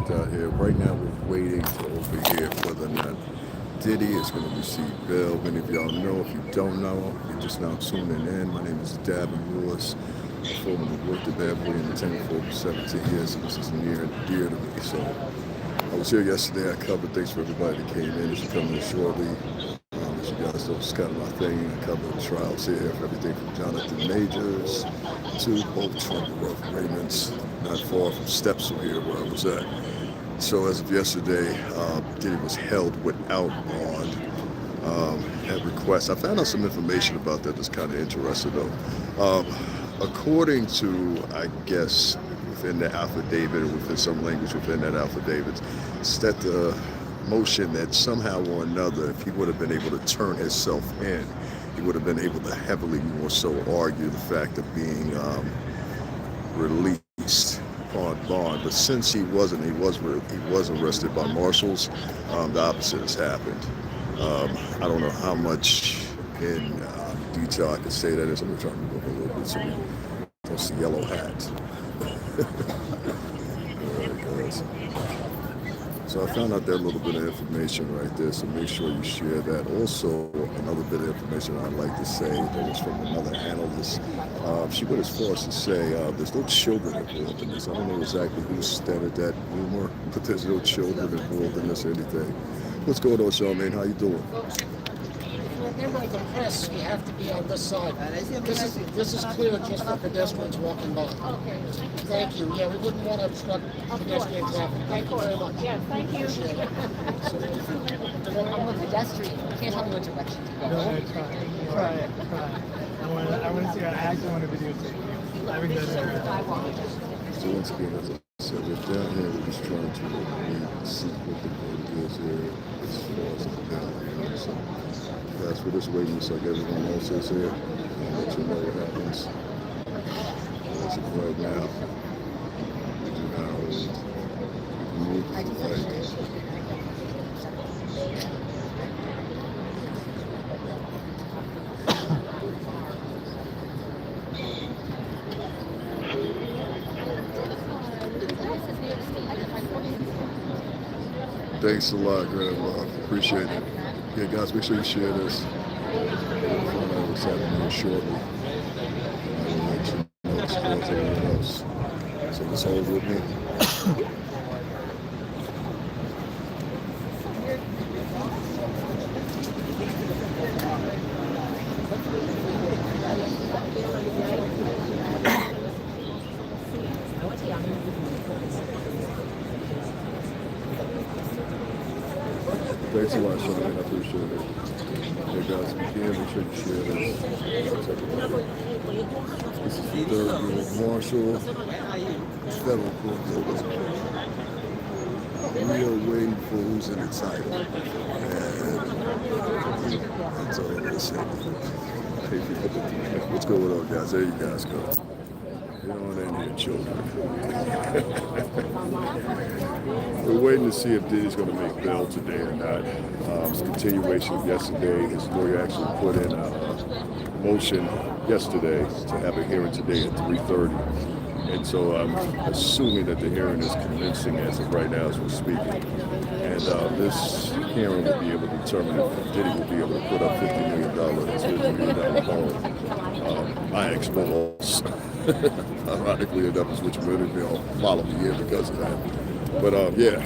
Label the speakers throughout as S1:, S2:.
S1: packed out here. Right now, we're waiting to overhear whether or not Diddy is going to receive bail. Many of y'all know. If you don't know, you're just now tuning in. My name is Davin Lewis. I formerly worked at Bad Boy Entertainment for over 17 years, and this is near and dear to me. So I was here yesterday. I covered. Thanks for everybody that came in. As you come in shortly. As you guys know, it's kind of my thing. I cover the trials here, everything from Jonathan Majors to both Trump and Ruff Raymonds, not far from steps from here where I was at. So as of yesterday, Diddy was held without bond at request. I found out some information about that that's kind of interesting though. According to, I guess, within the affidavit or within some language within that affidavit, it's that the motion that somehow or another, if he would have been able to turn himself in, he would have been able to heavily more so argue the fact of being released on bond. But since he wasn't, he was arrested by marshals. The opposite has happened. I don't know how much in detail I can say that is. I'm gonna try to move a little bit so we don't see yellow hats. So I found out that little bit of information right there, so make sure you share that. Also, another bit of information I'd like to say that was from another analyst. She went as far as to say there's no children involved in this. I don't know exactly who started that rumor, but there's no children involved in this or anything. What's going on, Charmaine? How you doing?
S2: Remember, the press, we have to be on this side. This is clear just for pedestrians walking by.
S3: Okay.
S2: Thank you. Yeah, we wouldn't want to obstruct pedestrian traffic. Thank you very much.
S3: Yes, thank you. I'm a pedestrian. You can't tell me what direction to go.
S4: No, try it. I want to see. I actually want to videotape you. I think that's
S1: So once again, as I said, we're down here. We're just trying to see what the verdict is here as far as the down here. So that's for this waiting, just like everyone else is here. I'll let you know what happens. As of right now, we do not move like. Thanks a lot, Grandma. Appreciate it. Yeah, guys, make sure you share this. We'll find out what's happening shortly. I will let you know as far as everyone else. So let's hold with me. Thanks a lot, Sean. I appreciate it. Hey guys, if you can, make sure you share this. This is the third year Marshall Federal Court building. We are waiting for who's in the title. And that's all I'm going to say. What's going on, guys? There you guys go. Get on in here, children. We're waiting to see if Diddy's going to make bail today or not. It's a continuation of yesterday. His lawyer actually put in a motion yesterday to have a hearing today at 3:30. And so I'm assuming that the hearing is commencing as of right now as we're speaking. And this hearing will be able to determine if Diddy will be able to put up $50 million bond. I expose. Ironically enough, is which many of y'all follow me here because of that. But yeah,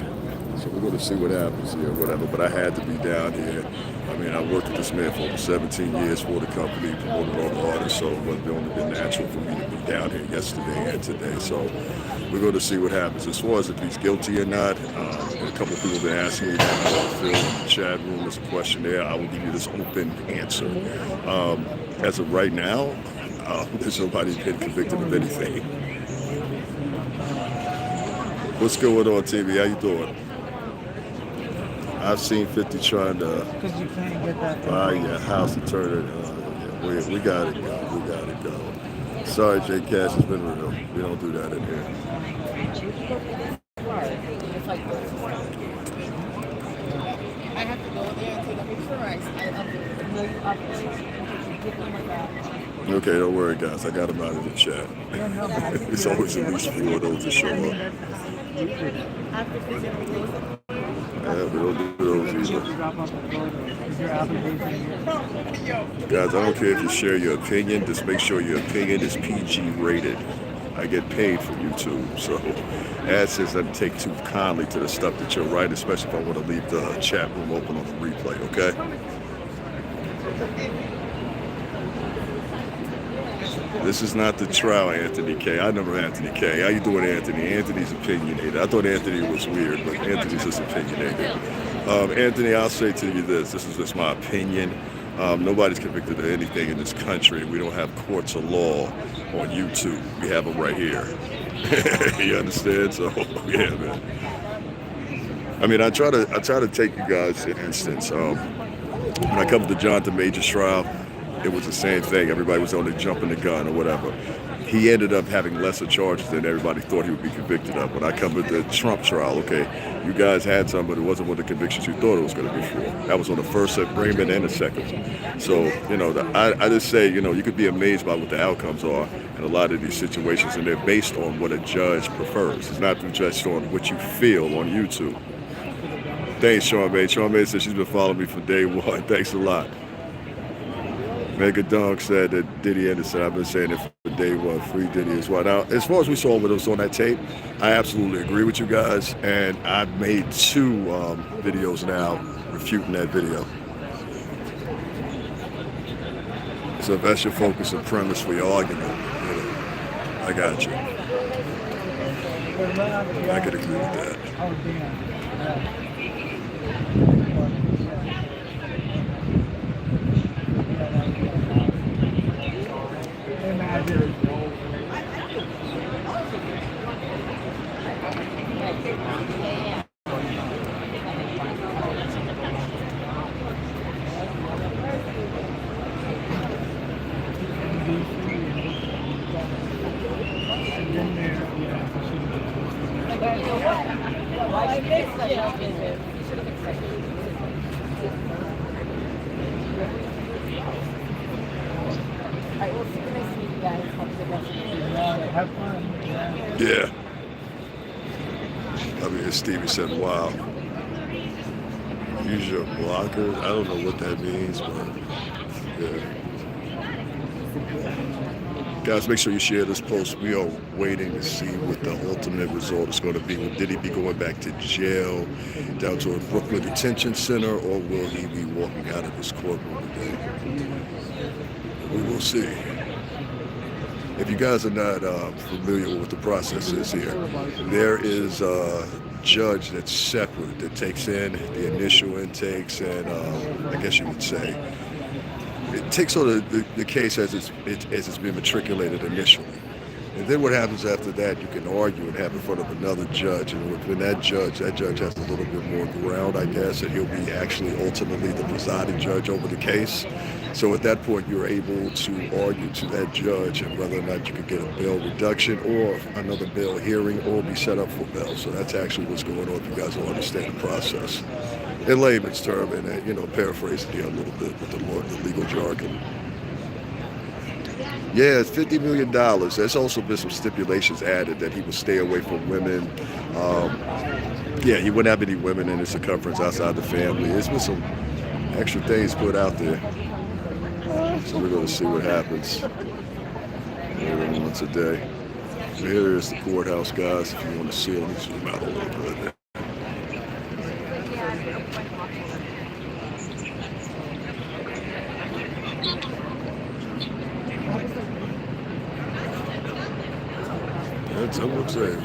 S1: so we're going to see what happens here, whatever. But I had to be down here. I mean, I worked with this man for over 17 years for the company, promoted all the artists, so it would only been natural for me to be down here yesterday and today. So we're going to see what happens. As far as if he's guilty or not, and a couple of people have been asking me that, how I feel in the chat room. There's a question there. I will give you this open answer. As of right now, there's nobody been convicted of anything. What's going on, TV? How you doing? I've seen 50 trying to buy your house to turn it. We got it go. We got it go. Sorry, J Cash, it's been real. We don't do that in here.
S3: I have to go there and take a picture. I
S1: Okay, don't worry, guys. I got them out in the chat. There's always at least 4 of those to show up.
S3: After physical days.
S1: Yeah, we don't do those either.
S4: Drop off the photo. Is your application here?
S1: Guys, I don't care if you share your opinion, just make sure your opinion is PG rated. I get paid from YouTube, so AdSense doesn't take too kindly to the stuff that you're writing, especially if I want to leave the chat room open on the replay, okay? This is not the trial, Anthony K. I remember Anthony K. How you doing, Anthony? Anthony's opinionated. I thought Anthony was weird, but Anthony's just opinionated. Anthony, I'll say to you this. This is just my opinion. Nobody's convicted of anything in this country. We don't have courts of law on YouTube. We have them right here. You understand? So, yeah, man. I mean, I try to take you guys an instance. When I come to Jonathan Major's trial, it was the same thing. Everybody was only jumping the gun or whatever. He ended up having lesser charges than everybody thought he would be convicted of. When I come to the Trump trial, okay, you guys had some, but it wasn't what the convictions you thought it was going to be for. That was on the first arraignment and the second. So, you know, I just say, you know, you could be amazed by what the outcomes are in a lot of these situations, and they're based on what a judge prefers. It's not based on what you feel on YouTube. Thanks, Sean May. Sean May said she's been following me from day one. Thanks a lot. Mega Dunk said that Diddy Anderson, I've been saying it for day one, free Diddy as well. Now, as far as we saw what was on that tape, I absolutely agree with you guys, and I've made 2 videos now refuting that video. So if that's your focus and premise for your argument, you know, I got you. I could agree with that.
S4: Oh, damn. Imagine.
S3: I missed the show visit. You should have accepted it. Alright, well, super nice to meet you guys. Hope the rest of the day.
S4: Have fun.
S1: Yeah. I mean, as Stevie said, wow. Use your blockers. I don't know what that means, but yeah. Guys, make sure you share this post. We are waiting to see what the ultimate result is going to be. Will Diddy be going back to jail, down to a Brooklyn detention center, or will he be walking out of his courtroom today? We will see. If you guys are not familiar with what the process is here, there is a judge that's separate that takes in the initial intakes and I guess you would say it takes on the case as it's been matriculated initially. And then what happens after that, you can argue and have in front of another judge. And when that judge has a little bit more ground, I guess, and he'll be actually ultimately the presiding judge over the case. So at that point, you're able to argue to that judge and whether or not you could get a bail reduction or another bail hearing or be set up for bail. So that's actually what's going on if you guys don't understand the process. In layman's term, and paraphrasing here a little bit with the legal jargon. Yeah, it's $50 million. There's also been some stipulations added that he would stay away from women. Yeah, he wouldn't have any women in his circumference outside the family. There's been some extra things put out there. So we're going to see what happens later on today. So here is the courthouse, guys. If you want to see it, let me zoom out a little bit. That's what I'm saying.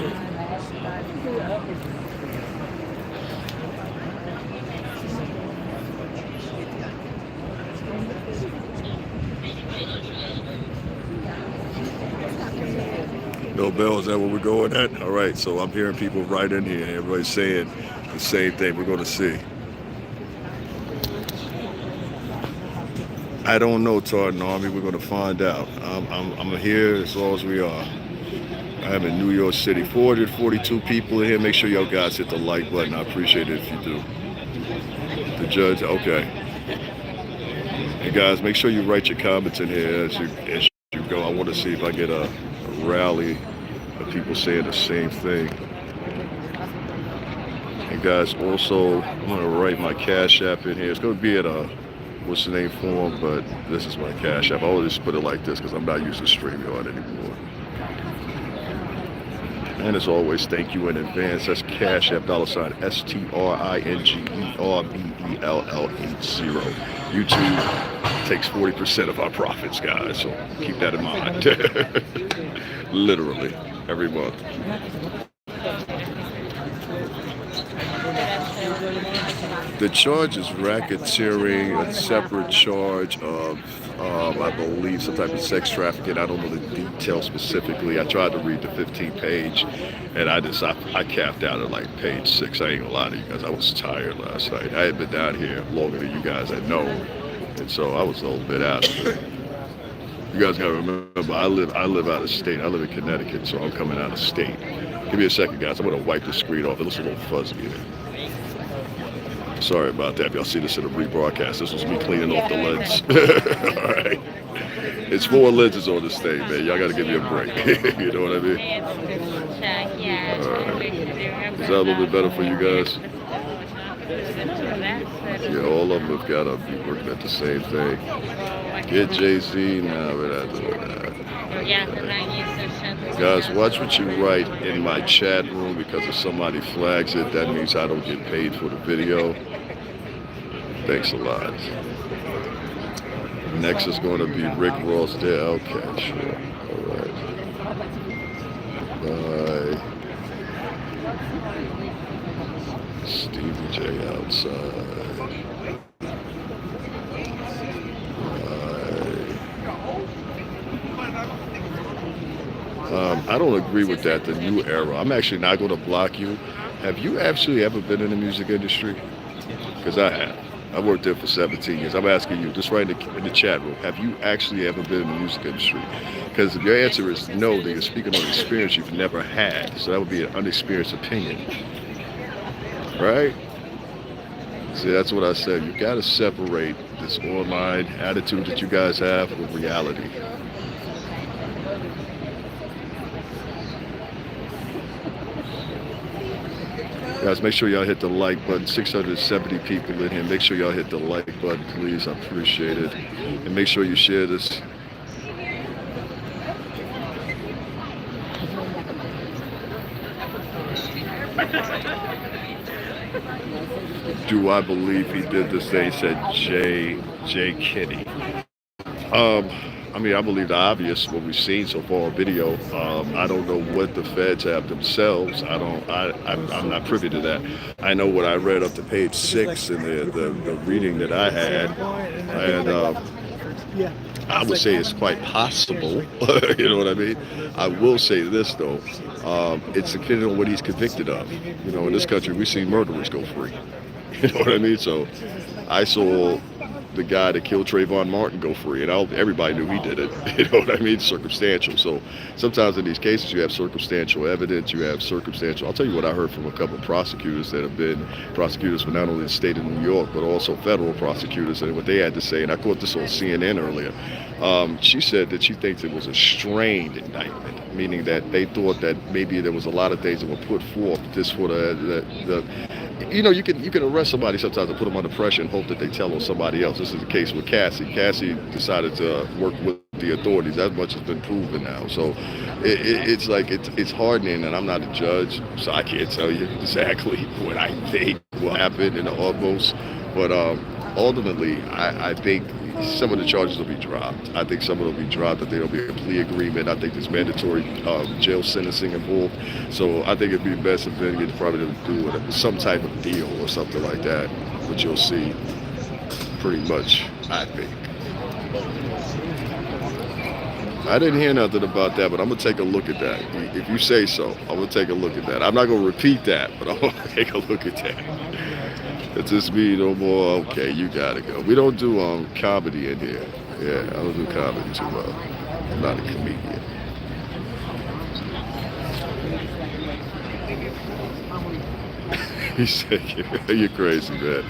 S1: No Bell, is that where we're going at? All right, so I'm hearing people right in here. Everybody's saying the same thing. We're going to see. I don't know, Tartan Army. We're going to find out. I'm here as long as we are. I'm in New York City. 442 people in here. Make sure y'all guys hit the like button. I appreciate it if you do. The judge, okay. Hey guys, make sure you write your comments in here as you go. I want to see if I get a rally of people saying the same thing. And guys, also, I'm going to write my Cash App in here. It's going to be at a, what's the name form, but this is my Cash App. I always put it like this because I'm not using StreamYard anymore. And as always, thank you in advance. That's Cash App, $ STRINGERBELL80. YouTube takes 40% of our profits, guys, so keep that in mind. Literally, every month. The charge is racketeering, a separate charge of, I believe, some type of sex trafficking. I don't know the details specifically. I tried to read the 15th page, and I capped out at like page 6. I ain't gonna lie to you guys. I was tired last night. I had been down here longer than you guys had known, and so I was a little bit out of it. You guys gotta remember, I live out of state. I live in Connecticut, so I'm coming out of state. Give me a second, guys. I'm gonna wipe the screen off. It looks a little fuzzy in it. Sorry about that. If y'all see this in a rebroadcast, this was me cleaning off the lens. All right. It's 4 lenses on this thing, man. Y'all got to give me a break. You know what I mean? All right. Is that a little bit better for you guys? Yeah, all of them have got to be working at the same thing. Get Jay-Z. Nah, we're not doing that. Guys, watch what you write in my chat room, because if somebody flags it, that means I don't get paid for the video. Thanks a lot. Next is going to be Rick Ross there. Okay, sure. All right. Bye. Stevie J outside. I don't agree with that, the new era. I'm actually not going to block you. Have you actually ever been in the music industry? Because I have. I worked there for 17 years. I'm asking you, just right in the chat room, have you actually ever been in the music industry? Because if your answer is no, then you're speaking on experience you've never had. So that would be an unexperienced opinion. Right? See, that's what I said. You got to separate this online attitude that you guys have with reality. Guys, make sure y'all hit the like button. 670 people in here. Make sure y'all hit the like button, please. I appreciate it. And make sure you share this. Do I believe he did this thing? He said J. Kinney. I mean, I believe the obvious, what we've seen so far on video. I don't know what the feds have themselves. I'm not privy to that. I know what I read up to page 6 in the reading that I had, and I would say it's quite possible. You know what I mean? I will say this though, it's depending on what he's convicted of. You know, in this country, we've seen murderers go free. You know what I mean? So I saw the guy that killed Trayvon Martin go free, and everybody knew he did it. You know what I mean? Circumstantial. So sometimes in these cases you have circumstantial evidence, you have circumstantial. I'll tell you what I heard from a couple of prosecutors that have been prosecutors for not only the state of New York but also federal prosecutors, and what they had to say. And I caught this on CNN earlier. She said that she thinks it was a strained indictment, meaning that they thought that maybe there was a lot of things that were put forth just for the you know, you can arrest somebody sometimes and put them under pressure and hope that they tell on somebody else. This is the case with Cassie. Cassie decided to work with the authorities. That much has been proven now. So it's like it's hardening, and I'm not a judge, so I can't tell you exactly what I think will happen in the utmost. But ultimately, I think some of the charges will be dropped. I think some of them will be dropped. That there'll be a plea agreement. I think there's mandatory jail sentencing involved. So I think it'd be best if they probably do some type of deal or something like that, which you'll see pretty much, I think. I didn't hear nothing about that, but I'm going to take a look at that. If you say so, I'm going to take a look at that. I'm not going to repeat that, but I'm going to take a look at that. It's just me no more. Okay, you gotta go. We don't do comedy in here. Yeah, I don't do comedy too well. I'm not a comedian. He said, "You're crazy, man."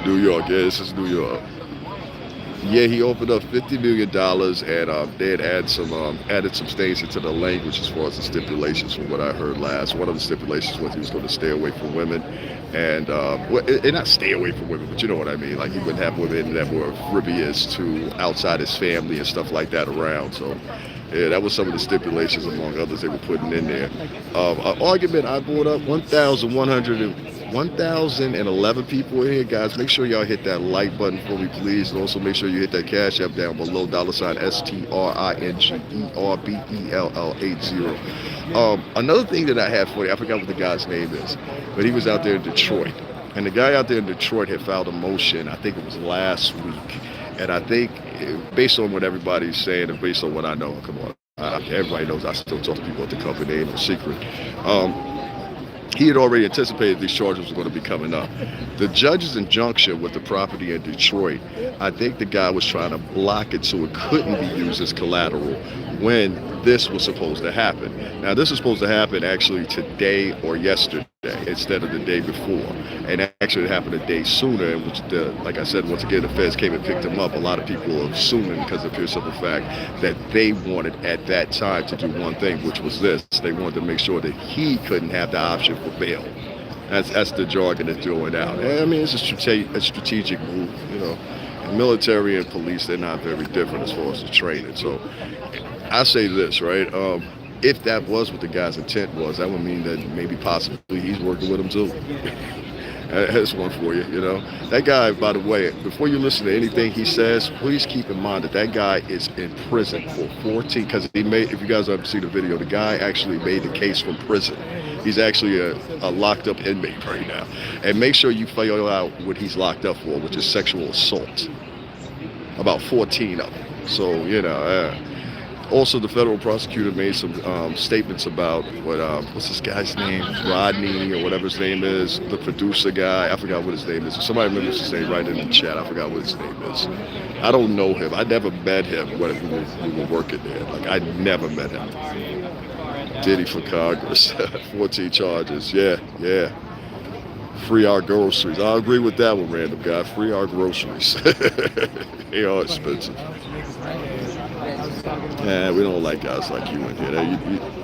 S1: New York, yeah, this is New York. Yeah, he opened up $50 million, and they had added some things into the language as far as the stipulations from what I heard last. One of the stipulations was he was going to stay away from women, and not stay away from women, but you know what I mean. Like he wouldn't have women that were frivolous to outside his family and stuff like that around. So yeah, that was some of the stipulations among others they were putting in there. An argument I brought up: 1,011 people in here, guys. Make sure y'all hit that like button for me, please, and also make sure you hit that cash app down below, $STRINGERBELL80. Another thing that I had for you, I forgot what the guy's name is, but he was out there in Detroit, and the guy out there in Detroit had filed a motion. I think it was last week, and I think based on what everybody's saying and based on what I know, come on, everybody knows I still talk to people at the company, ain't no secret. He had already anticipated these charges were going to be coming up. The judge's injunction with the property in Detroit, I think the guy was trying to block it so it couldn't be used as collateral when this was supposed to happen. Now, this is supposed to happen actually today or yesterday instead of the day before. And actually it happened a day sooner, in which, like I said, once again, the feds came and picked him up. A lot of people are assuming because of the pure simple fact that they wanted at that time to do one thing, which was this. They wanted to make sure that he couldn't have the option for bail. That's the jargon that's going out. I mean, it's a strategic move, you know. And military and police, they're not very different as far as the training. So I say this, right? If that was what the guy's intent was, that would mean that maybe possibly he's working with him too. That's one for you, you know. That guy, by the way, before you listen to anything he says, please keep in mind that that guy is in prison for 14, because he made, if you guys haven't seen the video, the guy actually made the case from prison. He's actually a locked up inmate right now. And make sure you find out what he's locked up for, which is sexual assault. About 14 of them. So, you know, also, the federal prosecutor made some statements about what's this guy's name? Rodney or whatever his name is, the producer guy. I forgot what his name is. If somebody remembers his name, right in the chat. I forgot what his name is. I don't know him. I never met him when we were working there. Like, I never met him. Diddy for Congress. 14 charges. Yeah. Free our groceries. I agree with that one, random guy. Free our groceries. They are expensive. Yeah, we don't like guys like you in here.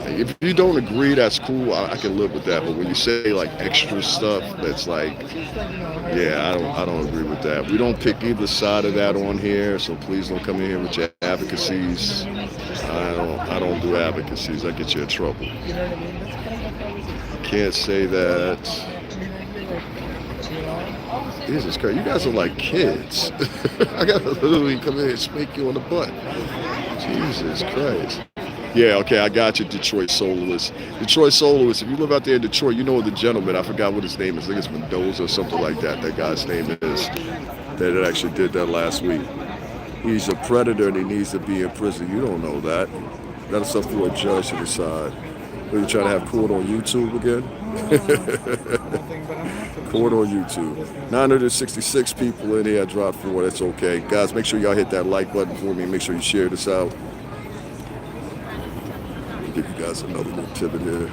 S1: If you don't agree, that's cool. I can live with that. But when you say like extra stuff, that's like, yeah, I don't agree with that. We don't pick either side of that on here. So please don't come in here with your advocacies. I don't do advocacies. I get you in trouble. Can't say that. Jesus Christ, you guys are like kids. I gotta literally come in and spank you on the butt. Jesus Christ. Yeah, okay, I got you, Detroit Soloist. Detroit Soloist, if you live out there in Detroit, you know the gentleman, I forgot what his name is. I think it's Mendoza or something like that. That guy's name is. That actually did that last week. He's a predator and he needs to be in prison. You don't know that. That's up for a judge to decide. Are you trying to have court on YouTube again? Court on YouTube. 966 people in here. I dropped 4. That's okay. Guys, make sure y'all hit that like button for me. Make sure you share this out. I'll give you guys another little tip in here.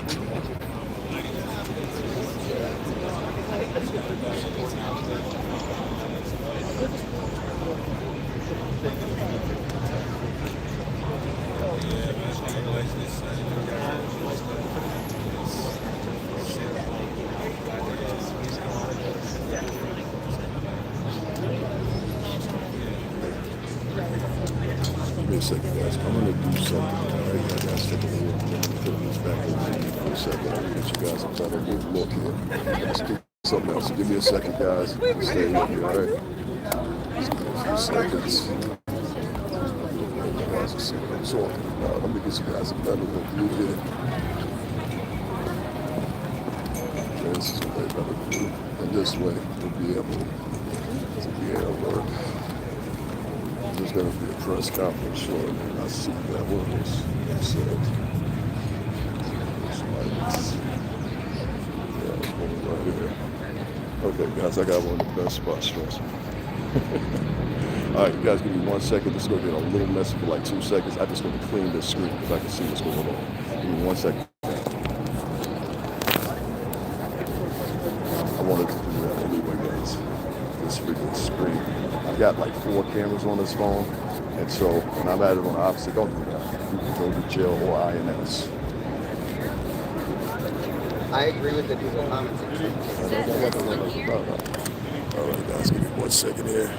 S1: Give me a second, guys. I'm going to do something. All right, I got to take a little put this back over here for a second. I'll get you guys a better good look here. Let's do something else. So give me a second, guys. Stay with me, all right? Just give me a few seconds. You guys will see what I'm talking about. Let me get you guys a better look view here. Okay, this is a way better view. And this way, we'll be able to be able to work. There's going to be a press conference shortly, and I see that works. So, right here. Okay, guys, I got one of the best spots, trust me. All right, you guys, give me 1 second. This is going to get a little messy for like 2 seconds. I'm just going to clean this screen because I can see what's going on. Give me 1 second. I wanted to do that anyway, guys. This freaking screen. I got like 4 cameras on his phone. And so when I'm at it on the opposite, don't do that. You can go to jail or INS.
S3: I agree with the people commenting.
S1: All right, guys, give me 1 second here.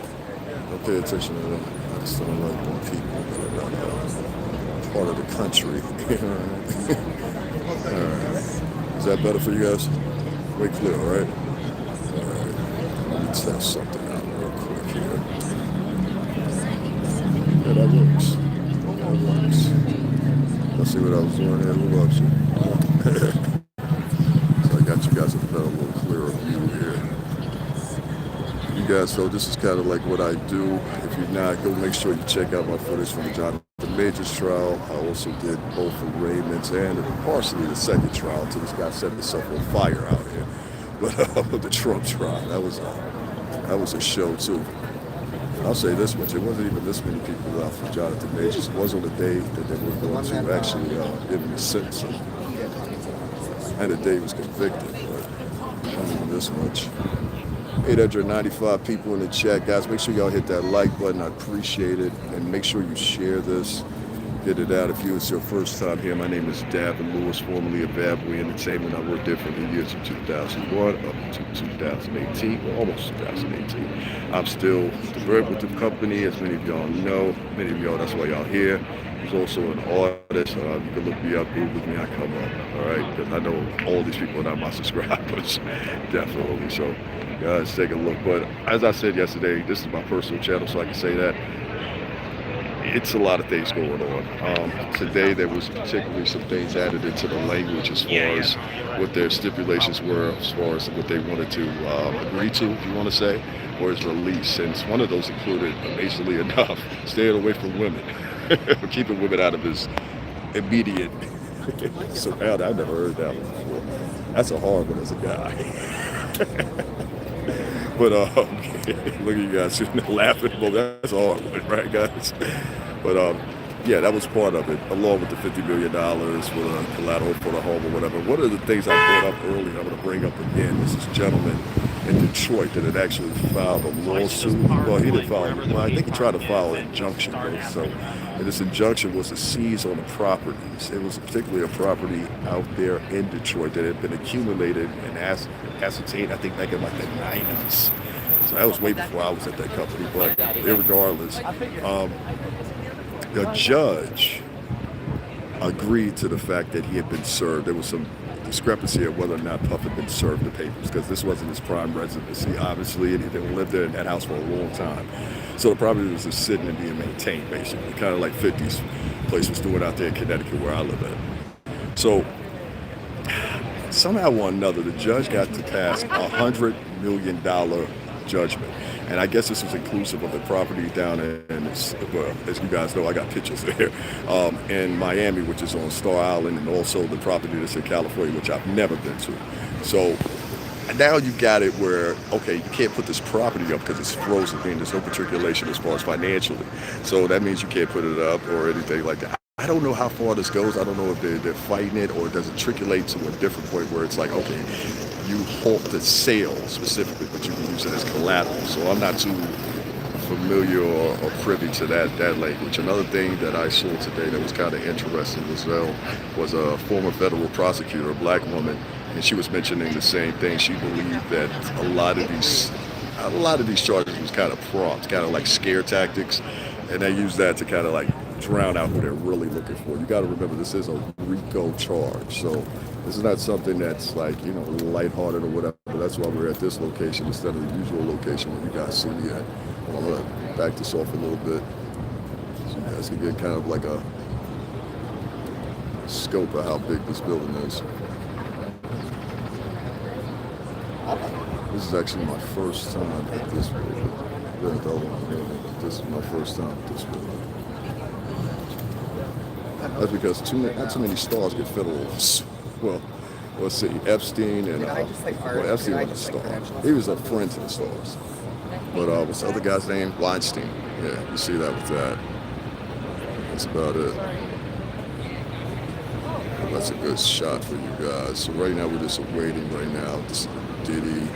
S1: Don't pay attention to them. I just don't like when people that are not part of the country. All right. Is that better for you guys? Way clear, all right? All right. Let me test something out real quick here. Yeah, that works. That works. Let's see what I was doing here. Who loves you? So I got you guys a better, little clearer view here. You guys, so this is kind of like what I do. If you're not, go make sure you check out my footage from the Jonathan Majors trial. I also did both the Raymond's and partially the second trial until this guy set himself on fire out here. But the Trump trial, that was a show too. I'll say this much: it wasn't even this many people out for Jonathan Majors. It was on the day that they were going to actually give him a sentence, and the day he was convicted. But it wasn't even this much. 895 people in the chat, guys. Make sure y'all hit that like button. I appreciate it, and make sure you share this. Get it out. If it's your first time here, my name is Davin Lewis, formerly of Badboy Entertainment. I worked there from the years of 2001 up to 2018, well, almost 2018. I'm still the bird with the company, as many of y'all know. Many of y'all, that's why y'all here. I was also an artist. You can look me up, Google me, I come up. All right, because I know all these people are not my subscribers, definitely. So, guys, take a look. But as I said yesterday, this is my personal channel, so I can say that. It's a lot of things going on. Today there was particularly some things added into the language as far as what their stipulations were, as far as what they wanted to agree to, if you want to say, or his release. And one of those included, amazingly enough, staying away from women, keeping women out of his immediate. So I've never heard that one before. That's a hard one as a guy. But look at you guys sitting there laughing. Well, that's a hard one, right, guys? But yeah, that was part of it, along with the $50 million for the collateral for the home or whatever. One of the things I brought up earlier, I'm going to bring up again, is this gentleman in Detroit that had actually filed a lawsuit. Well, he didn't file it. Well, I think he tried to file an injunction, though. So, and this injunction was to seize on the properties. It was particularly a property out there in Detroit that had been accumulated and ascertained, I think, back in like the 90s. So that was way before I was at that company. But irregardless, the judge agreed to the fact that he had been served. There was some discrepancy of whether or not Puff had been served the papers, because this wasn't his prime residency, obviously, and he didn't live there in that house for a long time. So the property was just sitting and being maintained, basically, kind of like 50's place was doing out there in Connecticut where I live at. So somehow or another, the judge got to pass $100 million judgment. And I guess this was inclusive of the property down in, well, as you guys know, I got pictures there, in Miami, which is on Star Island, and also the property that's in California, which I've never been to. So now you got it where, okay, you can't put this property up because it's frozen, meaning there's no matriculation as far as financially. So that means you can't put it up or anything like that. I don't know how far this goes. I don't know if they're fighting it, or does it triculate to a different point where it's like, okay, you halt the sale specifically, but you can use it as collateral. So I'm not too familiar or privy to that language. Another thing that I saw today that was kind of interesting as well was a former federal prosecutor, a black woman, and she was mentioning the same thing. She believed that a lot of these charges was kind of prompts, kind of like scare tactics, and they use that to kind of like drown out who they're really looking for. You got to remember, this is a RICO charge, so this is not something that's like, you know, lighthearted or whatever. That's why we're at this location instead of the usual location where you guys see me at. Well, I'm gonna back this off a little bit so you guys can get kind of like a scope of how big this building is. This is actually my first time at this building. This is my first time at this building. That's because not too many stars get federal. Well, let's see, Epstein and well, Epstein was a star. He was a friend to the stars. But what's the other guy's name? Weinstein. Yeah, you see that with that. That's about it. Well, that's a good shot for you guys. So right now we're just waiting right now. This is Diddy.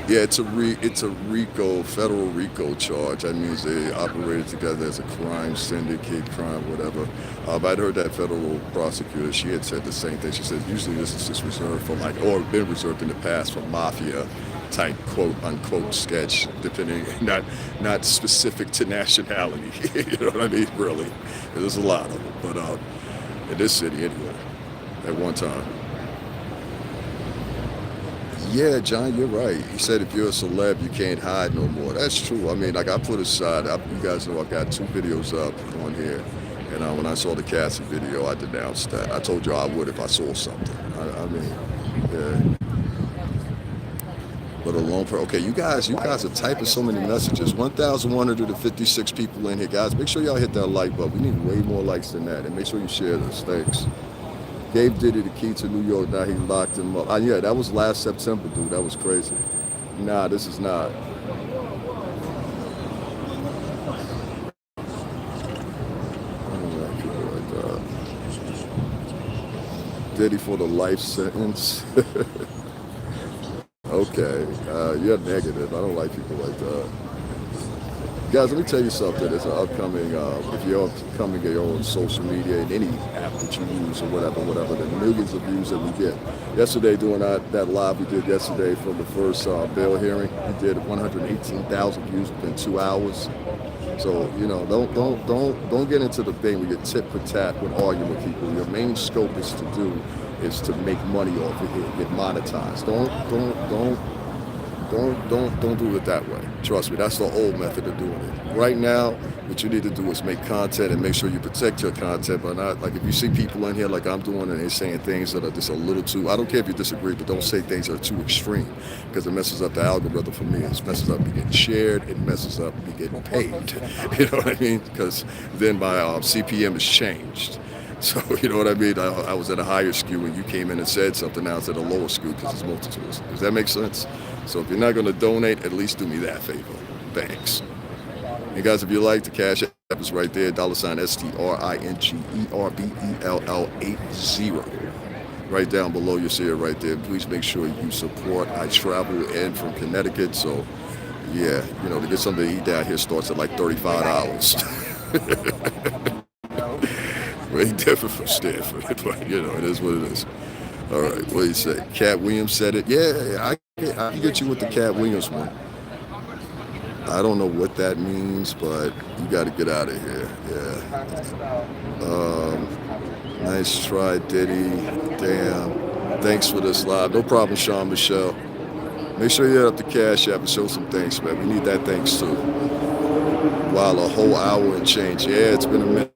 S1: Yeah, it's a RICO, federal RICO charge. That means they operated together as a crime syndicate, crime, whatever. But I'd heard that federal prosecutor, she had said the same thing. She said usually this is just reserved for like, or been reserved in the past for mafia type quote unquote sketch, depending not specific to nationality. You know what I mean? Really, there's a lot of them. But in this city anyway, at one time. Yeah, John, you're right. He said if you're a celeb, you can't hide no more. That's true. I mean, like I put aside, you guys know I've got 2 videos up on here. And when I saw the Cassie video, I denounced that. I told you I would if I saw something. I mean, yeah. But a lone person. Okay, you guys are typing so many messages. 1,156 people in here, guys. Make sure y'all hit that like button. We need way more likes than that. And make sure you share this. Thanks. Gave Diddy the key to New York. Now he locked him up. Yeah, that was last September, dude. That was crazy. Nah, this is not. I don't like people like that. Diddy for the life sentence. Okay, you're negative. I don't like people like that. Guys, let me tell you something. It's an upcoming, if you're coming to your own social media in any app that you use or whatever, the millions of views that we get. Yesterday, doing that live we did yesterday from the first bail hearing, we did 118,000 views within 2 hours. So, you know, don't get into the thing where you tit for tat with arguing with people. Your main scope is to make money off of it, get monetized. Don't do it that way. Trust me, that's the old method of doing it. Right now, what you need to do is make content and make sure you protect your content, but not like if you see people in here like I'm doing and they're saying things that are just a little too, I don't care if you disagree, but don't say things that are too extreme because it messes up the algorithm for me. It messes up me getting shared. It messes up me getting paid. You know what I mean? Because then my CPM is changed. So, you know what I mean? I was at a higher SKU and you came in and said something, now it's at a lower SKU because it's multitudes. Does that make sense? So if you're not going to donate, at least do me that favor. Thanks. And guys, if you like, the Cash App is right there, $STRINGERBELL80. Right down below, you'll see it right there. Please make sure you support. I travel in from Connecticut, so yeah, you know, to get something to eat down here starts at like $35. Way different from Stanford, but you know, it is what it is. All right, what do you say? Cat Williams said it. Yeah, I can get you with the Cat Williams one. I don't know what that means, but you got to get out of here. Yeah. Nice try, Diddy. Damn. Thanks for this live. No problem, Sean Michelle. Make sure you hit up the Cash App and show some thanks, man. We need that thanks too. Wow, a whole hour and change. Yeah, it's been a minute.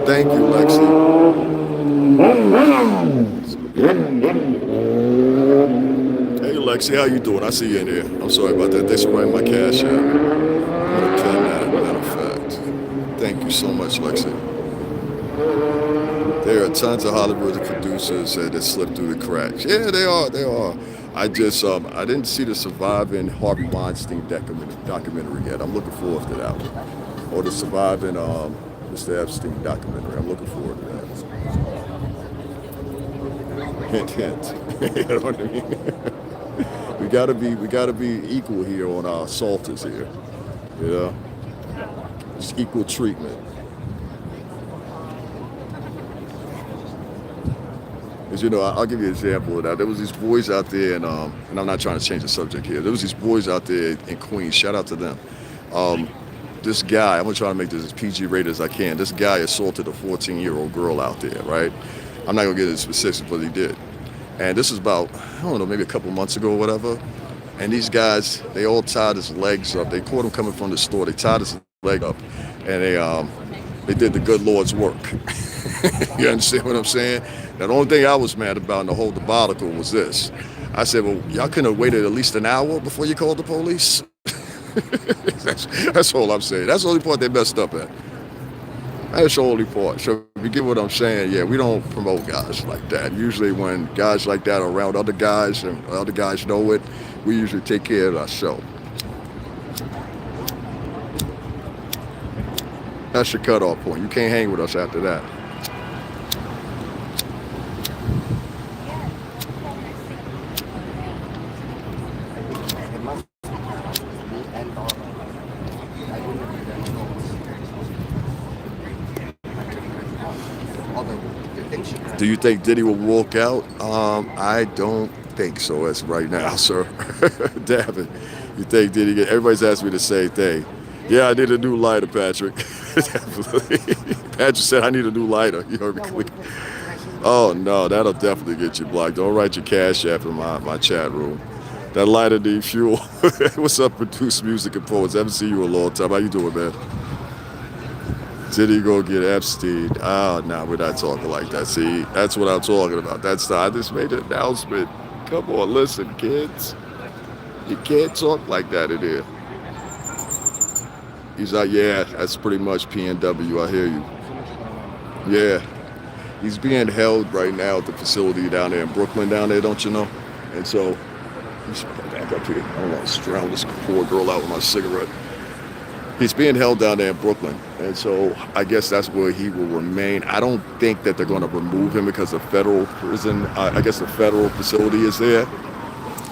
S1: Thank you, Lexi. Hey, Lexi, how you doing? I see you in here. I'm sorry about that. They sprang my Cash App. I'm gonna pin that, matter of fact. Thank you so much, Lexi. There are tons of Hollywood producers that slipped through the cracks. Yeah, they are. I just, I didn't see the Surviving Harvey Weinstein documentary yet. I'm looking forward to that one. Or the Surviving Mr. Epstein documentary. I'm looking forward to that. Hint, hint. You know what I mean? we gotta be equal here on our salters here. You know, just equal treatment. Because, you know, I'll give you an example of that. There was these boys out there, and I'm not trying to change the subject here. There was these boys out there in Queens. Shout out to them. This guy, I'm going to try to make this as PG rated as I can. This guy assaulted a 14-year-old girl out there, right? I'm not going to get into specifics, but he did. And this is about, I don't know, maybe a couple months ago or whatever. And these guys, they all tied his legs up. They caught him coming from the store. They tied his leg up, and they did the good Lord's work. You understand what I'm saying? Now, the only thing I was mad about in the whole debacle was this. I said, well, y'all couldn't have waited at least an hour before you called the police? That's all I'm saying. That's the only part they messed up at. That's the only part. So if you get what I'm saying, yeah, we don't promote guys like that. Usually when guys like that are around other guys and other guys know it, we usually take care of ourselves. That's your cutoff point. You can't hang with us after that. Do you think Diddy will walk out? I don't think so as of right now, sir. Davin, you think Diddy? Everybody's asking me the same thing. Yeah, I need a new lighter, Patrick. Definitely. Patrick said I need a new lighter. You heard me clear. Oh no, that'll definitely get you blocked. Don't write your cash app in my chat room. That lighter need fuel. What's up, Produce Music and Poets? Haven't seen you in a long time. How you doing, man? Did he go get Epstein? Oh, no, we're not talking like that. See, that's what I'm talking about. I just made an announcement. Come on, listen, kids. You can't talk like that in here. He's like, yeah, that's pretty much PNW. I hear you. Yeah. He's being held right now at the facility down there in Brooklyn down there, don't you know? And so, he's back up here. I don't want to drown this poor girl out with my cigarette. He's being held down there in Brooklyn, and so I guess that's where he will remain. I don't think that they're going to remove him because the federal prison, I guess the federal facility is there.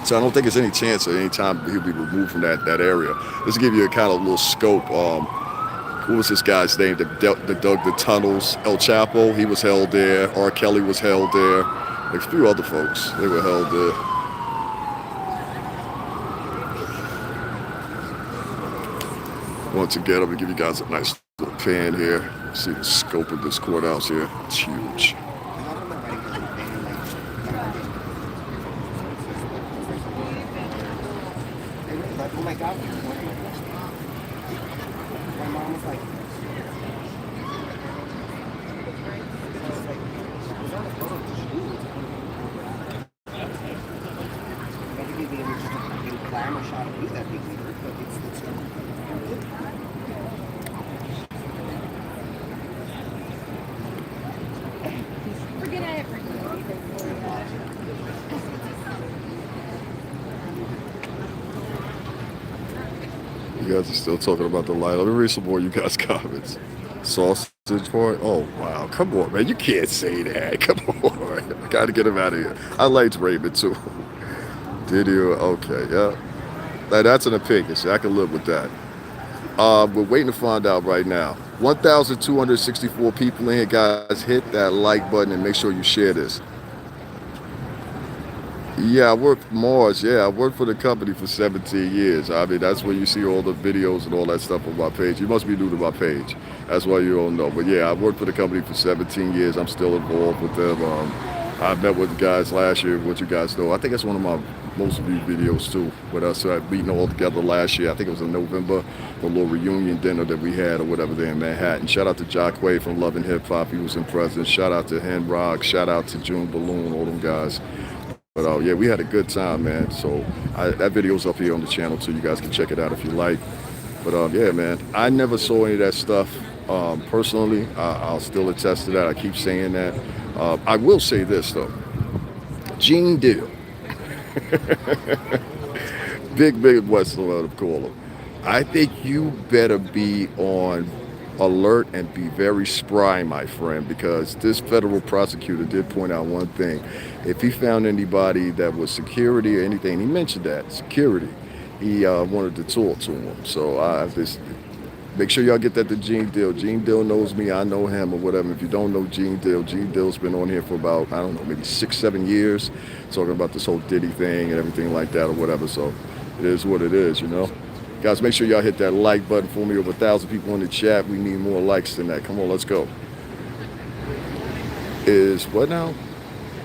S1: So I don't think there's any chance at any time he'll be removed from that area. Just to give you a kind of little scope, what was this guy's name that dug the tunnels? El Chapo, he was held there. R. Kelly was held there. Like a few other folks, they were held there. Once again, I'm going to give you guys a nice little pan here. See the scope of this courthouse here. It's huge.
S3: Oh my God. My mom was like, maybe they were just a glamour shot of me that big leader, but it's
S1: You guys are still talking about the light. Let me read some more you guys' comments. Sausage boy? Oh, wow. Come on, man. You can't say that. Come on. I got to get him out of here. I liked Raymond, too. Did you? Okay, yeah. That's an opinion. So I can live with that. We're waiting to find out right now. 1,264 people in here, guys. Hit that like button and make sure you share this. Yeah, I worked for Mars. Yeah, I worked for the company for 17 years. I mean, that's where you see all the videos and all that stuff on my page. You must be new to my page. That's why you don't know. But yeah, I worked for the company for 17 years. I'm still involved with them. I met with the guys last year, what you guys know. I think that's one of my most viewed videos too, with us meeting all together last year. I think it was in November, a little reunion dinner that we had or whatever there in Manhattan. Shout out to Jacquay from Love and Hip Hop. He was in presence. Shout out to Hen Rock. Shout out to June Balloon, all them guys. But yeah, we had a good time, man. So that video's up here on the channel too. You guys can check it out if you like. But yeah, man, I never saw any of that stuff personally. I'll still attest to that. I keep saying that. I will say this though. Gene Deal. Big Western, let him call him. I think you better be on alert and be very spry, my friend, because this federal prosecutor did point out one thing. If he found anybody that was security or anything, he mentioned that, security, he wanted to talk to him. So I just make sure y'all get that to Gene Deal. Gene Deal knows me, I know him or whatever. If you don't know Gene Deal's been on here for about, I don't know, maybe 6-7 years, talking about this whole Diddy thing and everything like that or whatever. So it is what it is, you know. Guys, make sure y'all hit that like button for me. Over 1,000 people in the chat. We need more likes than that. Come on, let's go. Is what now?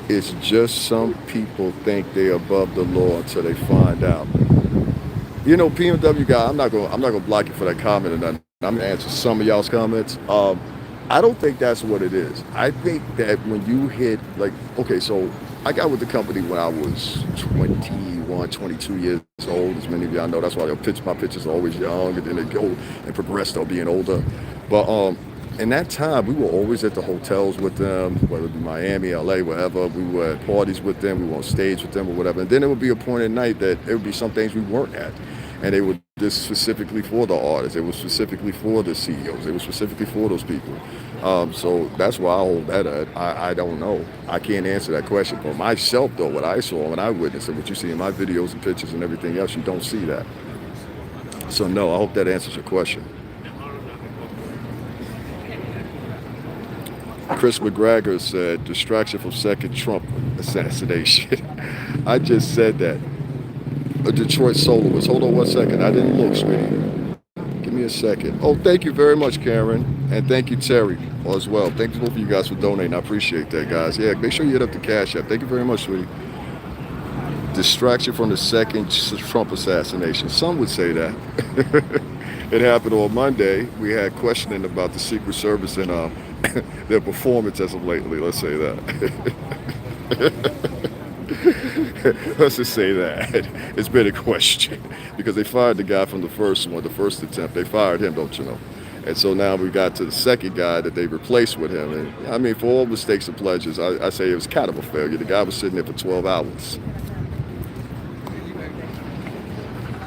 S1: It's just some people think they're above the law until they find out. You know, PMW guy, I'm not gonna block you for that comment or nothing. I'm gonna answer some of y'all's comments. I don't think that's what it is. I think that when you hit, like, okay, so I got with the company when I was 21, 22 years old, as many of y'all know. That's why my pictures are always young, and then they go and progress to being older. But in that time, we were always at the hotels with them, whether it be Miami, LA, wherever. We were at parties with them, we were on stage with them or whatever. And then there would be a point at night that there would be some things we weren't at. And they were just specifically for the artists. It was specifically for the CEOs. It was specifically for those people. So that's why I hold that at. I don't know. I can't answer that question. For myself, though, what I saw and I witnessed and what you see in my videos and pictures and everything else, you don't see that. So no, I hope that answers your question. Chris McGregor said, distraction from second Trump assassination. I just said that. A Detroit soloist. Hold on one second. I didn't look, sweetie. Give me a second. Oh, thank you very much, Karen. And thank you, Terry, as well. Thank you both of you guys for donating. I appreciate that, guys. Yeah, make sure you hit up the Cash App. Thank you very much, sweetie. Distraction from the second Trump assassination. Some would say that. It happened on Monday. We had questioning about the Secret Service and their performance as of lately. Let's say that. Let's just say that. It's been a question because they fired the guy from the first one, the first attempt. They fired him, don't you know? And so now we got to the second guy that they replaced with him. And I mean, for all mistakes and pledges, I say it was kind of a failure. The guy was sitting there for 12 hours.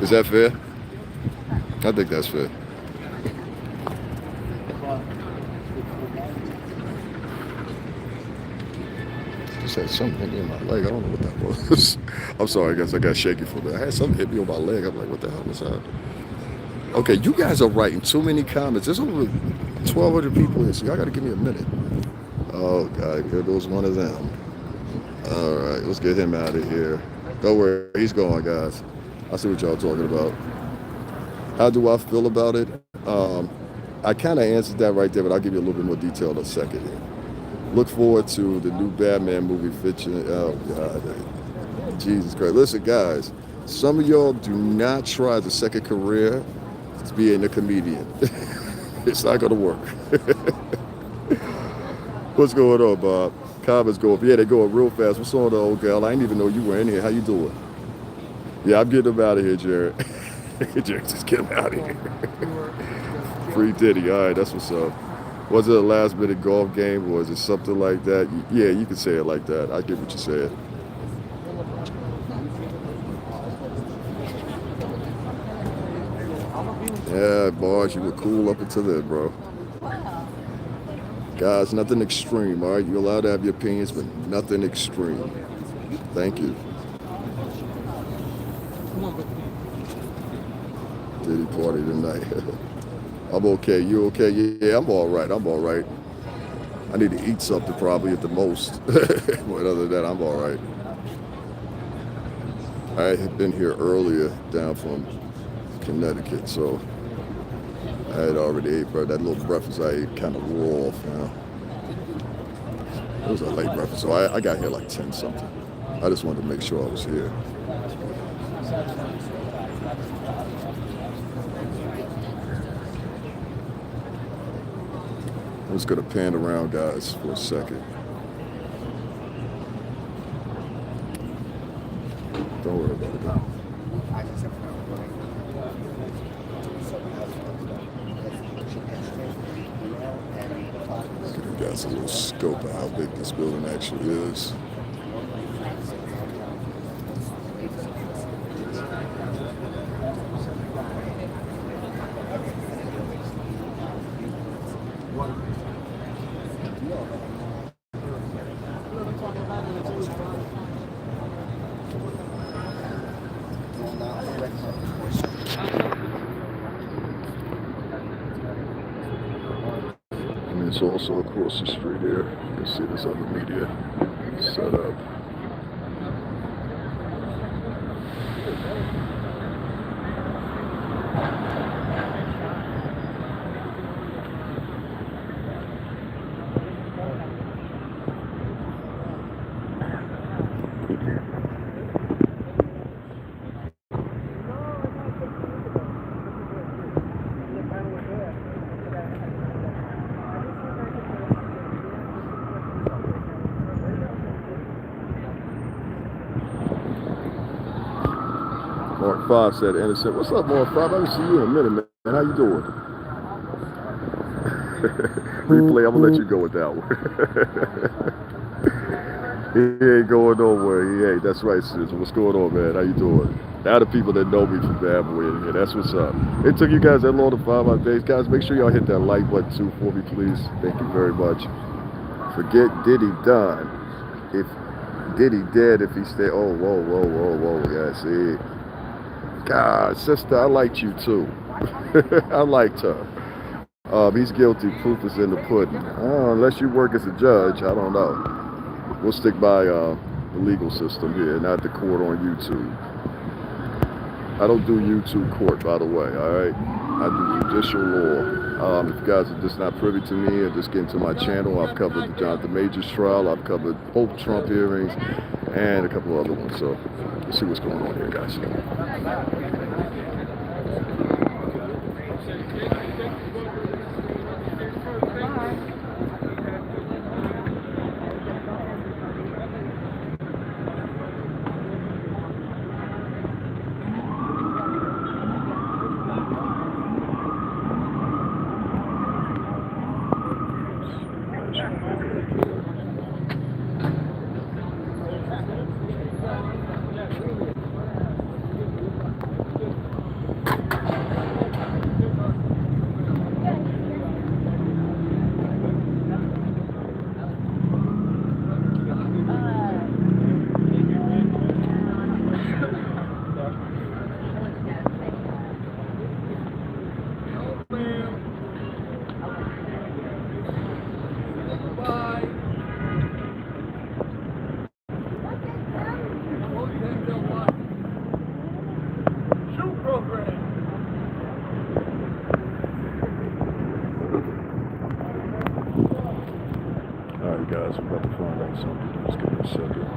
S1: Is that fair? I think that's fair. Just had something hit me in my leg. I don't know what that was. I'm sorry, I guess I got shaky for a bit. I had something hit me on my leg. I'm like, what the hell was that? Okay, you guys are writing too many comments. There's over 1,200 people here, so y'all got to give me a minute. Oh, God, here goes one of them. All right, let's get him out of here. Don't worry, he's gone, guys. I see what y'all talking about. How do I feel about it? I kind of answered that right there, but I'll give you a little bit more detail in a second here. Look forward to the new Batman movie featuring, oh God, Jesus Christ. Listen, guys, some of y'all do not try the second career to being a comedian. It's not going to work. What's going on, Bob? Comments go up. Yeah, they go up real fast. What's on, the old girl? I didn't even know you were in here. How you doing? Yeah, I'm getting him out of here, Jared. Jared, just get him out of here. Free Diddy. All right, that's what's up. Was it a last minute golf game or was it something like that? Yeah, you can say it like that. I get what you said. Yeah, boys, you were cool up until then, bro. Guys, nothing extreme, all right? You're allowed to have your opinions, but nothing extreme. Thank you. Diddy party tonight. I'm okay. You okay? Yeah, I'm all right. I'm all right. I need to eat something probably at the most. But other than that, I'm all right. I had been here earlier down from Connecticut, so I had already ate, bro. That little breakfast I ate kind of wore off, you know. It was a late breakfast, so I got here like 10 something. I just wanted to make sure I was here. I'm just gonna pan around, guys, for a second. Don't worry about it. Give you guys a little scope of how big this building actually is. And it's also across the street here. You can see this other media set up. Mark 5 said, innocent. What's up, Mark 5? I haven't seen you in a minute, man. How you doing? Replay, I'm going to let you go with that one. He ain't going nowhere. He ain't. That's right, sis. What's going on, man? How you doing? Now the people that know me from Bad Boy in here, that's what's up. It took you guys that long to find my face. Guys, make sure y'all hit that like button too for me, please. Thank you very much. Forget Diddy done. If Diddy dead, if he stay. Oh, whoa. Yeah, see. God, sister, I liked you too. I liked her. He's guilty. Proof is in the pudding. Unless you work as a judge, I don't know. We'll stick by the legal system here, not the court on YouTube. I don't do YouTube court, by the way, all right? I do judicial law. If you guys are just not privy to me or just getting to my channel, I've covered the Jonathan Majors trial, I've covered both Trump hearings, and a couple other ones. So let's see what's going on here, guys. Alright guys, we're about to find out something. Let's give it a second.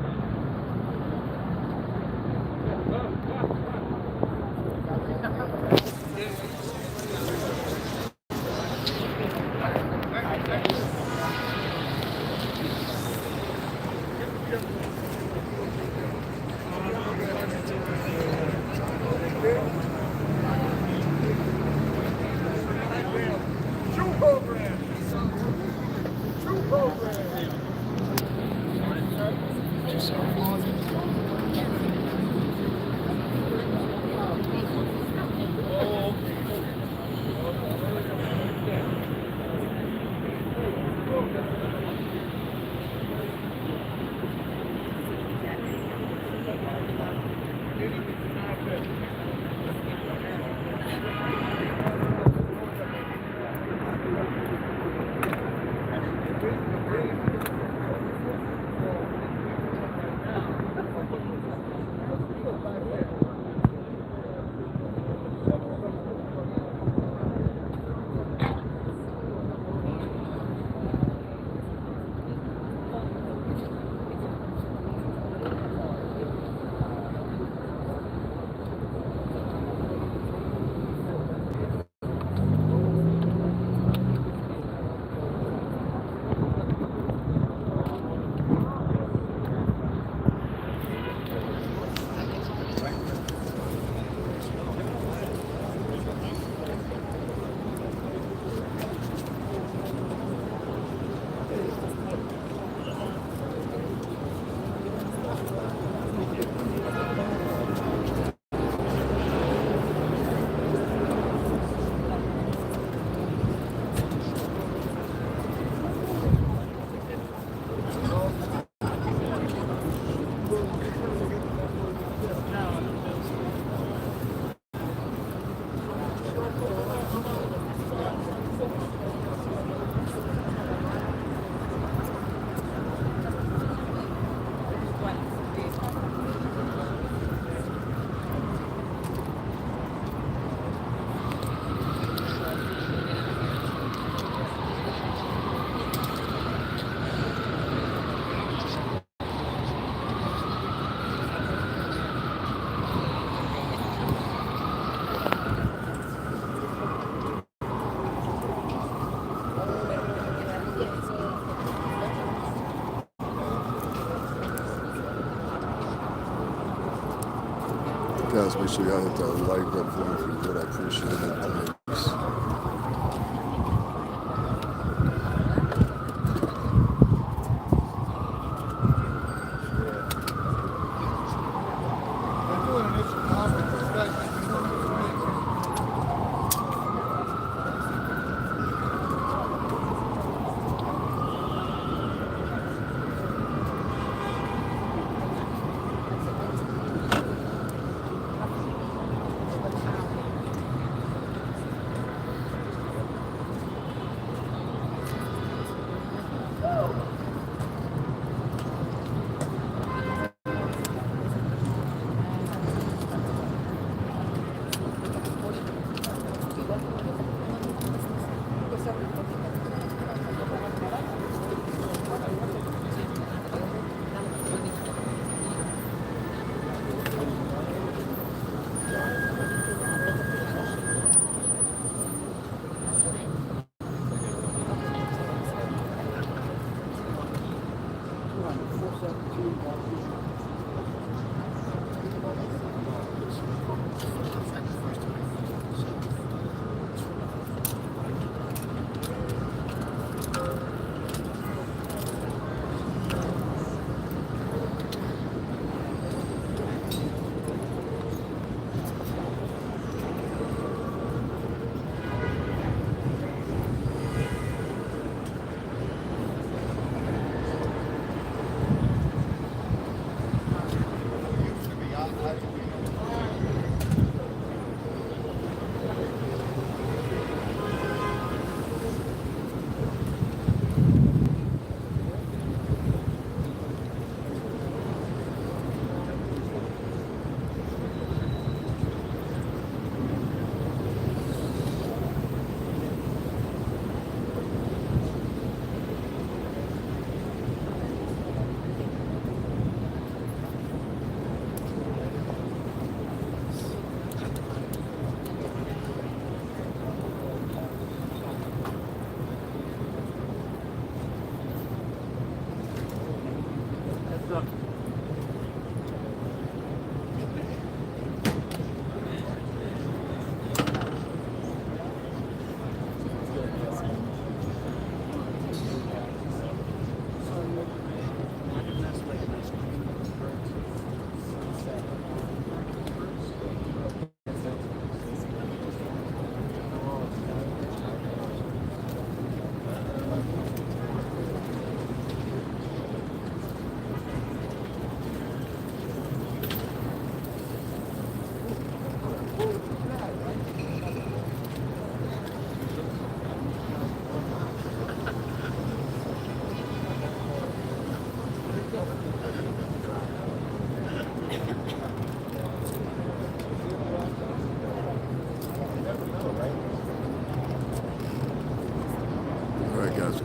S1: Guys, make sure y'all hit that like button for me if you would. I appreciate it. Thanks.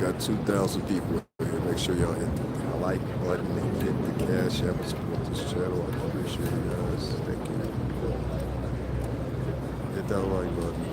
S1: got 2,000 people here. Make sure y'all hit the like button and hit the cash app to support this channel. I appreciate it, guys. Thank you. Hit that like button.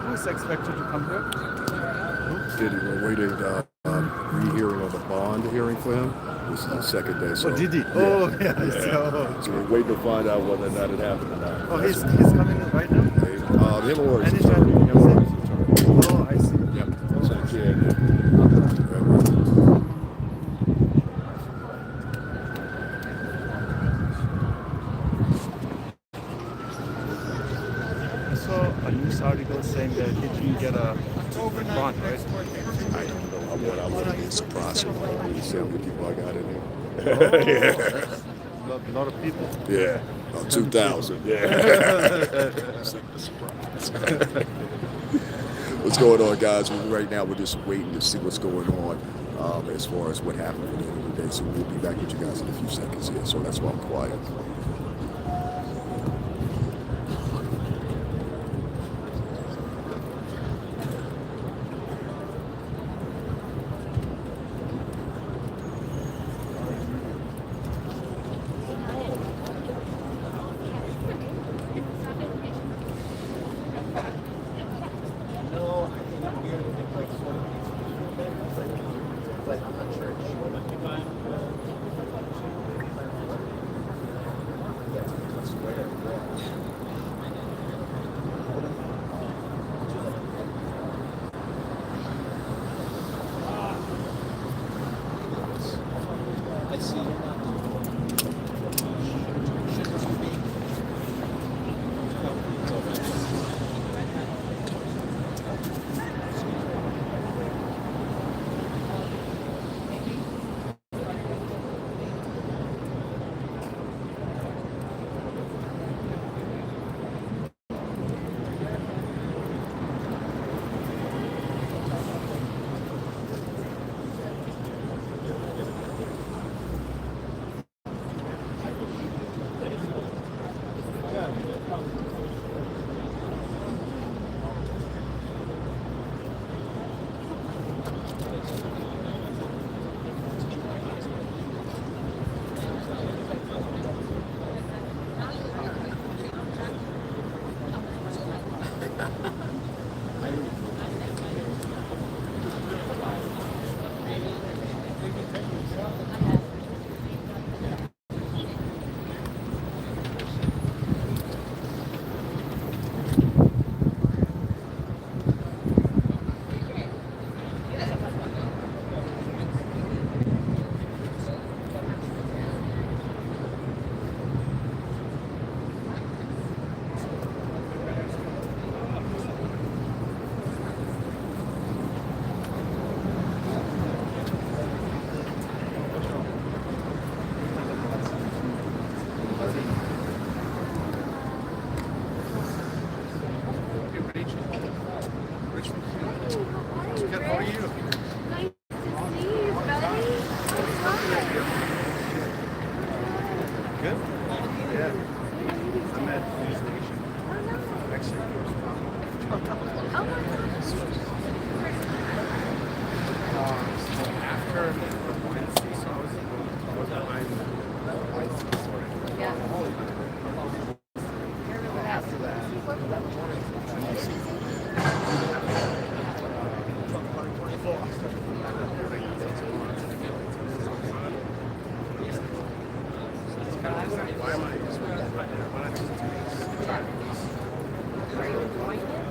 S4: Who's expected to come here?
S1: Diddy, we're waiting rehearing on the bond hearing for him. This is the second day. So,
S4: Oh, Diddy.
S1: Yeah.
S4: Oh, yeah.
S1: So we're waiting to find out whether or not it happened or not.
S4: Oh, he's coming in right now?
S1: Him or his
S4: Anytime.
S1: attorney.
S4: You know, oh, I see.
S1: Yep. So, yeah.
S4: I saw a news article saying that he didn't get a bond, right?
S1: I don't know. I wouldn't be surprised if only 70 people I got in here.
S4: A lot of people.
S1: Yeah. About 2,000. Yeah. Surprise. What's going on, guys? Right now, we're just waiting to see what's going on as far as what happened at the end of the day. So we'll be back with you guys in a few seconds here. So that's why I'm quiet.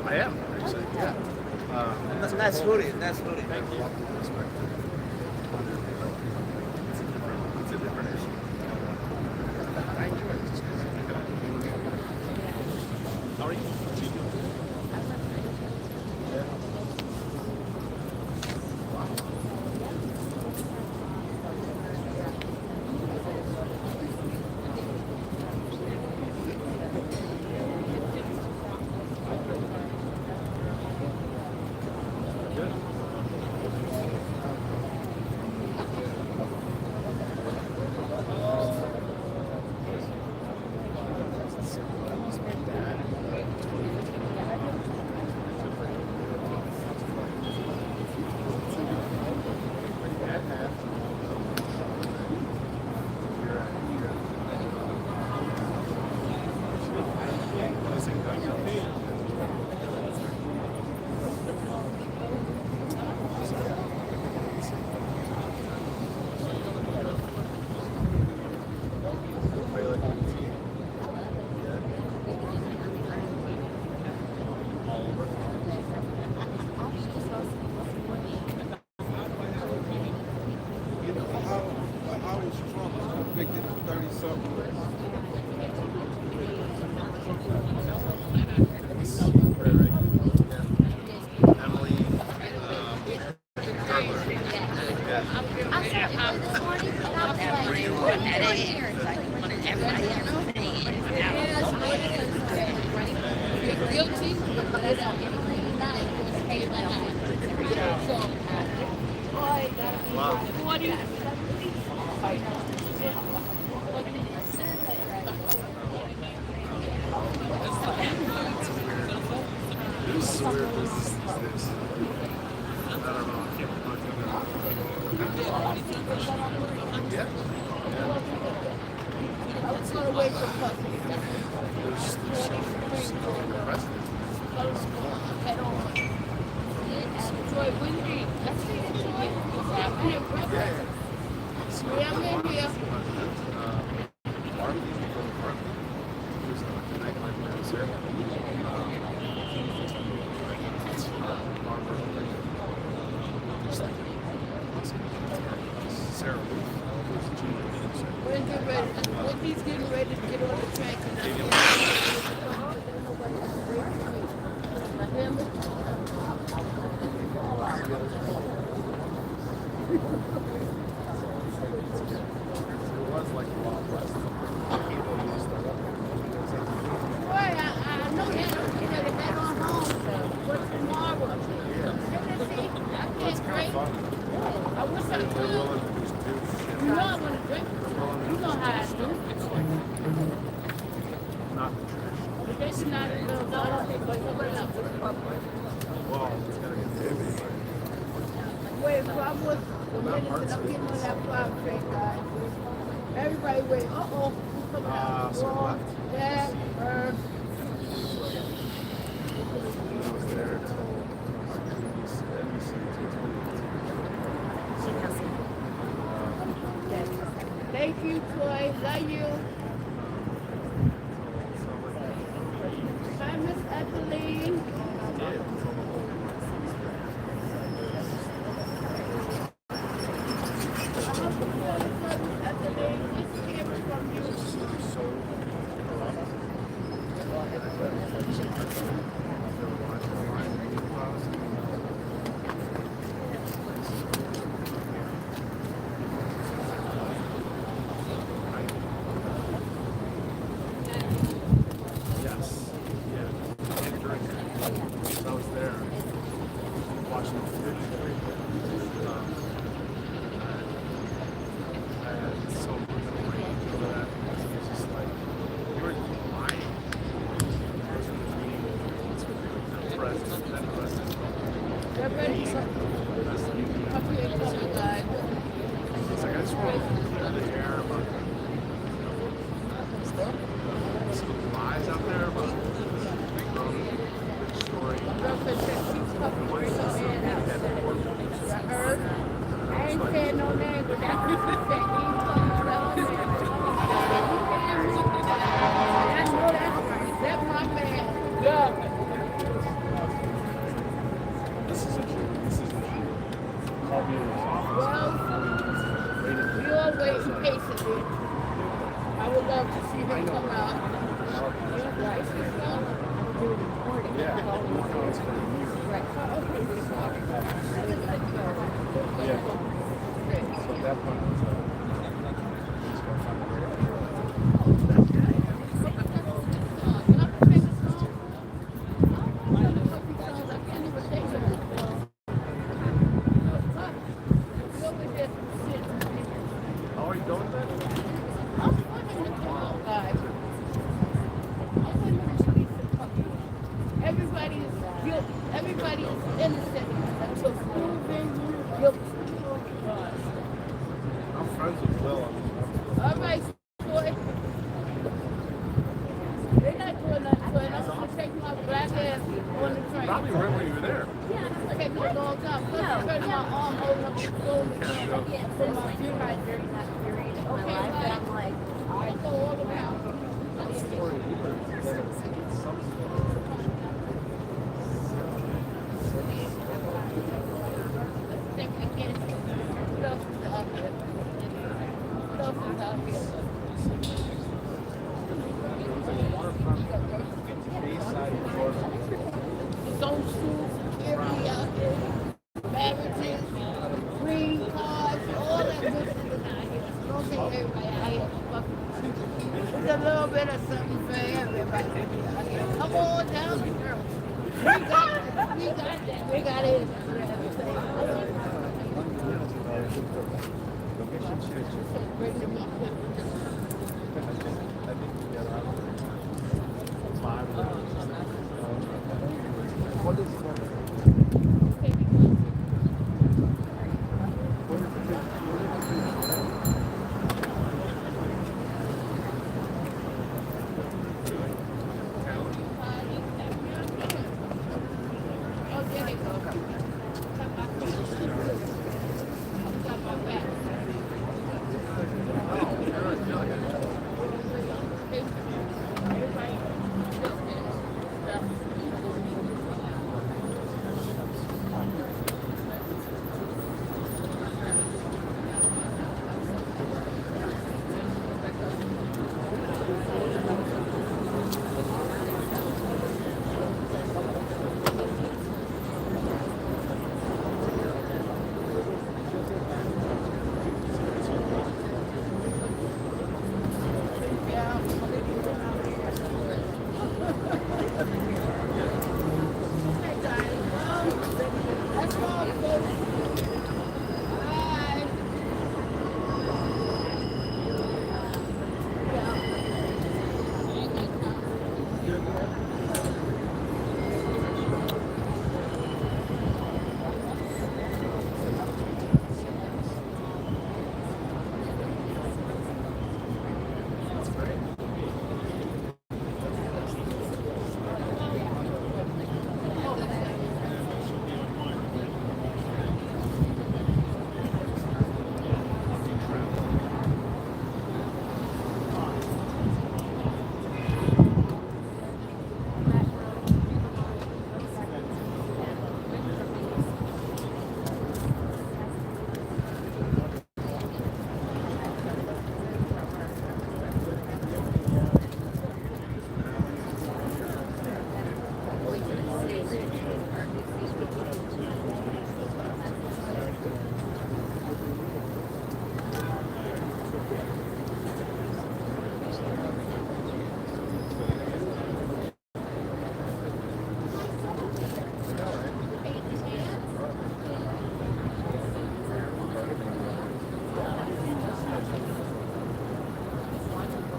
S5: I am, actually, yeah.
S3: That's good. That's good.
S5: Thank you. It's a different issue. I enjoy it. It's good. How are you? Sarah Ruth,
S3: He's getting ready to get on the track.
S5: It was like the Wild West. People used to
S3: Boy, I know that. You know, they got on home. What's tomorrow? I can't drink. I wish I could. You know I want to drink. You know how I do.
S5: not the traditional.
S3: But that's not a little dollar.
S5: Well, it's gotta get heavy.
S3: Wait, if I was the minute that I'm getting on that 5 train, guys, everybody wait, uh-oh, who's coming out?
S5: So
S3: Wrong,
S5: left.
S3: that,
S5: I was there till
S3: thank you, Troy. Love you. Hi, Miss Ethelene.
S5: yes, yeah. And during that, I was there watching the footage. I had so much for that. It's just like you were lying. I was in the meeting. It's president, then president.
S3: They're ready. Up here, come on, guys.
S5: It's like I just want to clear the air about some lies out there about big story.
S3: Girlfriend said she's fucking bring her man out. You heard? I ain't saying no name, but that's what she said. He ain't fucking around there. I know that's right. That's my man. Yeah.
S5: This is a truth. This is the truth. Call me in his office.
S3: Well, we all waiting patiently. I would love to see him come out. Right.
S5: Yeah. So at that point, it was how are you doing then?
S3: Everybody is guilty. Everybody is innocent until proven guilty.
S5: I'm friends with Will.
S3: All right, boy. They're not doing nothing to it. I'm going to take my black ass on the train.
S5: Probably right when you were there.
S3: It's taking a long time. Plus, I'm turning my arm holding up the phone from my view right there. Okay, bye. I go all around. Don't sue security out there. Marriages, green cards, all that good shit is out here. Don't think everybody out here fucking. There's a little bit of something for everybody out here. Come on down the girl. We got it. We got that. We got it. Bring them up.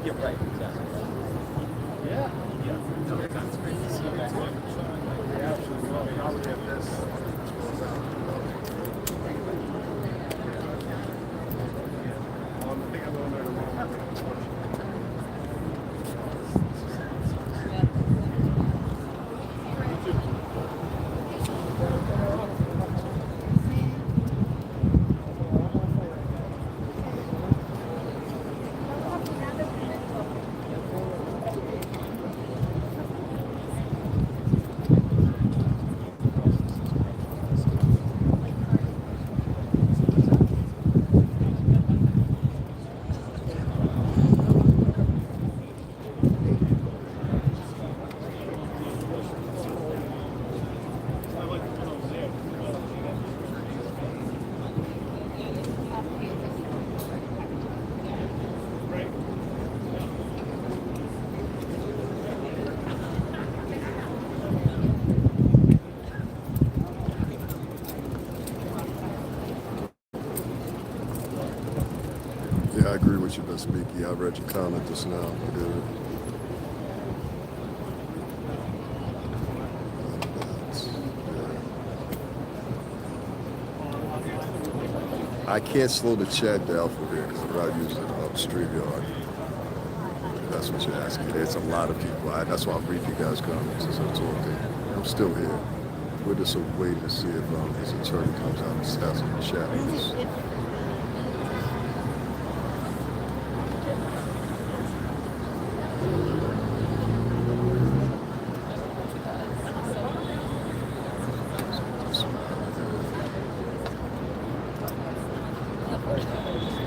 S5: Yeah, right, exactly. Yeah. Yeah. No, that's great to see you guys. Yeah, absolutely. Well, now we have this. I think I'm going there tomorrow.
S1: Yeah, I agree with you, Miss Mickey. I read your comment just now. I can't slow the chat down from here because I'm not using StreamYard. That's what you're asking. There's a lot of people. That's why I'm reading you guys' comments as I'm talking. I'm still here. We're just waiting to see if his attorney comes out and has a chat with us.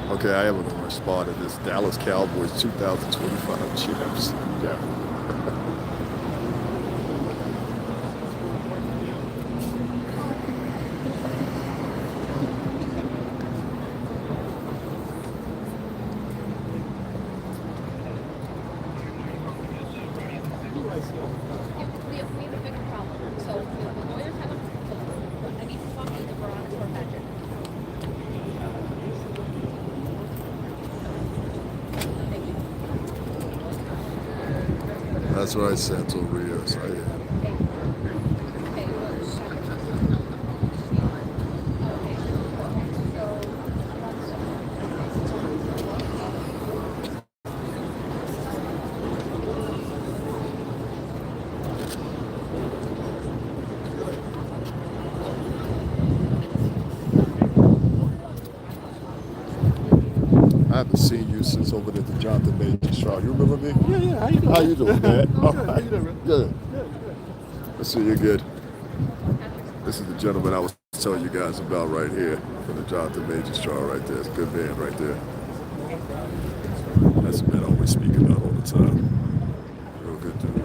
S1: Okay, I am going to respond to this Dallas Cowboys 2025 champs. Yeah.
S6: We have a bigger problem. So the lawyers have a I need to talk to the Veronica or Patrick.
S1: That's right, Santo Rios. I haven't seen you since over there at the Jonathan Majors trial. You remember me?
S4: Yeah. How you doing?
S1: How you doing, man?
S4: I'm good. How you doing, man?
S1: Good. Let's see, you're good. This is the gentleman I was telling you guys about right here from the Jonathan Majors trial right there. It's a good man right there. That's the man I always speak about all the time. Real good dude.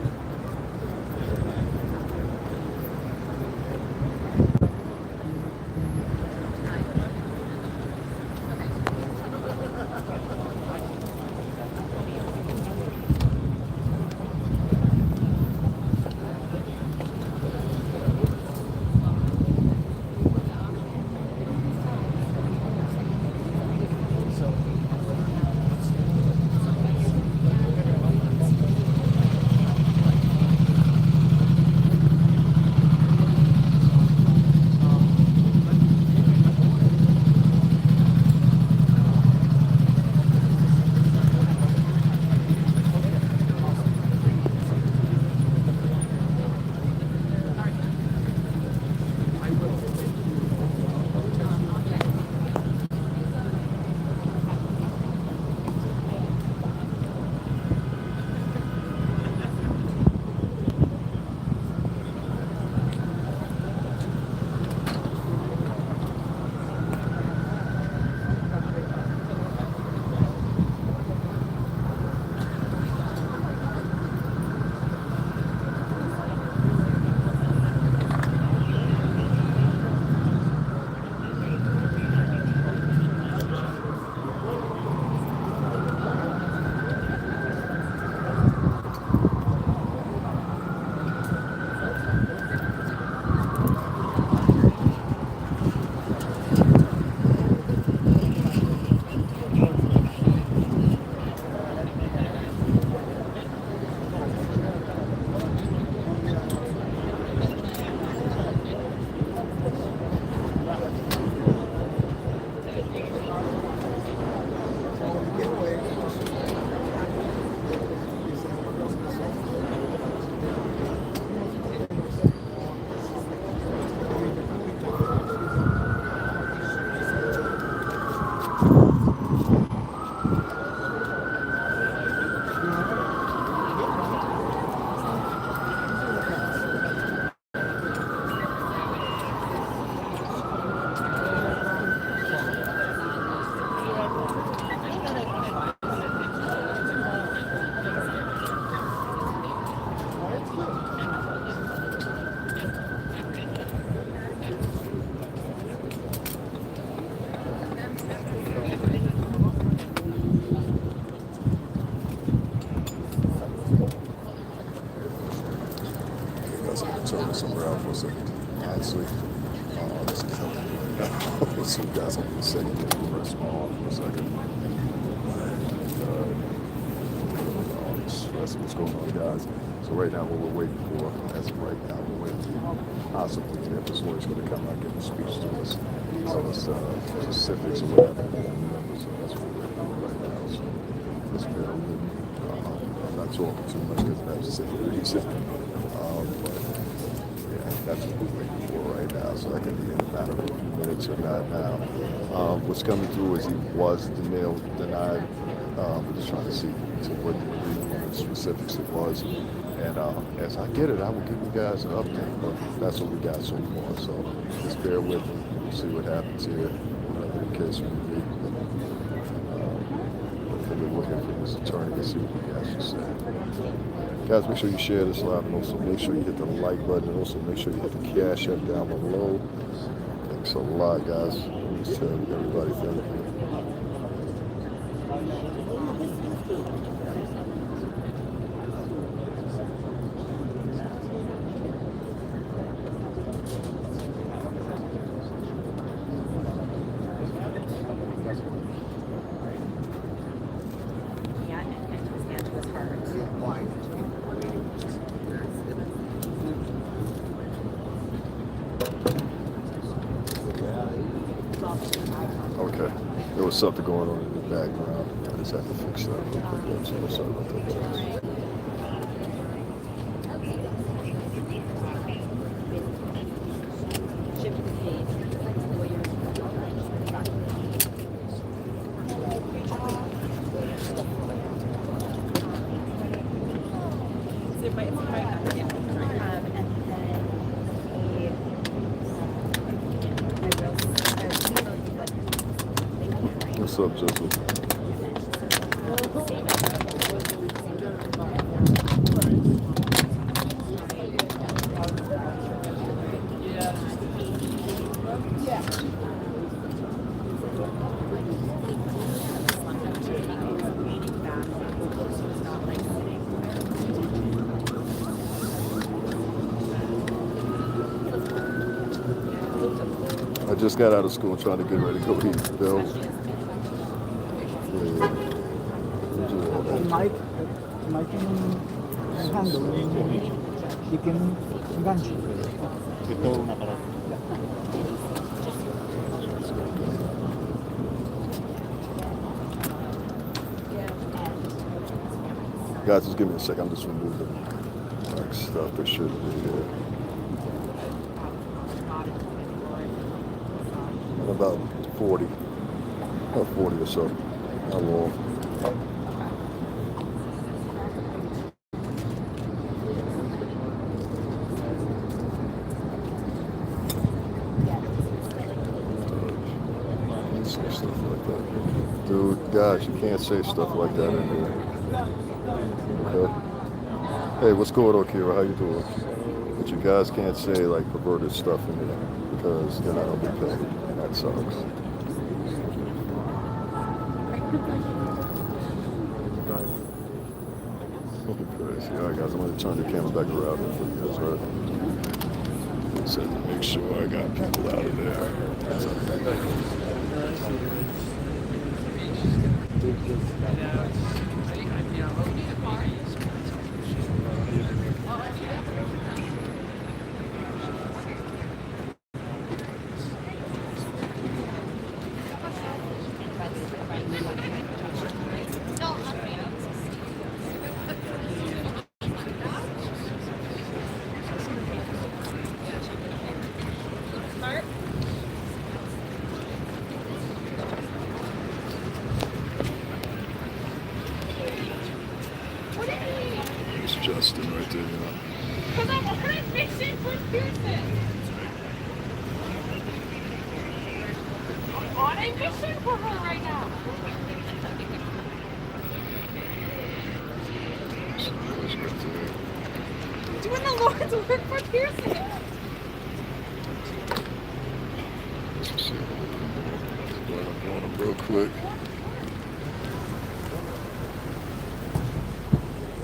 S1: somewhere out for a second. Honestly, it's killing me right now. So guys, I'm gonna say we're small for a second. That's what's going on, guys. So right now, what we're waiting for, as of right now, we're waiting to possibly if this lawyer's going to come out and give a speech to us. So it's specifics or whatever. So that's what we're waiting for right now. So just bear with me. I'm not talking too much because I have to say the reason. But yeah, that's what we're waiting for right now. So that could be in a matter of a few minutes or not now. What's coming through is he was denied. We're just trying to see to what specifics it was. And as I get it, I will give you guys an update. But that's what we got so far. So just bear with me. We'll see what happens here. Whatever the case may be. We'll hear from his attorney to see what he has to say. Guys, make sure you share this live and also make sure you hit the like button and also make sure you hit the cash app down below. Thanks a lot, guys. Just tell everybody thank you. Okay, there was something going on in the background. I just had to fix that real quick. I'm so sorry about that, guys. What's up, Joseph? I just got out of school trying to get ready to go eat, Bill.
S4: Mike yung handle, chicken gancho. Ito na pala.
S1: Guys, just give me a sec. I'm just removing like stuff that shouldn't be there. About 40 or so. How long? Say stuff like that. Dude, guys, you can't say stuff like that in here. Okay? Hey, what's going on, Kira? How you doing? But you guys can't say like perverted stuff in here because then I don't get paid. And that sucks. Crazy. All right, guys, I'm going to turn the camera back around here for you guys, right? So make sure I got people out of there. It's Justin right there, you know.
S6: Because I'm on a mission for Pearson. I'm on a mission for her right now. Doing the Lord's work for Pearson.
S1: Let's see. I'm going up real quick.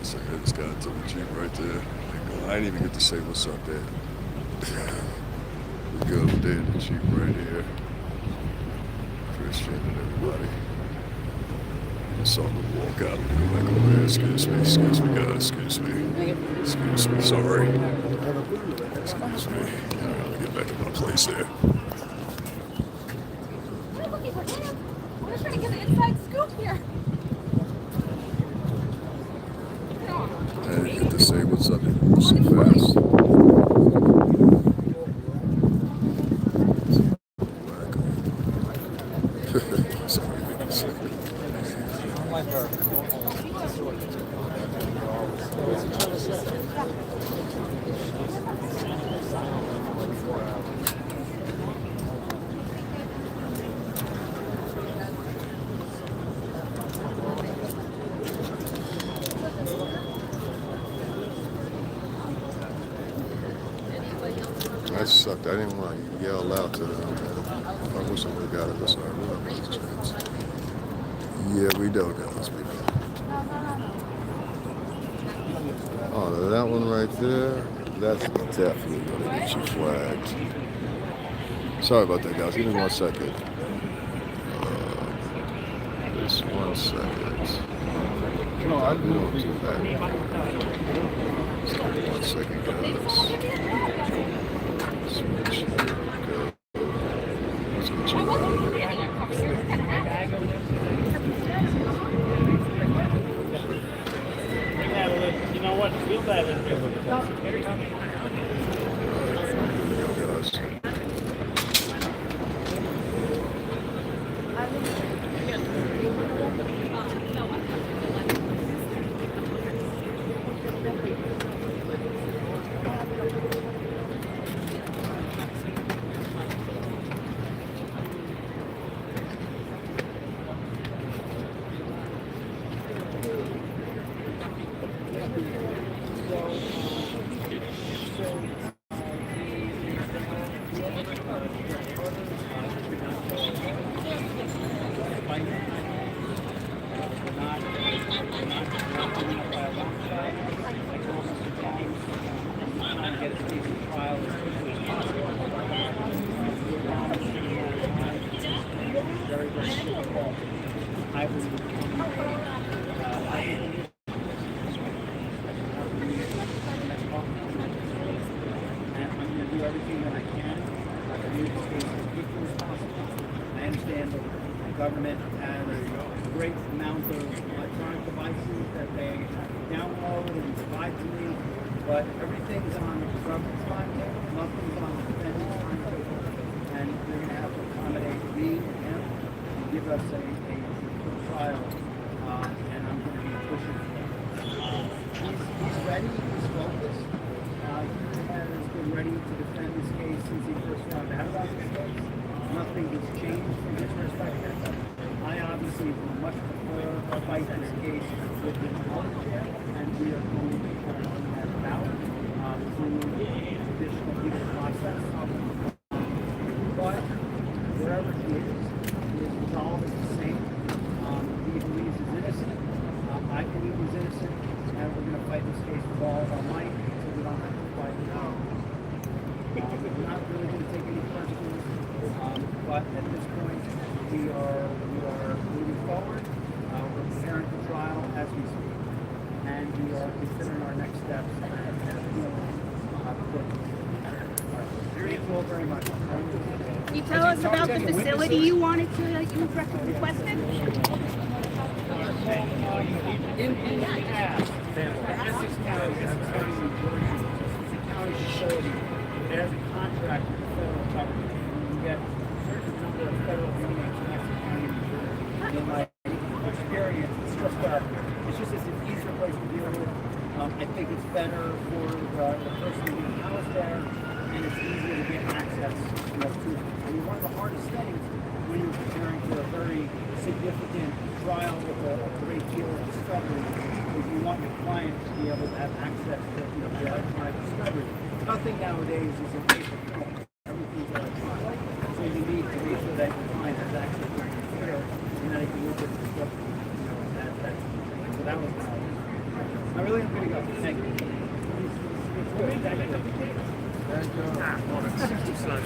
S1: So I just got into the Jeep right there. I didn't even get to say what's up there. We go with the Chief right here. Christian and everybody. Saw them walk out and go back over there. Excuse me, guys, excuse me, sorry. Excuse me. I gotta get back in my place there.
S6: We're looking for him. We're just trying to get an inside scoop here.
S1: I didn't get to say what's up. It moves so fast. Sorry, make me sick. That sucked. I didn't want to yell out to them. I wish I would have got it. Sorry, we don't have a chance. Yeah, we don't got those people. Oh, that one right there, that's definitely going to get you flagged. Sorry about that, guys. Give me 1 second. Just 1 second. No, I don't do that. Just give me 1 second, guys. Let's make sure we go. Let's get you out of there.
S4: You know what? Feel better.
S1: Here we go, guys.
S7: Government has a great amount of electronic devices that they download and provide to me, but everything's on the government's timetable, nothing's on the defendant's timetable, and they're going to have to accommodate me and him and give us a quick trial, and I'm going to be pushing for that. He's ready, he's focused, he has been ready to defend this case since he first found out about this case. Nothing has changed from his perspective. I obviously would much prefer to fight this case with him out there, and we are going to be putting that about through additional legal process. But wherever he is, his resolve is the same. He believes he's innocent. I believe he's innocent, and we're going to fight this case with all of our might so we don't have to fight it out. We're not really going to take any questions. But at this point, we are moving forward. We're preparing for trial as we speak, and we are considering our next steps. Thank you all very much.
S3: Can you tell us about the facility you wanted to, you requested?
S7: In the past, Essex County, New Jersey, it's a county facility. It has a contract with the federal government. You get certain number of federal units in Essex County, New Jersey. In my experience, it's just an easier place to deal with. I think it's better for the person being housed there, and it's easier to get access to them. I mean, one of the hardest things when you're preparing for a very significant trial with a great deal of discovery is you want your client to be able to have access to the electronic discovery. Nothing nowadays is in paper form. Everything's electronic. So you need to make sure that your client has access to the material and that it can look at the discovery. So that was I really am going to go. Thank you.
S5: More than 6%.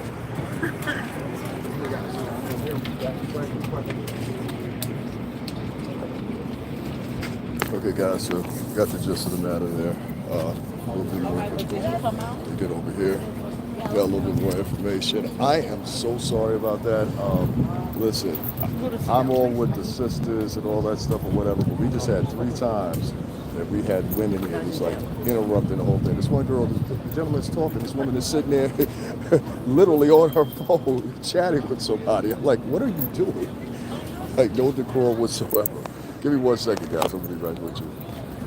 S1: Okay, guys, so got the gist of the matter there. We'll be working to get over here. Got a little bit more information. I am so sorry about that. Listen, I'm all with the sisters and all that stuff or whatever, but we just had 3 times that we had women here just like interrupting the whole thing. This one girl, the gentleman's talking, this woman is sitting there literally on her phone chatting with somebody. I'm like, what are you doing? Like, no decorum whatsoever. Give me 1 second, guys. I'm going to be right with you.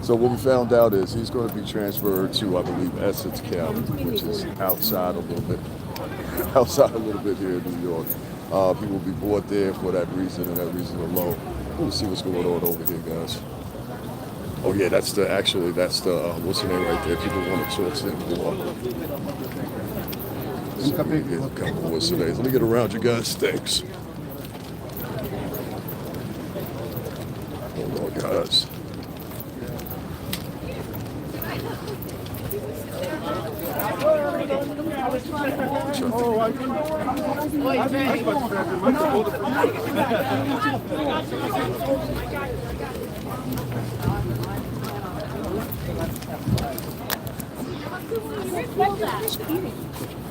S1: So what we found out is he's going to be transferred to, I believe, Essex County, which is outside a little bit here in New York. He will be brought there for that reason and that reason alone. We'll see what's going on over here, guys. Oh yeah, that's the what's the name right there? People want to talk to him more. So, a couple what's the names. Let me get around you guys. Thanks. Hold on, guys.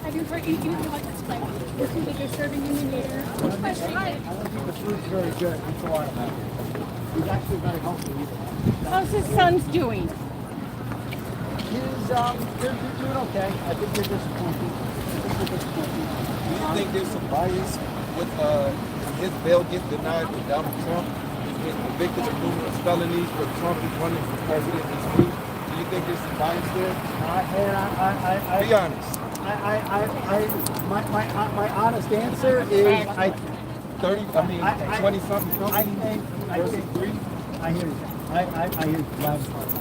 S6: Have you heard anything like this? Like, the food that you're serving in the air?
S4: The food's very good. It's a lot of that. He's actually very healthy.
S8: How's his son's doing?
S4: They're doing okay. I think they're disappointed.
S9: Do you think there's some bias with his bail getting denied with Donald Trump? He's been convicted of numerous felonies, but Trump is running for president this week. Do you think there's some bias there? Be honest.
S4: My honest answer is
S9: 20 something felonies versus 3.
S4: I hear you. I hear you.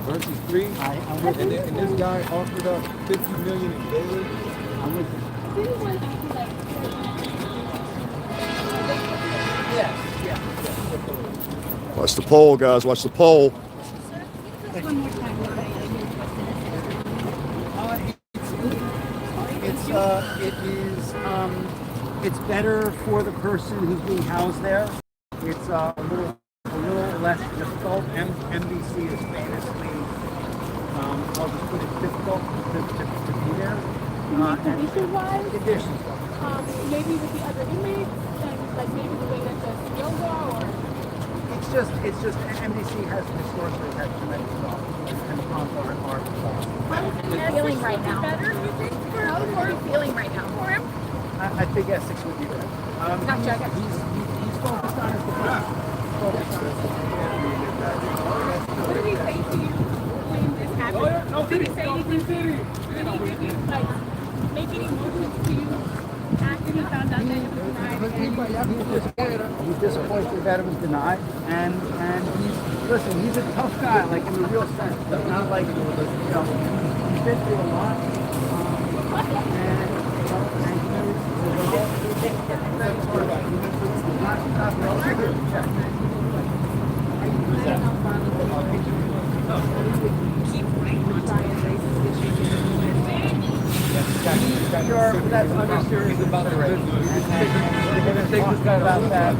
S9: Versus 3. And this guy offered up $50 million in bail.
S4: I'm with you.
S1: Watch the poll, guys. Watch the poll.
S7: It's better for the person who's being housed there. It's a little less difficult. NBC is famously, I'll just put it, difficult to be there.
S8: Condition-wise?
S7: Conditions.
S8: Maybe with the other inmates, and like maybe the way that does yoga, or
S7: It's just NBC has historically had tremendous problems, and the problems are
S6: How is he feeling right now? Better, you think? How is he feeling right now for him?
S7: I think Essex would be better.
S6: Gotcha.
S7: He's focused on his defense.
S6: What did he say to you when this happened? Did he say anything to you? Did he give you, like, make any movements to you after he found out that it was denied?
S7: He's disappointed that it was denied, and he's a tough guy, like in the real sense. It's not like, he's been through a lot, Sure, that's understood about the race. We're going to take this guy about that.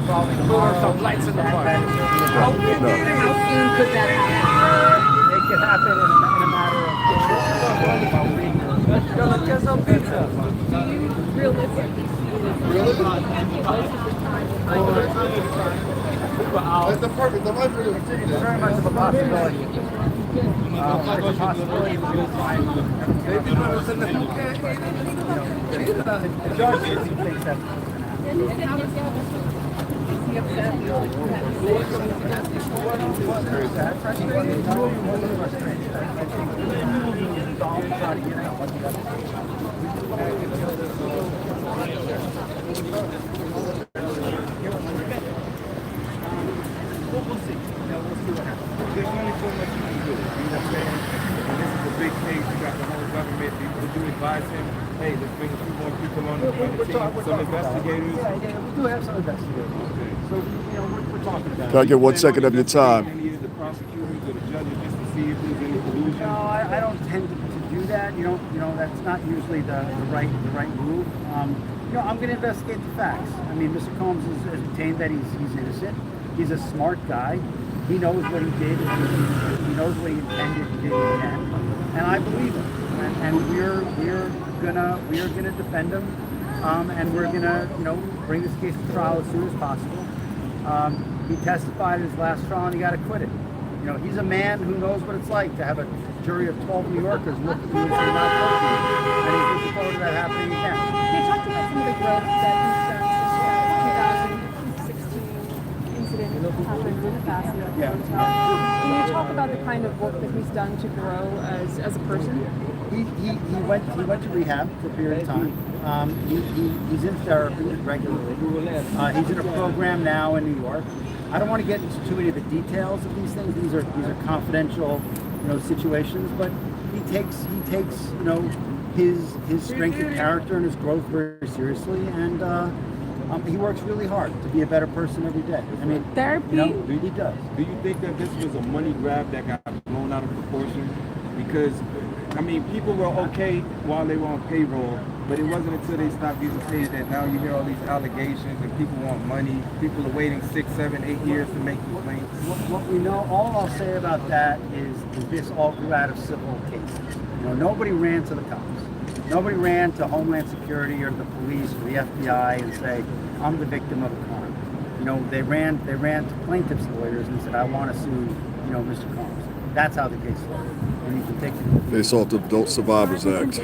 S7: Probably tomorrow. Some lights in the park.
S6: How soon could that happen?
S7: It could happen in a matter of days. Let's get some pizza.
S6: Do you realistically
S9: That's the perfect. The life is
S7: It's very much of a possibility. It's a possibility.
S9: Maybe not what's in the
S7: The judge thinks that's what's going to happen. We'll see. We'll see what happens.
S9: There's only so much you can do. You understand? And this is a big case. You got the whole government. Would you advise him, hey, let's bring a few more people on the team, some investigators?
S7: Yeah, we do have some investigators. So, we're talking about it.
S1: Can I get 1 second of your time?
S9: Any of the prosecutors or the judges just to see if there's any collusion?
S7: No, I don't tend to do that. You know, that's not usually the right move. You know, I'm going to investigate the facts. I mean, Mr. Combs has maintained that he's innocent. He's a smart guy. He knows what he did. He knows what he intended to do, and I believe him. And we're gonna defend him, and we're gonna bring this case to trial as soon as possible. He testified in his last trial and he got acquitted. You know, he's a man who knows what it's like to have a jury of 12 New Yorkers look at you and say not guilty, and he's looking forward to that happening again.
S8: You talked about some of the growth that he's done since the 2016 incident happened with Cassie.
S7: Yeah.
S8: Can you talk about the kind of work that he's done to grow as a person?
S7: He went to rehab for a period of time. He's in therapy regularly. He's in a program now in New York. I don't want to get into too many of the details of these things. These are confidential, situations. But he takes his strength of character and his growth very seriously, and he works really hard to be a better person every day. I mean,
S8: therapy.
S7: He does.
S9: Do you think that this was a money grab that got blown out of proportion? Because, I mean, people were okay while they were on payroll, but it wasn't until they stopped using pay that now you hear all these allegations and people want money. People are waiting 6, 7, 8 years to make complaints.
S7: What we know, all I'll say about that is this all grew out of civil cases. Nobody ran to the cops. Nobody ran to Homeland Security or the police or the FBI and say, I'm the victim of a crime. They ran to plaintiffs' lawyers and said, I want to sue, Mr. Combs. That's how the case started. And you can take it.
S1: They sought the Adult Survivors Act.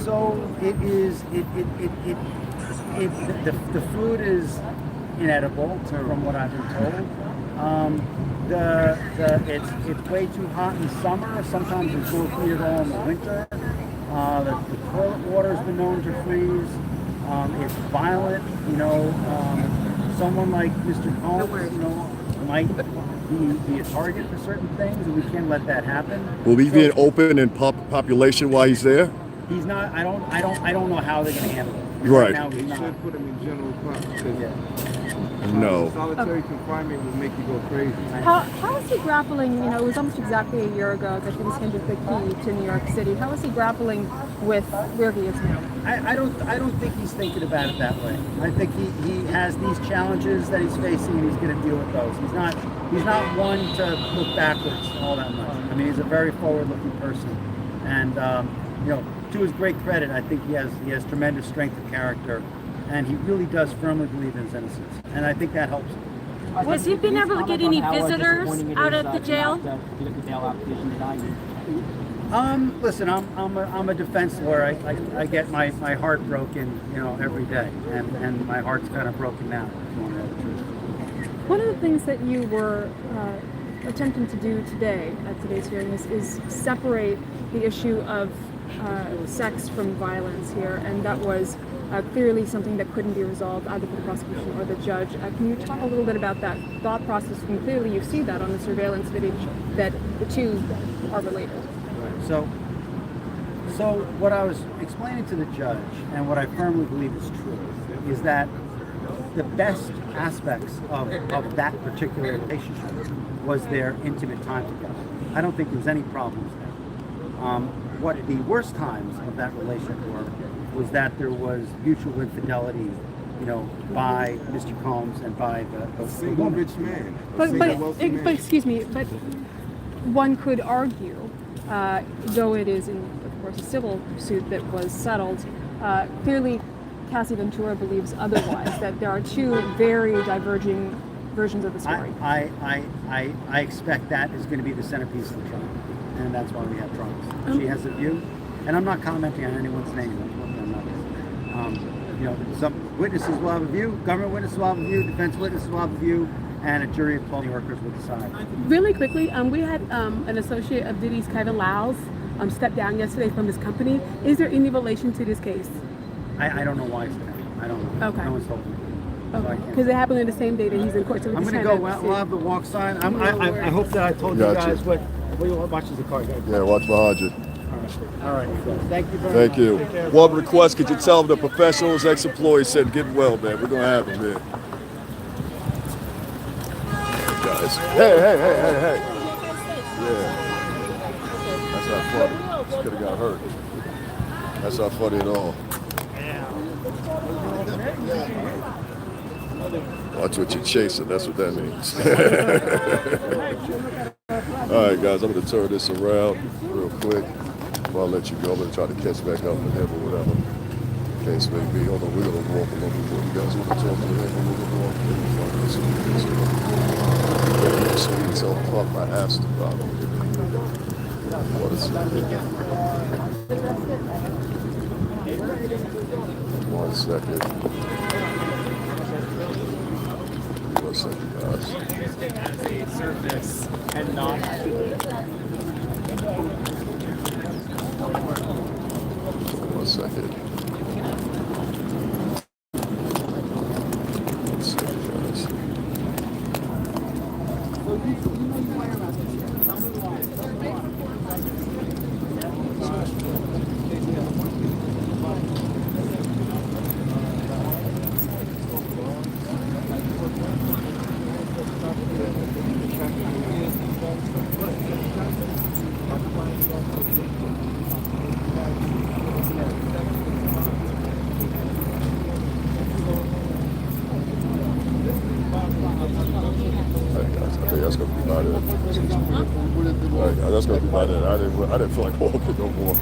S7: So it is. The food is inedible, from what I've been told. It's way too hot in summer. Sometimes it's so heat at all in the winter. The toilet water has been known to freeze. It's violent. Someone like Mr. Combs, might be a target for certain things, and we can't let that happen.
S1: Will he be an open and population while he's there?
S7: He's not. I don't know how they're going to handle it.
S1: Right.
S7: Now,
S9: They should put him in general population.
S1: No.
S9: Solitary confinement will make you go crazy.
S8: How is he grappling? It was almost exactly a year ago that he was handed the key to New York City. How is he grappling with where he is now?
S7: I don't think he's thinking about it that way. I think he has these challenges that he's facing, and he's going to deal with those. He's not one to look backwards all that much. I mean, he's a very forward-looking person, and to his great credit, I think he has tremendous strength of character, and he really does firmly believe in his innocence, and I think that helps him.
S6: Has he been able to get any visitors out of the jail?
S7: Listen, I'm a defense lawyer. I get my heart broken, every day, and my heart's kind of broken now. If you want to know the truth.
S8: One of the things that you were attempting to do today at today's hearing is separate the issue of sex from violence here, and that was clearly something that couldn't be resolved either for the prosecution or the judge. Can you talk a little bit about that thought process? And clearly you see that on the surveillance footage that the two are related.
S7: So what I was explaining to the judge, and what I firmly believe is true, is that the best aspects of that particular relationship was their intimate time together. I don't think there was any problems there. What the worst times of that relationship was that there was mutual infidelity, by Mr. Combs and by the
S9: Single
S7: woman.
S9: rich man.
S8: But excuse me, but one could argue, though it is of course a civil suit that was settled, clearly Cassie Ventura believes otherwise, that there are two very diverging versions of the story.
S7: I expect that is going to be the centerpiece of the trial, and that's why we have trials. She has a view, and I'm not commenting on anyone's name. Some witnesses will have a view, government witnesses will have a view, defense witnesses will have a view, and a jury of 12 New Yorkers will decide.
S6: Really quickly, we had an associate of Diddy's, Kevin Lyles, step down yesterday from his company. Is there any relation to this case?
S7: I don't know why it's there. I don't know.
S6: Okay.
S7: No one's told me.
S6: Okay. Because it happened in the same day that he's in court. So
S7: I'm going to go. We'll have the walk sign. I hope that I told you guys what watches the car, guys.
S1: Yeah, watch behind you.
S7: All right. Thank you very much.
S1: Thank you. One request, could you tell the professionals, ex-employees said get well, man. We're going to have them here. Guys. Hey. That's not funny. She could have got hurt. That's not funny at all. Watch what you're chasing. That's what that means. All right, guys. I'm going to turn this around real quick. Before I let you go, I'm going to try to catch back up with him or whatever. Case may be. Hold on, we're going to walk a little bit more. You guys want to talk to him a little more? Sweet till fuck my ass to bottom. What is that? 1 second. 1 second, guys.
S5: As a surface and not
S1: 1 second. 1 second, guys. That's gonna be about it. All right, guys, that's gonna be about it. I didn't feel like walking no more.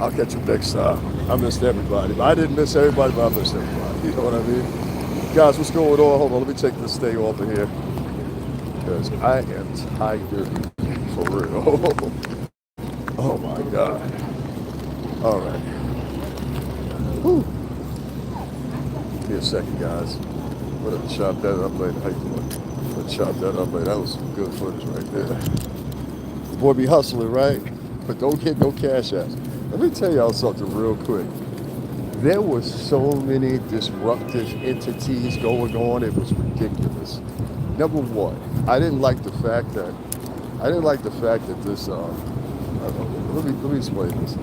S1: I'll catch you next time. I missed everybody. I didn't miss everybody, but I missed everybody. You know what I mean? Guys, what's going on? Hold on, let me take this thing off of here. Because I am tired for real. Oh my God. All right. Whew. Give me a second, guys. We're gonna chop that up later. How you doing? Chop that up, but that was some good footage right there. The boy be hustling, right? But don't get no cash apps. Let me tell y'all something real quick. There were so many disruptive entities going on, it was ridiculous. Number one, I didn't like the fact that this let me explain this.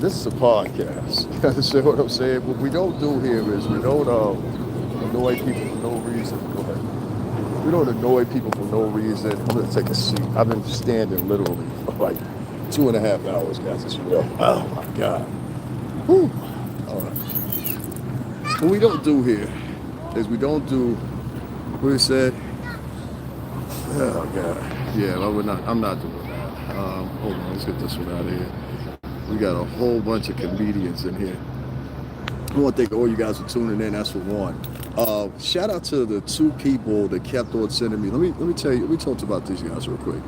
S1: This is a podcast. You understand what I'm saying? What we don't do here is we don't annoy people for no reason. Go ahead. We don't annoy people for no reason. I'm gonna take a seat. I've been standing literally for like 2.5 hours, guys. It's real. Oh my God. Whew. All right. What we don't do here is we don't do what he said. Oh God. Yeah, well, I'm not doing that. Hold on, let's get this one out of here. We got a whole bunch of comedians in here. I want to thank all you guys for tuning in. That's for one. Shout out to the 2 people that kept on sending me. Let me tell you. Let me talk about these guys real quick.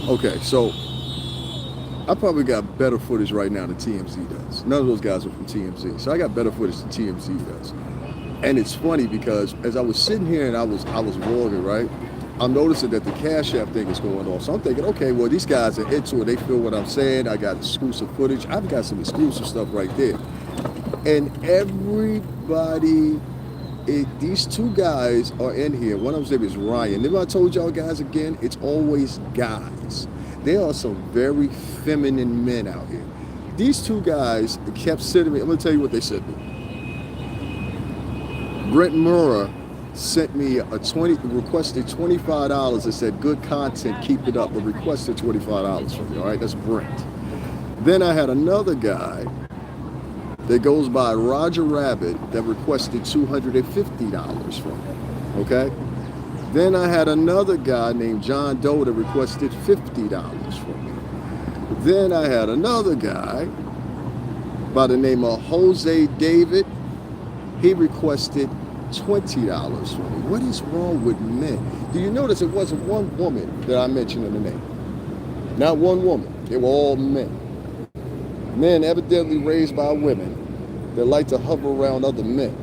S1: Okay, so I probably got better footage right now than TMZ does. None of those guys are from TMZ, so I got better footage than TMZ does. And it's funny because as I was sitting here and I was vlogging, right? I'm noticing that the Cash App thing is going on. So I'm thinking, okay, well, these guys are into it. They feel what I'm saying. I got exclusive footage. I've got some exclusive stuff right there. And everybody, these 2 guys are in here. One of them's name is Ryan. Remember I told y'all guys again, it's always guys. There are some very feminine men out here. These 2 guys kept sending me. I'm going to tell you what they sent me. Brent Murrah sent me requested $25 and said, good content, keep it up, but requested $25 from me. All right, that's Brent. Then I had another guy that goes by Roger Rabbit that requested $250 from me. Okay. Then I had another guy named John Doe that requested $50 from me. Then I had another guy by the name of Jose David. He requested $20 from me. What is wrong with men? Do you notice it wasn't one woman that I mentioned in the name? Not one woman. They were all men. Men evidently raised by women that like to hover around other men.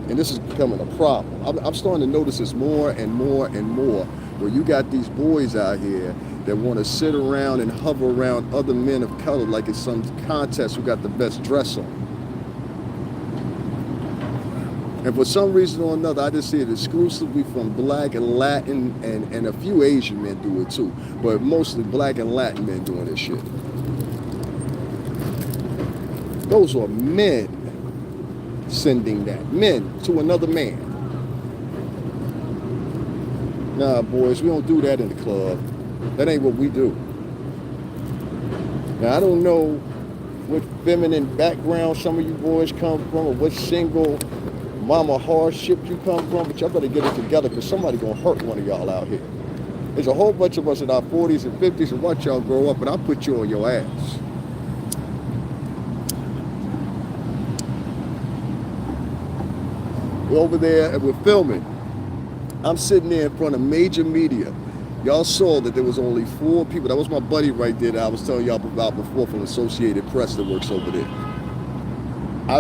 S1: And this is becoming a problem. I'm starting to notice this more and more and more, where you got these boys out here that want to sit around and hover around other men of color like it's some contest who got the best dress on. And for some reason or another, I just see it exclusively from Black and Latin, and a few Asian men do it too, but mostly Black and Latin men doing this shit. Those are men sending that. Men to another man. Nah, boys, we don't do that in the club. That ain't what we do. Now, I don't know what feminine background some of you boys come from or what single mama hardship you come from, but y'all better get it together because somebody gonna hurt one of y'all out here. There's a whole bunch of us in our 40s and 50s and watch y'all grow up and I'll put you on your ass. We're over there and we're filming. I'm sitting there in front of major media. Y'all saw that there was only 4 people. That was my buddy right there that I was telling y'all about before from Associated Press that works over there. I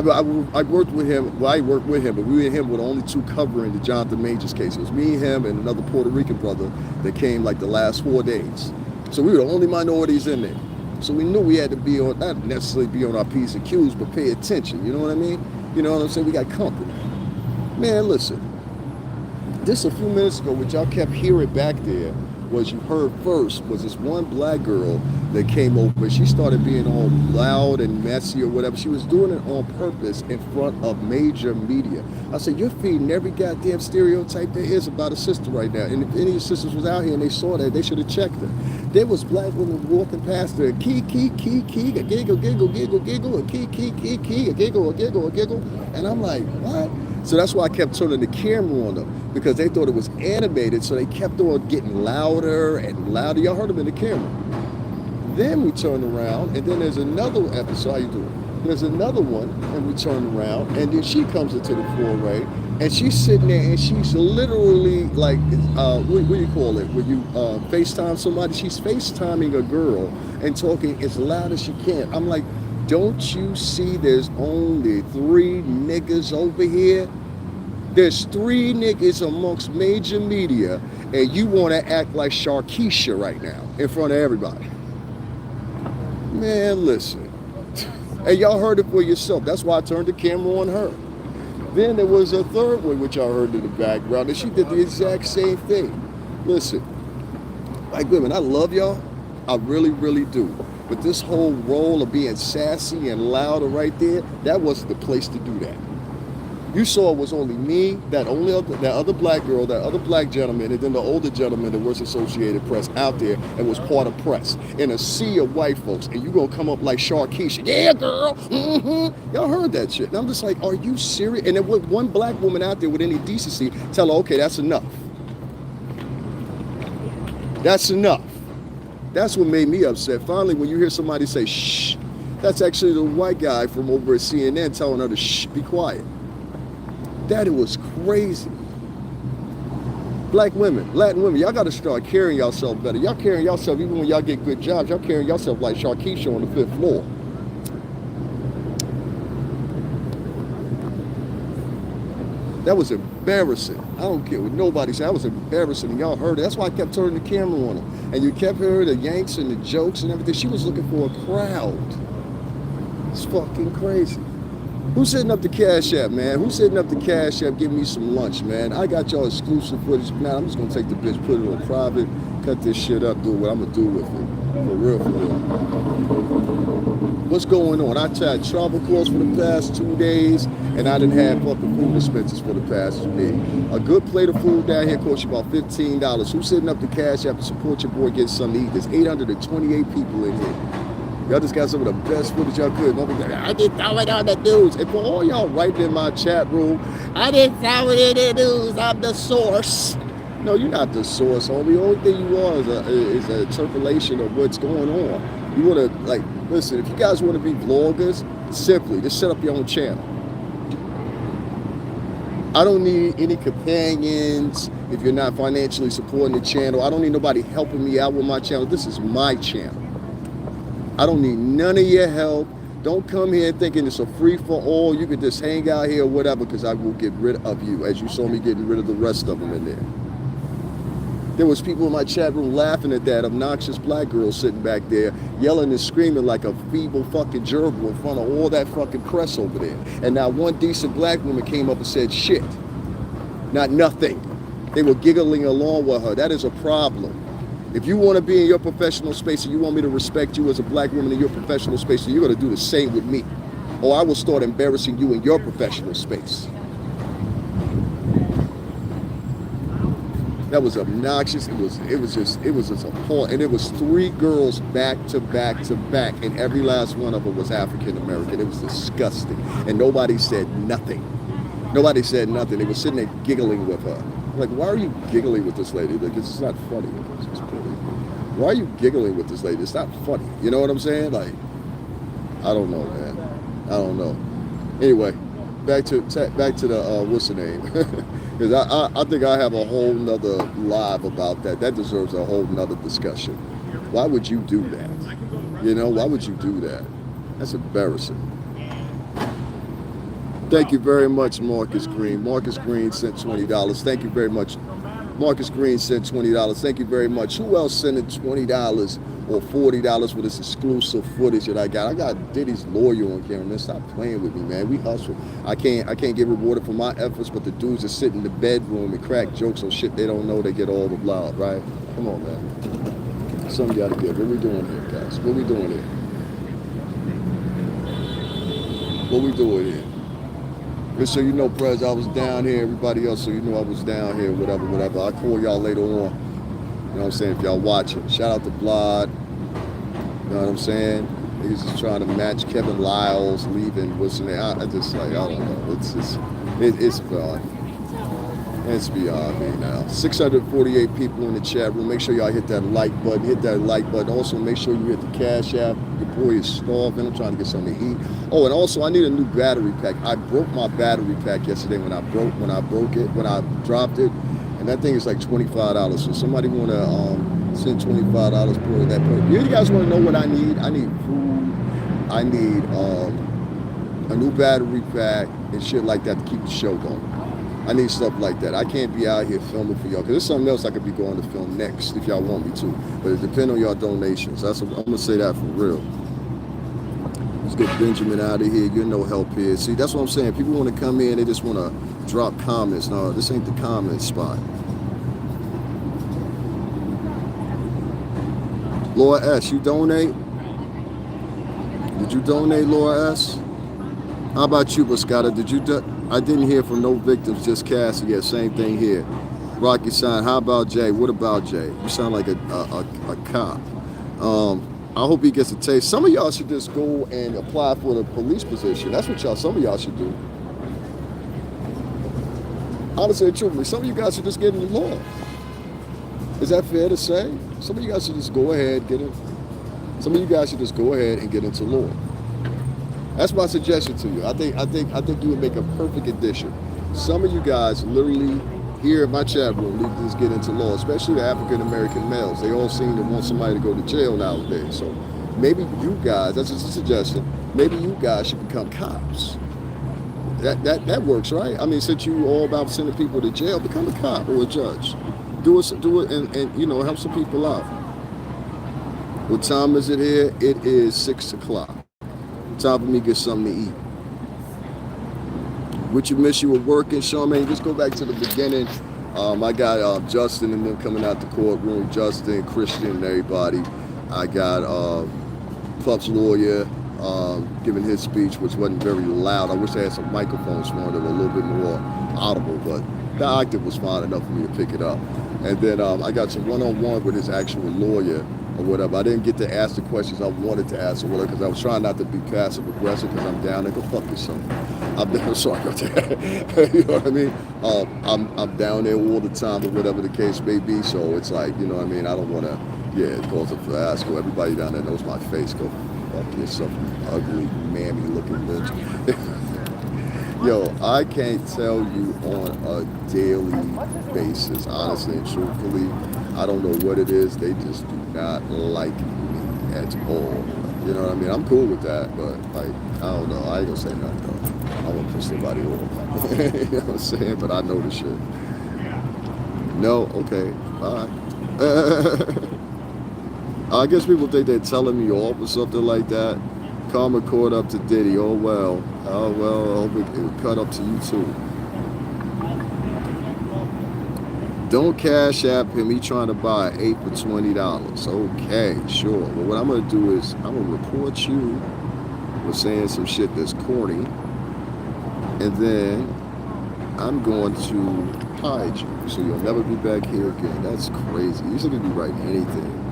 S1: worked with him. Well, I worked with him, but we and him were the only 2 covering the Jonathan Majors case. It was me, him, and another Puerto Rican brother that came like the last 4 days. So we were the only minorities in there. So we knew we had to be on, not necessarily be on our P's and Q's, but pay attention. You know what I mean? You know what I'm saying? We got company. Man, listen. Just a few minutes ago, what y'all kept hearing back there was you heard first was this one black girl that came over. She started being all loud and messy or whatever. She was doing it on purpose in front of major media. I said, you're feeding every goddamn stereotype there is about a sister right now. And if any of your sisters was out here and they saw that, they should have checked her. There was black women walking past her, key, a giggle, a key, a giggle. And I'm like, what? So that's why I kept turning the camera on them, because they thought it was animated, so they kept on getting louder and louder. Y'all heard them in the camera. Then we turned around, and then there's another episode. How you doing? There's another one, and we turn around, and then she comes into the foray, and she's sitting there, and she's literally like, what do you call it? When you FaceTime somebody, she's FaceTiming a girl and talking as loud as she can. I'm like, don't you see there's only 3 niggas over here? There's 3 niggas amongst major media, and you want to act like Sharkeisha right now in front of everybody. Man, listen. Hey, y'all heard it for yourself. That's why I turned the camera on her. Then there was a third one, which y'all heard in the background, and she did the exact same thing. Listen, like women, I love y'all. I really, really do. But this whole role of being sassy and loud right there, that wasn't the place to do that. You saw it was only me, that other black girl, that other black gentleman, and then the older gentleman that was Associated Press out there and was part of press. In a sea of white folks, and you gonna come up like Sharkeisha, yeah, girl, Y'all heard that shit. And I'm just like, are you serious? And there was one black woman out there with any decency tell her, okay, that's enough. That's enough. That's what made me upset. Finally, when you hear somebody say, shh, that's actually the white guy from over at CNN telling her to shh, be quiet. That it was crazy. Black women, Latin women, y'all got to start carrying yourself better. Y'all carrying yourself, even when y'all get good jobs, y'all carrying yourself like Sharkeisha on the 5th floor. That was embarrassing. I don't care what nobody said. That was embarrassing. And y'all heard it. That's why I kept turning the camera on her. And you kept hearing the yanks and the jokes and everything. She was looking for a crowd. It's fucking crazy. Who's setting up the Cash App, man? Who's setting up the Cash App? Give me some lunch, man. I got y'all exclusive footage. Man, I'm just going to take the bitch, put it on private, cut this shit up, do what I'm going to do with it. For real, for real. What's going on? I tried travel course for the past 2 days, and I didn't have fucking food expenses for the past 2 days. A good plate of food down here costs you about $15. Who's setting up the Cash App to support your boy, get something to eat? There's 828 people in here. Y'all just got some of the best footage y'all could. I didn't throw it on the news. And for all y'all writing in my chat room, I didn't throw it in the news. I'm the source. No, you're not the source, homie. The only thing you are is a interpolation of what's going on. You want to, like, listen, if you guys want to be vloggers, simply just set up your own channel. I don't need any companions if you're not financially supporting the channel. I don't need nobody helping me out with my channel. This is my channel. I don't need none of your help. Don't come here thinking it's a free-for-all. You can just hang out here or whatever, because I will get rid of you, as you saw me getting rid of the rest of them in there. There was people in my chat room laughing at that obnoxious black girl sitting back there, yelling and screaming like a feeble fucking gerbil in front of all that fucking press over there. And now one decent black woman came up and said shit. Not nothing. They were giggling along with her. That is a problem. If you want to be in your professional space and you want me to respect you as a black woman in your professional space, then you're going to do the same with me. or I will start embarrassing you in your professional space. That was obnoxious. It was just appalling. And it was 3 girls back to back to back, and every last one of them was African American. It was disgusting. And nobody said nothing. Nobody said nothing. They were sitting there giggling with her. I'm like, why are you giggling with this lady? Like, it's not funny. Why are you giggling with this lady? It's not funny. You know what I'm saying? Like, I don't know, man. I don't know. Anyway, back to the what's the name? Because I think I have a whole nother live about that. That deserves a whole nother discussion. Why would you do that? You know, why would you do that? That's embarrassing. Thank you very much, Marcus Green. Marcus Green sent $20. Thank you very much. Marcus Green sent $20. Thank you very much. Who else sent $20 or $40 for this exclusive footage that I got? I got Diddy's lawyer on camera. Man, stop playing with me, man. We hustle. I can't get rewarded for my efforts, but the dudes that sit in the bedroom and crack jokes on shit they don't know, they get all the loud, right? Come on, man. Something gotta give. What we doing here, guys? What we doing here? What we doing here? Just so you know, Prez, I was down here. Everybody else, so you know I was down here, whatever. I'll call y'all later on. You know what I'm saying? If y'all watching. Shout out to Blod. You know what I'm saying? He's just trying to match Kevin Lyles leaving. What's his name? I just like, I don't know. It's just, it's beyond. It's beyond me now. 648 people in the chat room. Make sure y'all hit that like button. Hit that like button. Also, make sure you hit the Cash App. Your boy is starving. I'm trying to get something to eat. Oh, and also, I need a new battery pack. I broke my battery pack yesterday when I dropped it, and that thing is like $25. So somebody want to send $25 for that. You guys want to know what I need? I need food. I need a new battery pack and shit like that to keep the show going. I need stuff like that. I can't be out here filming for y'all because there's something else I could be going to film next if y'all want me to. But it depends on y'all donations. I'm gonna say that for real. Let's get Benjamin out of here. You're no help here. See, that's what I'm saying. People want to come in, they just want to drop comments. No, this ain't the comment spot. Laura S, you donate? Did you donate, Laura S? How about you, Boscata? Did you I didn't hear from no victims, just Cassie. Yeah, same thing here. Rocky sign. How about Jay? What about Jay? You sound like a cop. I hope he gets a taste. Some of y'all should just go and apply for the police position. That's what some of y'all should do. Honestly and truthfully, some of you guys should just get in the law. Is that fair to say? Some of you guys should just go ahead, some of you guys should just go ahead and get into law. That's my suggestion to you. I think you would make a perfect addition. Some of you guys literally here in my chat room need to just get into law, especially the African American males. They all seem to want somebody to go to jail nowadays. So maybe you guys, that's just a suggestion, maybe you guys should become cops. That works, right? I mean, since you all about sending people to jail, become a cop or a judge. Do it and you know, help some people out. What time is it here? It is 6 o'clock. Time for me to get something to eat. Would you miss you were working, Charmaine? Just go back to the beginning. I got Justin and them coming out the courtroom. Justin, Christian, and everybody. I got Puff's lawyer giving his speech, which wasn't very loud. I wish I had some microphones for him that were a little bit more audible, but the octave was fine enough for me to pick it up. And then I got some one-on-one with his actual lawyer or whatever. I didn't get to ask the questions I wanted to ask or whatever because I was trying not to be passive aggressive because I'm down there. Go fuck yourself. I'm down. Sorry about that. You know what I mean? I'm down there all the time or whatever the case may be. So it's like, you know what I mean? I don't want to, cause a fiasco. Everybody down there knows my face. Go fuck yourself, you ugly, mammy looking bitch. Yo, I can't tell you on a daily basis, honestly and truthfully. I don't know what it is. They just do not like me at all. You know what I mean? I'm cool with that, but like, I don't know. I ain't gonna say nothing though. I won't push nobody off. You know what I'm saying? But I know the shit. No? Okay. Bye. I guess people think they're telling me off or something like that. Karma caught up to Diddy. Oh well. Oh well. I hope it cut up to you too. Don't cash app him. He trying to buy an 8 for $20. Okay, sure. But what I'm gonna do is I'm gonna report you for saying some shit that's corny, and then I'm going to hide you, so you'll never be back here again. That's crazy. You shouldn't be writing anything.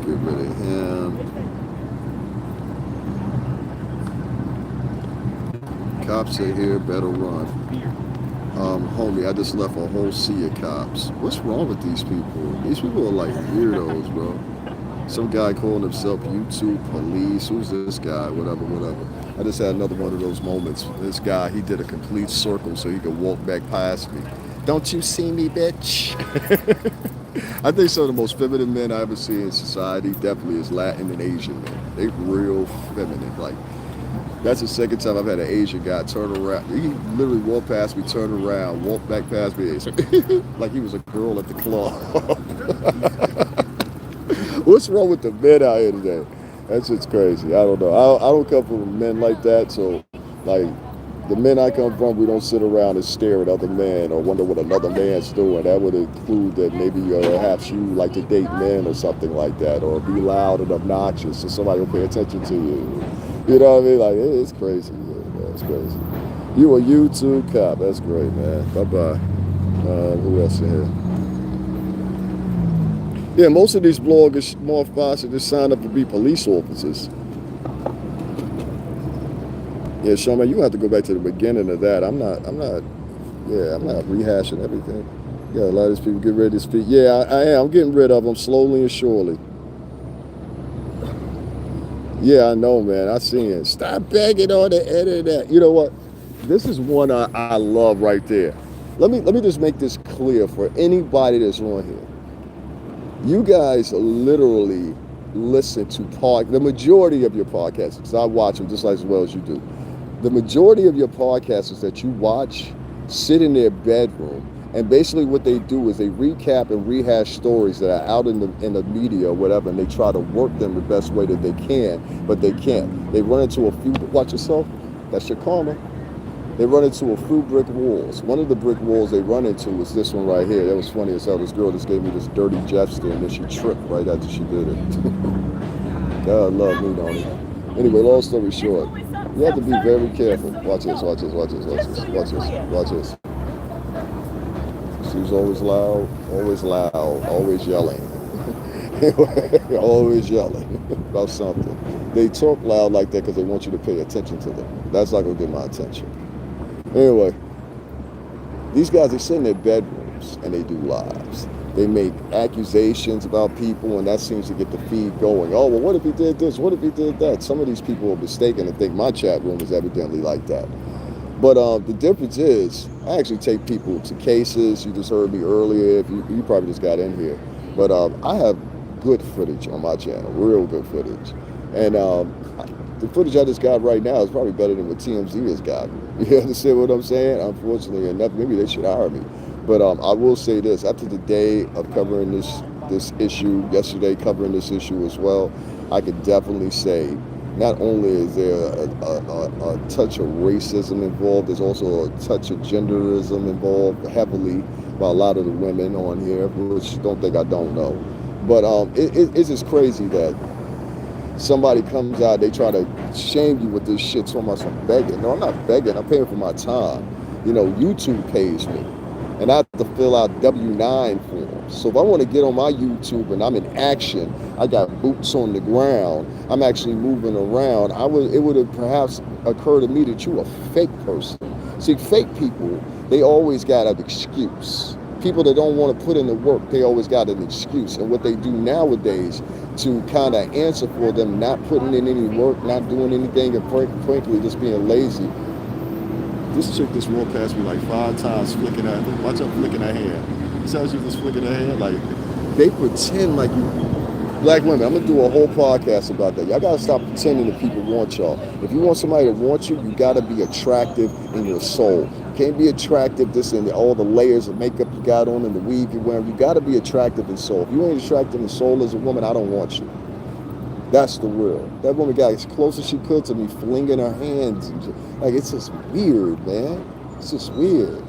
S1: Get rid of him. Cops are here, better run. Homie, I just left a whole sea of cops. What's wrong with these people? These people are like weirdos, bro. Some guy calling himself YouTube police. Who's this guy? Whatever, whatever. I just had another one of those moments. This guy, he did a complete circle so he could walk back past me. Don't you see me, bitch? I think some of the most feminine men I ever see in society definitely is Latin and Asian men. They real feminine. Like, that's the second time I've had an Asian guy turn around. He literally walked past me, turned around, walked back past me, like he was a girl at the club. What's wrong with the men out here today? That's just crazy. I don't know. I don't come from men like that, so like the men I come from, we don't sit around and stare at other men or wonder what another man's doing. That would include that maybe perhaps you like to date men or something like that, or be loud and obnoxious so somebody will pay attention to you. You know what I mean? Like, it's crazy. Yeah, it's crazy. You a YouTube cop. That's great, man. Bye-bye. Who else in here? Yeah, most of these bloggers, more should just sign up to be police officers. Yeah, Showman, you have to go back to the beginning of that. I'm not rehashing everything. Yeah, a lot of these people get rid of this feet. Yeah, I am. I'm getting rid of them slowly and surely. Yeah, I know, man. I seen it. Stop begging on the internet. You know what? This is one I love right there. Let me just make this clear for anybody that's on here. You guys literally listen to the majority of your podcasts, because I watch them just as well as you do. The majority of your podcasters that you watch sit in their bedroom, and basically what they do is they recap and rehash stories that are out in the media or whatever, and they try to work them the best way that they can, but they can't. They run into a few, watch yourself, that's your karma. They run into a few brick walls. One of the brick walls they run into was this one right here. That was funny as hell. This girl just gave me this dirty Jeff stare, and then she tripped right after she did it. God love me, don't he? Anyway, long story short, you have to be very careful. Watch this, watch this, watch this, watch this, watch this, watch this. She was always loud, always yelling. Always yelling about something. They talk loud like that because they want you to pay attention to them. That's not going to get my attention. Anyway, these guys, they sit in their bedrooms and they do lives. They make accusations about people, and that seems to get the feed going. Oh, well, what if he did this? What if he did that? Some of these people are mistaken and think my chat room is evidently like that. But the difference is, I actually take people to cases. You just heard me earlier. If you probably just got in here. But I have good footage on my channel, real good footage. And the footage I just got right now is probably better than what TMZ has gotten. You understand what I'm saying? Unfortunately enough, maybe they should hire me. But I will say this, after the day of covering this issue, yesterday covering this issue as well, I could definitely say not only is there a touch of racism involved, there's also a touch of genderism involved heavily by a lot of the women on here, which don't think I don't know. But it's just crazy that somebody comes out, they try to shame you with this shit, so much I'm begging. No, I'm not begging, I'm paying for my time. You know, YouTube pays me. And I have to fill out W-9 forms. So if I want to get on my YouTube and I'm in action, I got boots on the ground, I'm actually moving around, it would have perhaps occurred to me that you're a fake person. See, fake people, they always got an excuse. People that don't want to put in the work, they always got an excuse. And what they do nowadays to kind of answer for them not putting in any work, not doing anything, and frankly just being lazy. This chick just walked past me like 5 times flicking her, watch her flicking her hand. You see how she just flicking her hand? Like, they pretend like you, black women, I'm gonna do a whole podcast about that. Y'all gotta stop pretending that people want y'all. If you want somebody to want you, you gotta be attractive in your soul. You can't be attractive just in all the layers of makeup you got on and the weave you're wearing. You gotta be attractive in soul. If you ain't attractive in soul as a woman, I don't want you. That's the real. That woman got as close as she could to me, flinging her hands. Like, it's just weird, man. It's just weird.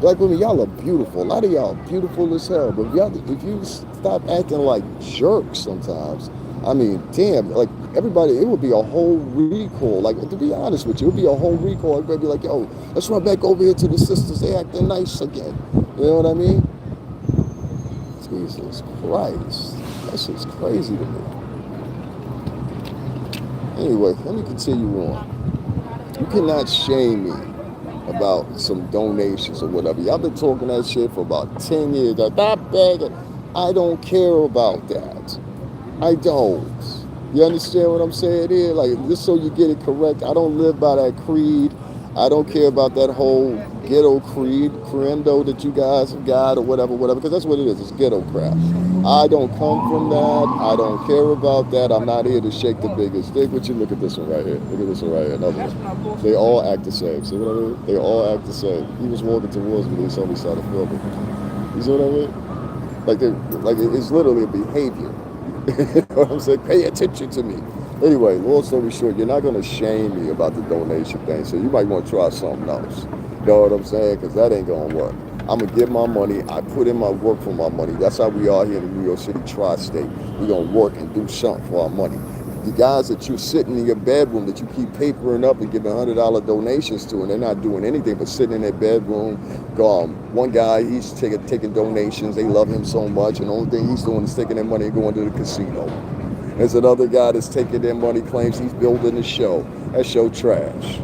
S1: Black women, y'all are beautiful. A lot of y'all are beautiful as hell. But if you stop acting like jerks sometimes, I mean, damn, like everybody, it would be a whole recall. Like, to be honest with you, it would be a whole recall. Everybody be like, yo, let's run back over here to the sisters. They acting nice again. You know what I mean? Jesus Christ. That shit's crazy to me. Anyway, let me continue on. You cannot shame me about some donations or whatever. Y'all been talking that shit for about 10 years. Stop begging. I don't care about that. I don't. You understand what I'm saying here? Like, just so you get it correct, I don't live by that creed. I don't care about that whole ghetto creed, creendo that you guys have got or whatever, because that's what it is. It's ghetto crap. I don't come from that. I don't care about that. I'm not here to shake the biggest dick. But you look at this one right here. Look at this one right here. Another one. They all act the same. See what I mean? They all act the same. He was walking towards me. He saw me start to film it. You see what I mean? Like it's literally a behavior. You know what I'm saying? Pay attention to me. Anyway, long story short, you're not going to shame me about the donation thing, so you might want to try something else. You know what I'm saying? Because that ain't going to work. I'm going to get my money. I put in my work for my money. That's how we are here in the New York City tri-state. We're going to work and do something for our money. The guys that you're sitting in your bedroom that you keep papering up and giving $100 donations to, and they're not doing anything but sitting in their bedroom. One guy, he's taking donations. They love him so much, and the only thing he's doing is taking their money and going to the casino. There's another guy that's taking their money, claims he's building a show. That show trash.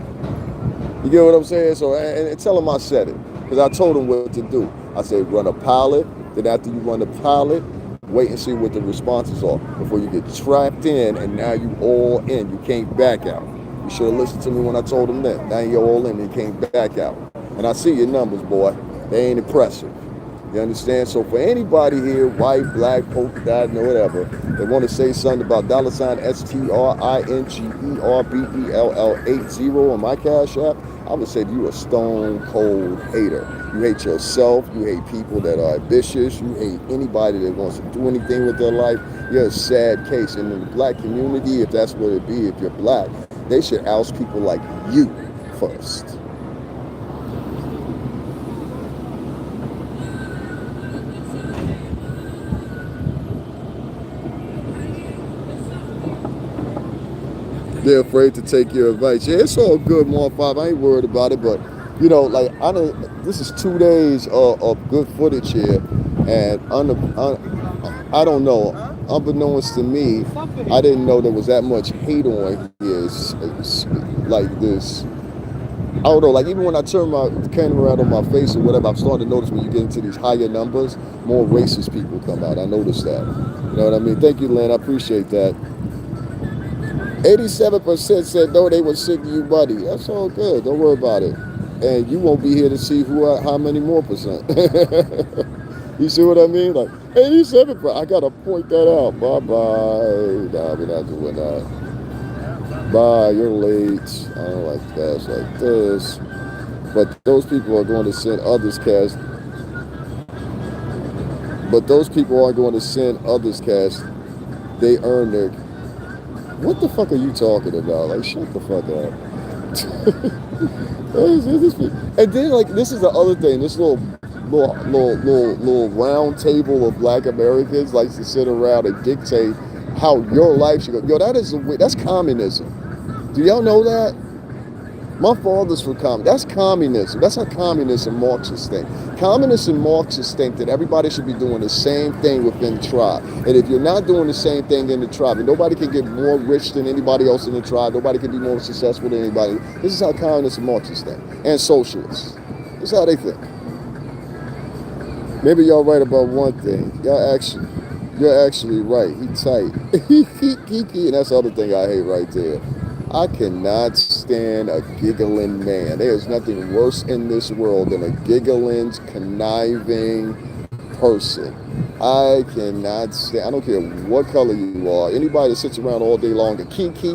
S1: You get what I'm saying? So, and tell him I said it, because I told him what to do. I said, run a pilot. Then after you run the pilot, wait and see what the responses are before you get trapped in, and now you all in. You can't back out. You should have listened to me when I told him that. Now you're all in. You can't back out. And I see your numbers, boy. They ain't impressive. You understand? So for anybody here, white, black, polka dot, and whatever, they want to say something about $STRINGERBELL80 on my Cash App, I would say you a stone cold hater. You hate yourself. You hate people that are ambitious. You hate anybody that wants to do anything with their life. You're a sad case. And in the black community, if that's what it be, if you're black, they should oust people like you first. They're afraid to take your advice. Yeah, it's all good, Mark 5. I ain't worried about it, but you know, like this is 2 days of good footage here, and I don't know. Unbeknownst to me, I didn't know there was that much hate on here. It's like this. I don't know. Like even when I turn my camera around on my face or whatever, I'm starting to notice when you get into these higher numbers, more racist people come out. I noticed that. You know what I mean? Thank you, Lynn. I appreciate that. 87% said no, they would send you money. That's all good. Don't worry about it. And you won't be here to see how many more percent. You see what I mean? Like 87%. I gotta point that out. Bye. Nah, we're not doing that. Bye. You're late. I don't like cash like this. But those people are going to send others cash. But those people aren't going to send others cash. They earn their. What the fuck are you talking about? Like, shut the fuck up. And then, like, this is the other thing. This little round table of black Americans likes to sit around and dictate how your life should go. Yo, that's communism. Do y'all know that? My father's for communism. That's communism. That's how communists and Marxists think. Communists and Marxists think that everybody should be doing the same thing within the tribe. And if you're not doing the same thing in the tribe, and nobody can get more rich than anybody else in the tribe, nobody can be more successful than anybody. This is how communists and Marxists think. And socialists. This is how they think. Maybe y'all right about one thing. You're actually right. He tight. And that's the other thing I hate right there. I cannot stand a giggling man. There's nothing worse in this world than a giggling, conniving person. I cannot stand. I don't care what color you are. Anybody that sits around all day long and key, hee.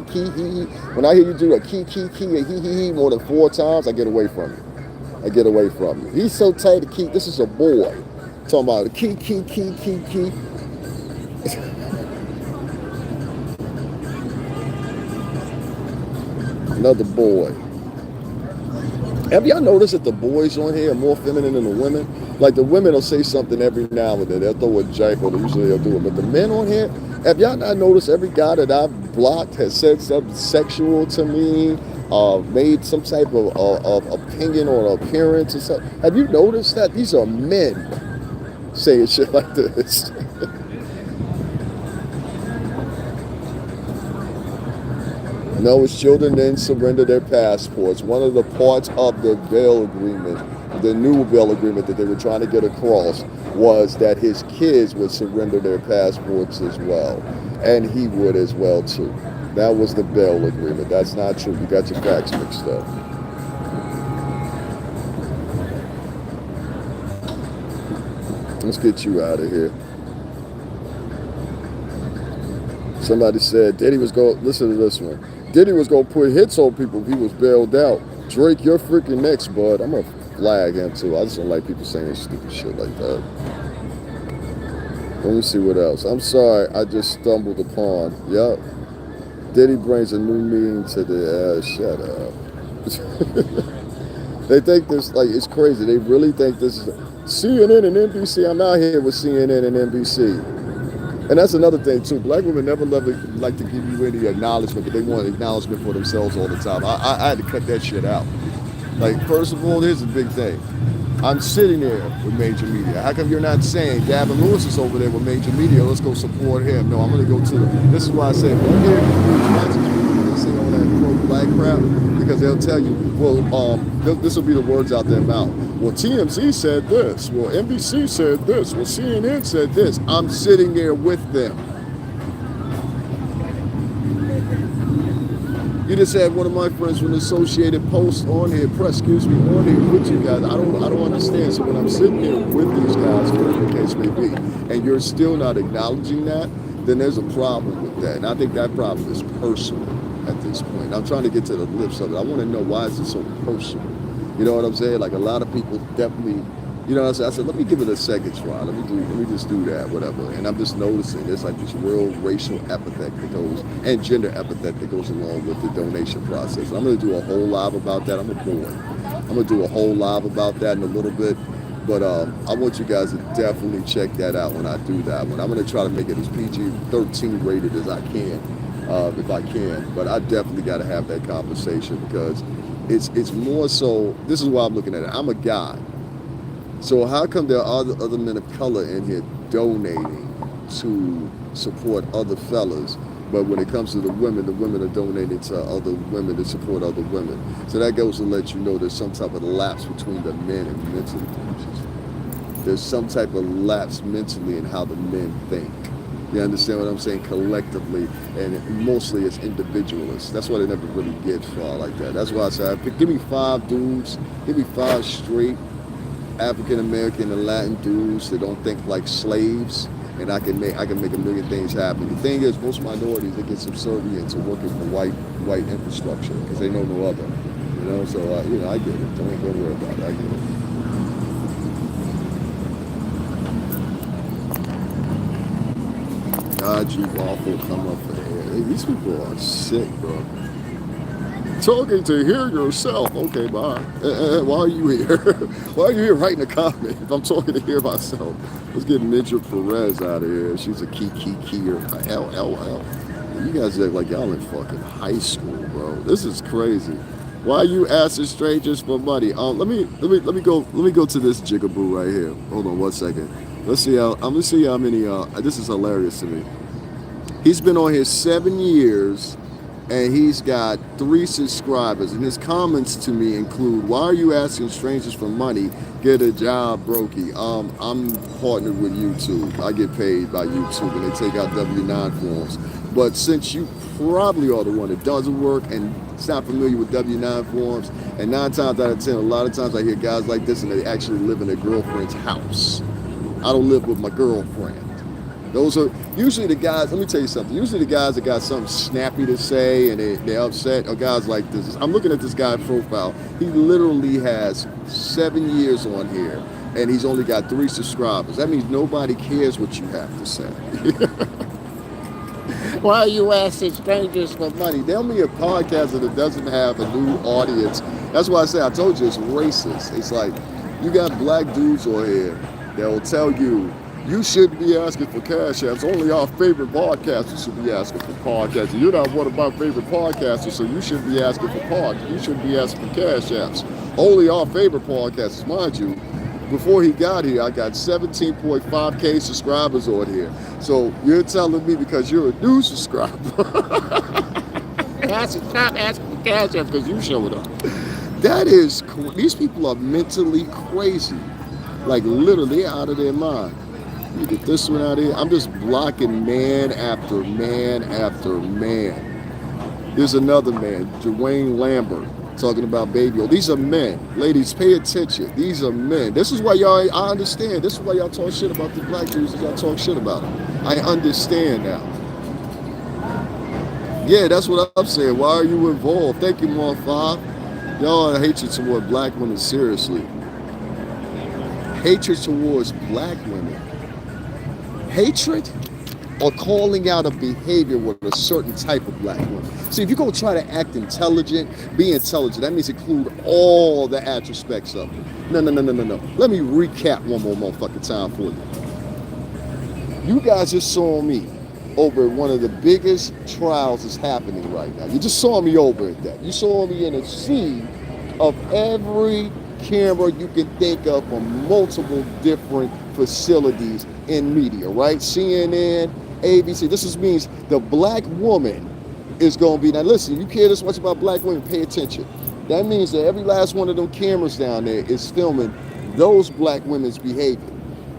S1: When I hear you do a key, and hee more than 4 times, I get away from you. He's so tight to keep. This is a boy. Talking about the key. Another boy. Have y'all noticed that the boys on here are more feminine than the women? Like the women will say something every now and then. They'll throw a jack or usually they'll do it. But the men on here, have y'all not noticed every guy that I've blocked has said something sexual to me, made some type of opinion or appearance or something? Have you noticed that? These are men saying shit like this. No, his children then surrender their passports. One of the parts of the bail agreement, the new bail agreement that they were trying to get across, was that his kids would surrender their passports as well. And he would as well too. That was the bail agreement. That's not true. You got your facts mixed up. Let's get you out of here. Somebody said Diddy was going, listen to this one. Diddy was going to put hits on people if he was bailed out. Drake, you're freaking next, bud. I'm going to flag him too. I just don't like people saying stupid shit like that. Let me see what else. I'm sorry, I just stumbled upon. Yup. Diddy brings a new meaning to the, shut up. They think this, like, it's crazy. They really think this is, CNN and NBC, I'm out here with CNN and NBC. And that's another thing too. Black women never like to give you any acknowledgement, but they want acknowledgement for themselves all the time. I had to cut that shit out. Like, first of all, here's the big thing. I'm sitting there with major media. How come you're not saying Gavin Lewis is over there with major media? Let's go support him. No, I'm going to go to them. This is why I say, when you say all that pro-black crap, because they'll tell you, well, this will be the words out their mouth. Well, TMZ said this. Well, NBC said this. Well, CNN said this. I'm sitting there with them. You just had one of my friends from the Associated Post on here, on here with you guys. I don't understand. So when I'm sitting here with these guys, whatever the case may be, and you're still not acknowledging that, then there's a problem with that. And I think that problem is personal at this point. I'm trying to get to the lips of it. I want to know, why is it so personal? You know what I'm saying? Like, a lot of people definitely, you know what I'm saying? I said, let me give it a second try. Let me just do that, whatever. And I'm just noticing there's like this real racial epithet that goes, and gender epithet that goes along with the donation process. I'm going to do a whole live about that. I'm a boy. I'm going to do a whole live about that in a little bit. But I want you guys to definitely check that out when I do that one. I'm going to try to make it as PG-13 rated as I can, if I can. But I definitely got to have that conversation, because it's more so, this is why I'm looking at it. I'm a guy. So how come there are other men of color in here donating to support other fellas, but when it comes to the women are donating to other women to support other women? So that goes to let you know there's some type of lapse between the men and mentally. There's some type of lapse mentally in how the men think. You understand what I'm saying? Collectively, and mostly it's individualists. That's why they never really get far like that. That's why I say, give me 5 dudes, give me 5 straight African American and Latin dudes that don't think like slaves, and I can make a million things happen. The thing is, most minorities, they get subservient to working for white infrastructure because they know no other. You know, so you know, I get it. Don't worry about it. I get it. God, you awful, come up for air. Hey, these people are sick, bro. Talking to hear yourself. Okay, bye. Why are you here? Why are you here writing a comment if I'm talking to hear myself? Let's get Midget Perez out of here. She's a key-er. LLL. You guys act like y'all in fucking high school, bro. This is crazy. Why are you asking strangers for money? Let me go to this jigaboo right here. Hold on 1 second. Let's see how, I'm gonna see how many, this is hilarious to me. He's been on here 7 years, and he's got 3 subscribers, and his comments to me include, why are you asking strangers for money? Get a job, brokey. I'm partnered with YouTube. I get paid by YouTube, and they take out W-9 forms. But since you probably are the one that doesn't work and is not familiar with W-9 forms, and 9 times out of 10, a lot of times I hear guys like this, and they actually live in their girlfriend's house. I don't live with my girlfriend. Those are usually the guys, let me tell you something, usually the guys that got something snappy to say and they're upset are guys like this. I'm looking at this guy's profile. He literally has 7 years on here, and he's only got 3 subscribers. That means nobody cares what you have to say. Why are you asking strangers for money? Tell me a podcaster that doesn't have a new audience. That's why I say, I told you it's racist. It's like, You got black dudes on here that will tell you you shouldn't be asking for cash apps. Only our favorite podcasters should be asking for podcasts. You're not one of my favorite podcasters, so you shouldn't be asking for You shouldn't be asking for cash apps. Only our favorite podcasters, mind you. Before he got here, I got 17.5K subscribers on here. So you're telling me because you're a new subscriber, stop asking for cash apps because you showed up. That is, these people are mentally crazy. Like literally out of their mind. You get this one out of here. I'm just blocking man after man after man. There's another man, Dwayne Lambert, talking about baby. These are men. Ladies, pay attention. These are men. This is why y'all, I understand. This is why y'all talk shit about the black dudes and y'all talk shit about them. I understand now. Yeah, that's what I'm saying. Why are you involved? Thank you, Mark 5. Y'all are hatred toward black women, seriously. Hatred towards black women. Hatred or calling out a behavior with a certain type of black woman. See, if you're going to try to act intelligent, be intelligent, that means include all the aspects of it. No. Let me recap one more motherfucking time for you. You guys just saw me over one of the biggest trials that's happening right now. You just saw me over at that. You saw me in a sea of every camera you can think of from multiple different facilities in media, right? CNN, ABC. This means the black woman is going to be, now listen, you care this much about black women, pay attention. That means that every last one of them cameras down there is filming those black women's behavior.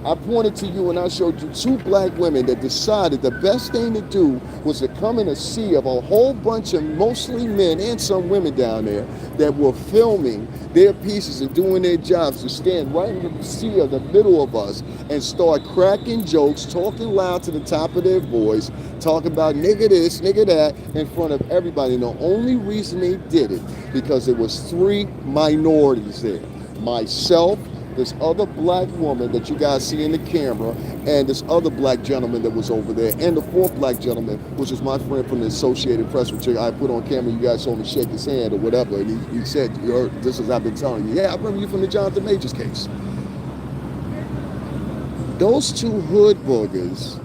S1: I pointed to you and I showed you two black women that decided the best thing to do was to come in a sea of a whole bunch of mostly men and some women down there that were filming their pieces and doing their jobs, to stand right in the sea of the middle of us and start cracking jokes, talking loud to the top of their voice, talking about nigga this, nigga that in front of everybody. And the only reason they did it because there was three minorities there. Myself, this other black woman that you guys see in the camera, and this other black gentleman that was over there, and the fourth black gentleman, which is my friend from the Associated Press, which I put on camera. You guys saw me shake his hand or whatever, and he said, "You heard this as I've been telling you." Yeah, I remember you from the Jonathan Majors case. Those two hood boogers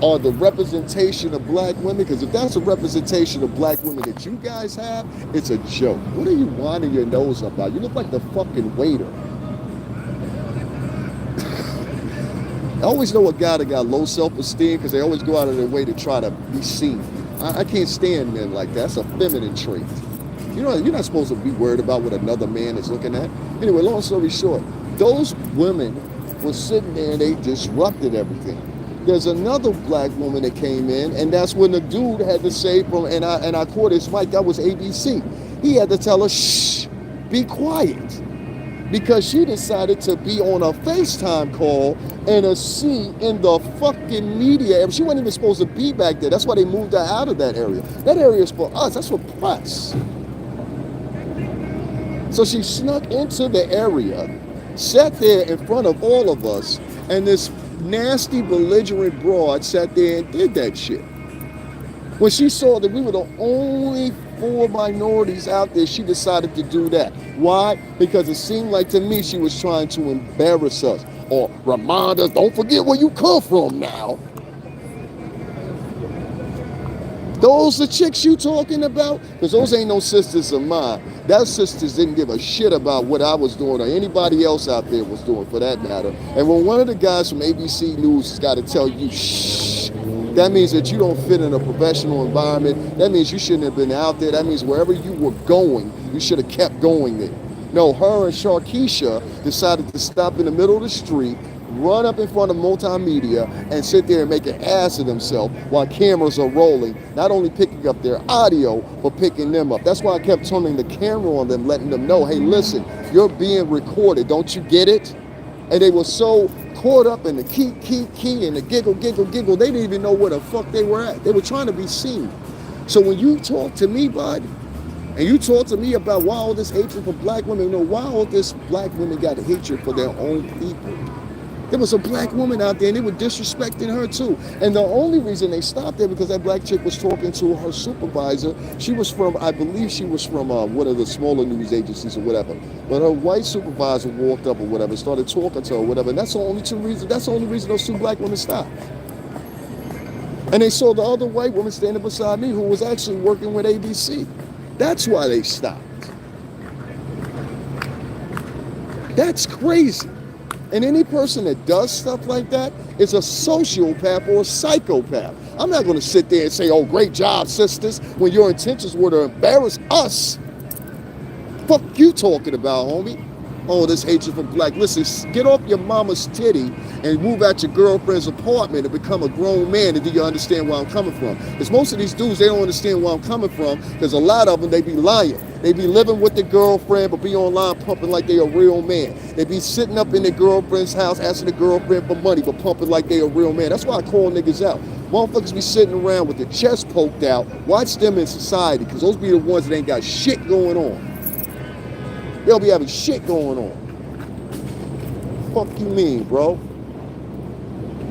S1: are the representation of black women, because if that's a representation of black women that you guys have, it's a joke. What are you winding your nose about? You look like the fucking waiter. I always know a guy that got low self-esteem because they always go out of their way to try to be seen. I can't stand men like that. That's a feminine trait. You know, you're not supposed to be worried about what another man is looking at. Anyway, long story short, those women were sitting there and they disrupted everything. There's another black woman that came in, and that's when the dude had to say, and I caught his mic, that was ABC. He had to tell her, shh, be quiet. Because she decided to be on a FaceTime call and a sea in the fucking media. She wasn't even supposed to be back there. That's why they moved her out of that area. That area is for us. That's for press. So she snuck into the area, sat there in front of all of us, and this nasty, belligerent broad sat there and did that shit. When she saw that we were the only 4 minorities out there, she decided to do that. Why? Because it seemed like to me she was trying to embarrass us or remind us, don't forget where you come from now. Those the chicks you talking about? Because those ain't no sisters of mine. That sisters didn't give a shit about what I was doing or anybody else out there was doing for that matter. And when one of the guys from ABC News has got to tell you, shh, that means that you don't fit in a professional environment. That means you shouldn't have been out there. That means wherever you were going, you should have kept going there. No, her and Sharkeisha decided to stop in the middle of the street, run up in front of multimedia, and sit there and make an ass of themselves while cameras are rolling, not only picking up their audio, but picking them up. That's why I kept turning the camera on them, letting them know, hey, listen, you're being recorded. Don't you get it? And they were so caught up in the key, and the giggle. They didn't even know where the fuck they were at. They were trying to be seen. So when you talk to me, bud, and you talk to me about why all this hatred for black women, why all this black women got hatred for their own people. There was a black woman out there and they were disrespecting her too. And the only reason they stopped there because that black chick was talking to her supervisor. She was from, I believe she was from one of the smaller news agencies or whatever. But her white supervisor walked up or whatever, started talking to her or whatever. And that's the only reason those two black women stopped. And they saw the other white woman standing beside me who was actually working with ABC. That's why they stopped. That's crazy. And any person that does stuff like that is a sociopath or a psychopath. I'm not going to sit there and say, oh, great job, sisters, when your intentions were to embarrass us. Fuck you talking about, homie. Oh, this hatred for black. Listen, get off your mama's titty and move out your girlfriend's apartment and become a grown man, and do you understand where I'm coming from? Because most of these dudes, they don't understand where I'm coming from, because a lot of them, they be lying. They be living with their girlfriend, but be online pumping like they a real man. They be sitting up in their girlfriend's house asking the girlfriend for money, but pumping like they a real man. That's why I call niggas out. Motherfuckers be sitting around with their chest poked out. Watch them in society, because those be the ones that ain't got shit going on. They'll be having shit going on. Fuck you mean, bro?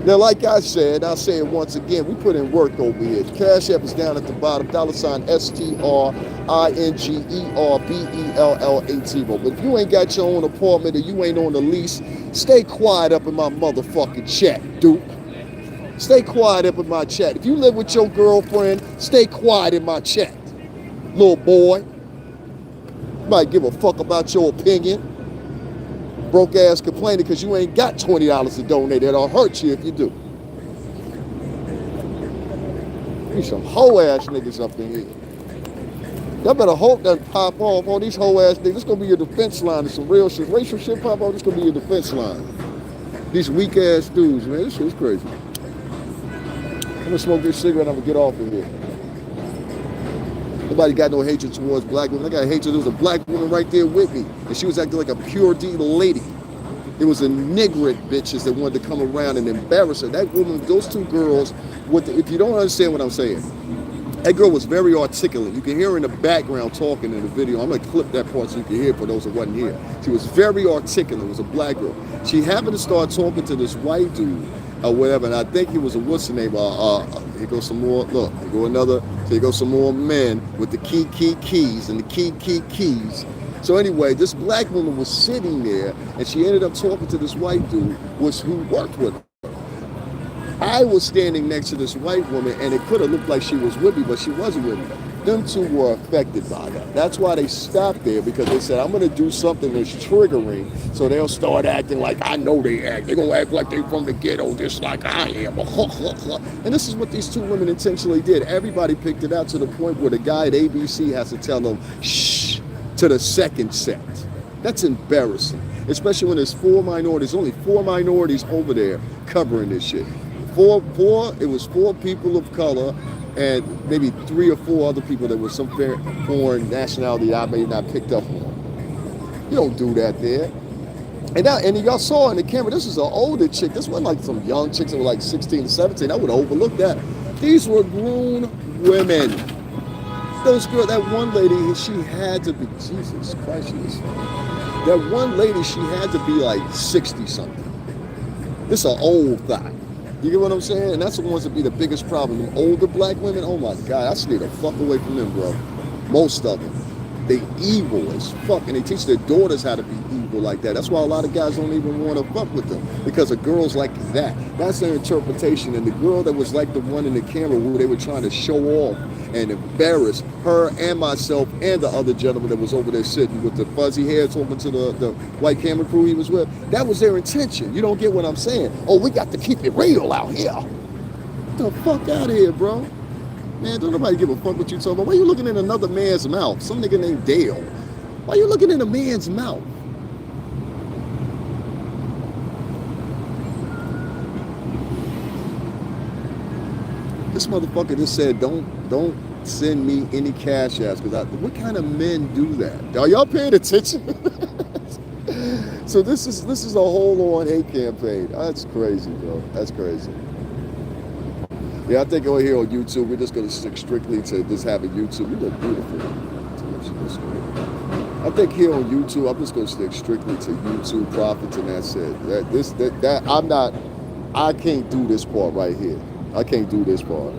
S1: Now, like I said, I'll say it once again, we put in work over here. The Cash App is down at the bottom, $STRINGERBELLAT. But if you ain't got your own apartment or you ain't on the lease, stay quiet up in my motherfucking chat, dude. Stay quiet up in my chat. If you live with your girlfriend, stay quiet in my chat, little boy. Might give a fuck about your opinion. Broke ass complaining because you ain't got $20 to donate. That'll hurt you if you do. These some hoe ass niggas up in here. Y'all better hope that pop off. All these hoe ass niggas. This gonna be your defense line. There's some real shit. Racial shit pop off. This gonna be your defense line. These weak ass dudes, man. This shit's crazy. I'm gonna smoke this cigarette. I'm gonna get off of here. Nobody got no hatred towards black women. I got hatred. There was a black woman right there with me, and she was acting like a pure D lady. It was a niggard bitches that wanted to come around and embarrass her. That woman, those two girls, if you don't understand what I'm saying, that girl was very articulate. You can hear her in the background talking in the video. I'm going to clip that part so you can hear it for those who wasn't here. She was very articulate. It was a black girl. She happened to start talking to this white dude or whatever, and I think he was a, what's the name? Here goes some more, look, here goes some more men with the keys and the keys. So anyway, this black woman was sitting there, and she ended up talking to this white dude who worked with her. I was standing next to this white woman, and it could have looked like she was with me, but she wasn't with me. Them two were affected by that. That's why they stopped there, because they said, I'm going to do something that's triggering, so they'll start acting like I know they act. They're going to act like they're from the ghetto, just like I am. And this is what these two women intentionally did. Everybody picked it out to the point where the guy at ABC has to tell them, shh, to the second set. That's embarrassing, especially when there's four minorities, only 4 minorities over there covering this shit. It was 4 people of color and maybe 3 or 4 other people that were some foreign nationality I may not picked up on. You don't do that there. And y'all saw in the camera, this was an older chick. This wasn't like some young chicks that were like 16, 17. I would have overlooked that. These were grown women. Those girls, that one lady, she had to be, Jesus Christ, that one lady, she had to be like 60 something. This is an old guy. You get what I'm saying? And that's the ones that be the biggest problem. Them older black women, oh my God, I stay the fuck away from them, bro. Most of them. They evil as fuck, and they teach their daughters how to be evil like that. That's why a lot of guys don't even want to fuck with them, because of girls like that. That's their interpretation. And the girl that was like the one in the camera where they were trying to show off and embarrass her and myself and the other gentleman that was over there sitting with the fuzzy hair talking to the white camera crew he was with, that was their intention. You don't get what I'm saying? Oh, we got to keep it real out here. Get the fuck out of here, bro. Man, don't nobody give a fuck what you talking about. Why you looking in another man's mouth? Some nigga named Dale. Why you looking in a man's mouth? This motherfucker just said, don't send me any cash apps, because what kind of men do that? Are y'all paying attention? So this is a whole on hate campaign. That's crazy, bro. That's crazy. Yeah, I think over here on YouTube, we're just going to stick strictly to just having YouTube. You look beautiful. I think here on YouTube, I'm just gonna stick strictly to YouTube profits, and that's it. I can't do this part right here. I can't do this part.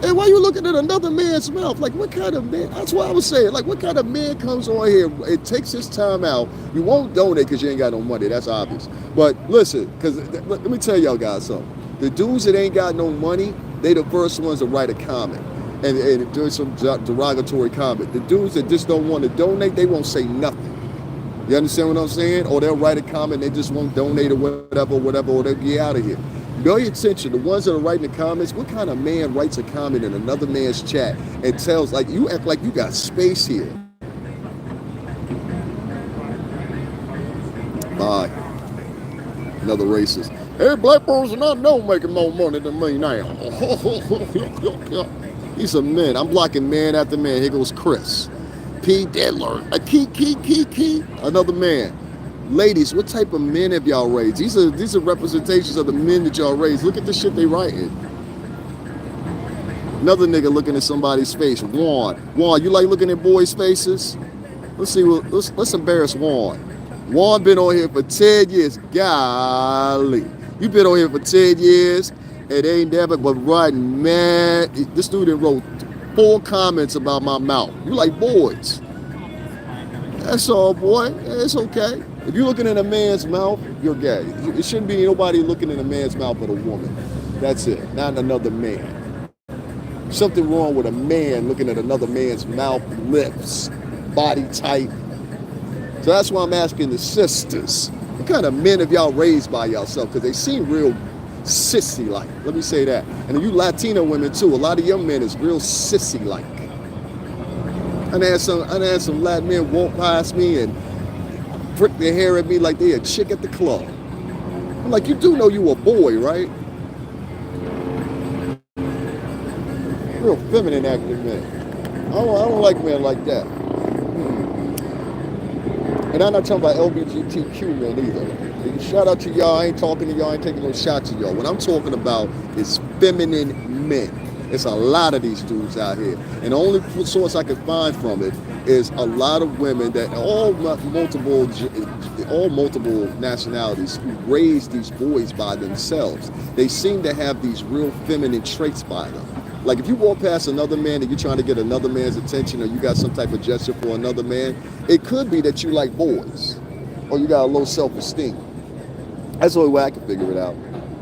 S1: And why you looking at another man's mouth? Like, what kind of man? That's what I was saying. Like, what kind of man comes on here? It takes his time out. You won't donate because you ain't got no money. That's obvious. But listen, because let me tell y'all guys something. The dudes that ain't got no money, they the first ones to write a comment and do some derogatory comment. The dudes that just don't want to donate, they won't say nothing. You understand what I'm saying? Or they'll write a comment, they just won't donate or whatever, or they'll get out of here. Pay attention, the ones that are writing the comments, what kind of man writes a comment in another man's chat and tells, like, you act like you got space here. Bye. Another racist. Hey, black person I know making more money than me now. He's a man. I'm blocking man after man. Here goes Chris. P. Diddler. A key. Another man. Ladies, what type of men have y'all raised? These are representations of the men that y'all raised. Look at the shit they writing. Another nigga looking at somebody's face. Juan, you like looking at boys' faces? Let's see. Let's embarrass Juan. Juan been on here for 10 years. Golly, you been on here for 10 years and ain't never but writing man. This dude wrote 4 comments about my mouth. You like boys? That's all, boy. It's okay. If you're looking in a man's mouth, you're gay. It shouldn't be nobody looking in a man's mouth but a woman. That's it, not another man. Something wrong with a man looking at another man's mouth, lips, body type. So that's why I'm asking the sisters, what kind of men have y'all raised by yourself? Because they seem real sissy-like. Let me say that. And you Latino women too, a lot of your men is real sissy-like. I had some Latin men walk past me and prick their hair at me like they a chick at the club. I'm like, you do know you a boy, right? Real feminine acting men. I don't like men like that. And I'm not talking about LGBTQ men either. Shout out to y'all. I ain't talking to y'all. I ain't taking no shots at y'all. What I'm talking about is feminine men. It's a lot of these dudes out here. And the only source I can find from it is a lot of women that all multiple nationalities who raise these boys by themselves. They seem to have these real feminine traits by them. Like if you walk past another man and you're trying to get another man's attention or you got some type of gesture for another man, it could be that you like boys or you got a low self-esteem. That's the only way I can figure it out.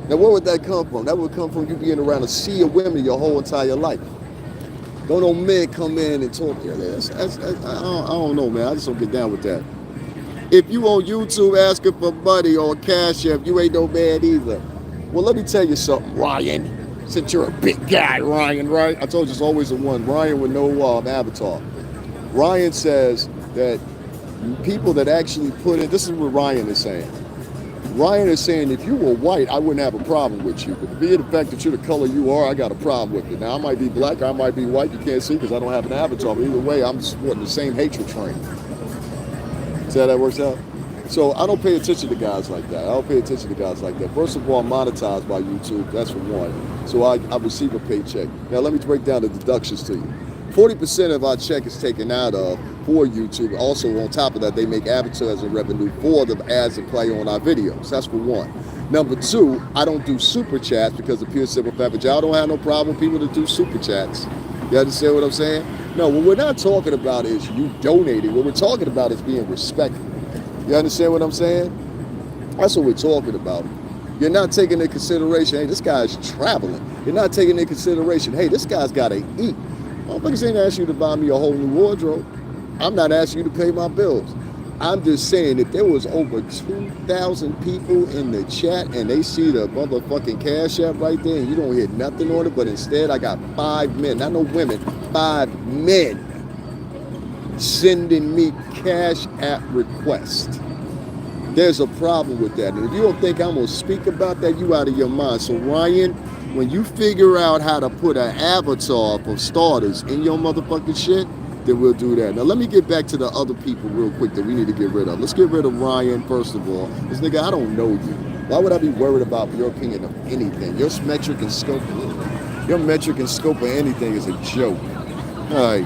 S1: Now, where would that come from? That would come from you being around a sea of women your whole entire life. Don't no men come in and talk. I don't know, man. I just don't get down with that. If you on YouTube asking for money or cash app, you ain't no man either. Well, let me tell you something, Ryan. Since you're a big guy, Ryan, right? I told you it's always the one. Ryan with no avatar. Ryan says that people that actually put in, this is what Ryan is saying. Ryan is saying if you were white, I wouldn't have a problem with you. But being the fact that you're the color you are, I got a problem with it. Now, I might be black, I might be white. You can't see because I don't have an avatar. But either way, I'm supporting the same hatred train. See how that works out? So I don't pay attention to guys like that. First of all, I'm monetized by YouTube. That's for one. So I receive a paycheck. Now, let me break down the deductions to you. 40% of our check is taken out of for YouTube. Also, on top of that, they make advertising revenue for the ads that play on our videos. That's for one. Number two, I don't do super chats because of pure simple fact that y'all don't have no problem with people that do super chats. You understand what I'm saying? No, what we're not talking about is you donating. What we're talking about is being respectful. You understand what I'm saying? That's what we're talking about. You're not taking into consideration, hey, this guy's traveling. You're not taking into consideration, hey, this guy's got to eat. Motherfuckers ain't asking you to buy me a whole new wardrobe. I'm not asking you to pay my bills. I'm just saying if there was over 2,000 people in the chat and they see the motherfucking cash app right there and you don't hear nothing on it, but instead I got 5 men, not no women, 5 men sending me cash app requests. There's a problem with that. And if you don't think I'm going to speak about that, you out of your mind. So Ryan, when you figure out how to put an avatar for starters in your motherfucking shit, then we'll do that. Now let me get back to the other people real quick that we need to get rid of. Let's get rid of Ryan first of all. This nigga, I don't know you. Why would I be worried about your opinion of anything? Your metric and scope of anything is a joke. All right.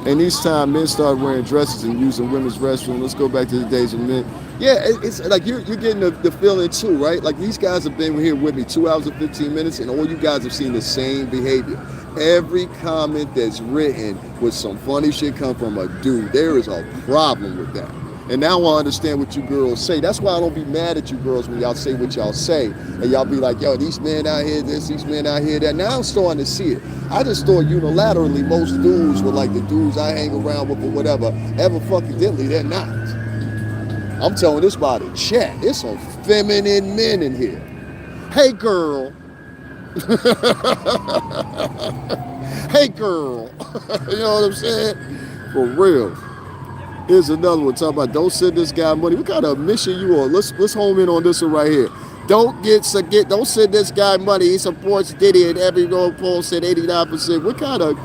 S1: And each time men start wearing dresses and using women's restrooms, let's go back to the days of men. Yeah, it's like you're getting the feeling too, right? Like these guys have been here with me 2 hours and 15 minutes, and all you guys have seen the same behavior. Every comment that's written with some funny shit come from a dude. There is a problem with that. And now I understand what you girls say. That's why I don't be mad at you girls when y'all say what y'all say. And y'all be like, yo, these men out here this, these men out here that. Now I'm starting to see it. I just thought unilaterally most dudes were like the dudes I hang around with or whatever. Evidently, they're not. I'm telling this by the chat. There's some feminine men in here. Hey, girl. Hey, girl. You know what I'm saying? For real. Here's another one talking about don't send this guy money. What kind of mission you on? Let's home in on this one right here. Don't send this guy money. He supports Diddy and every poll said 89%. What kind of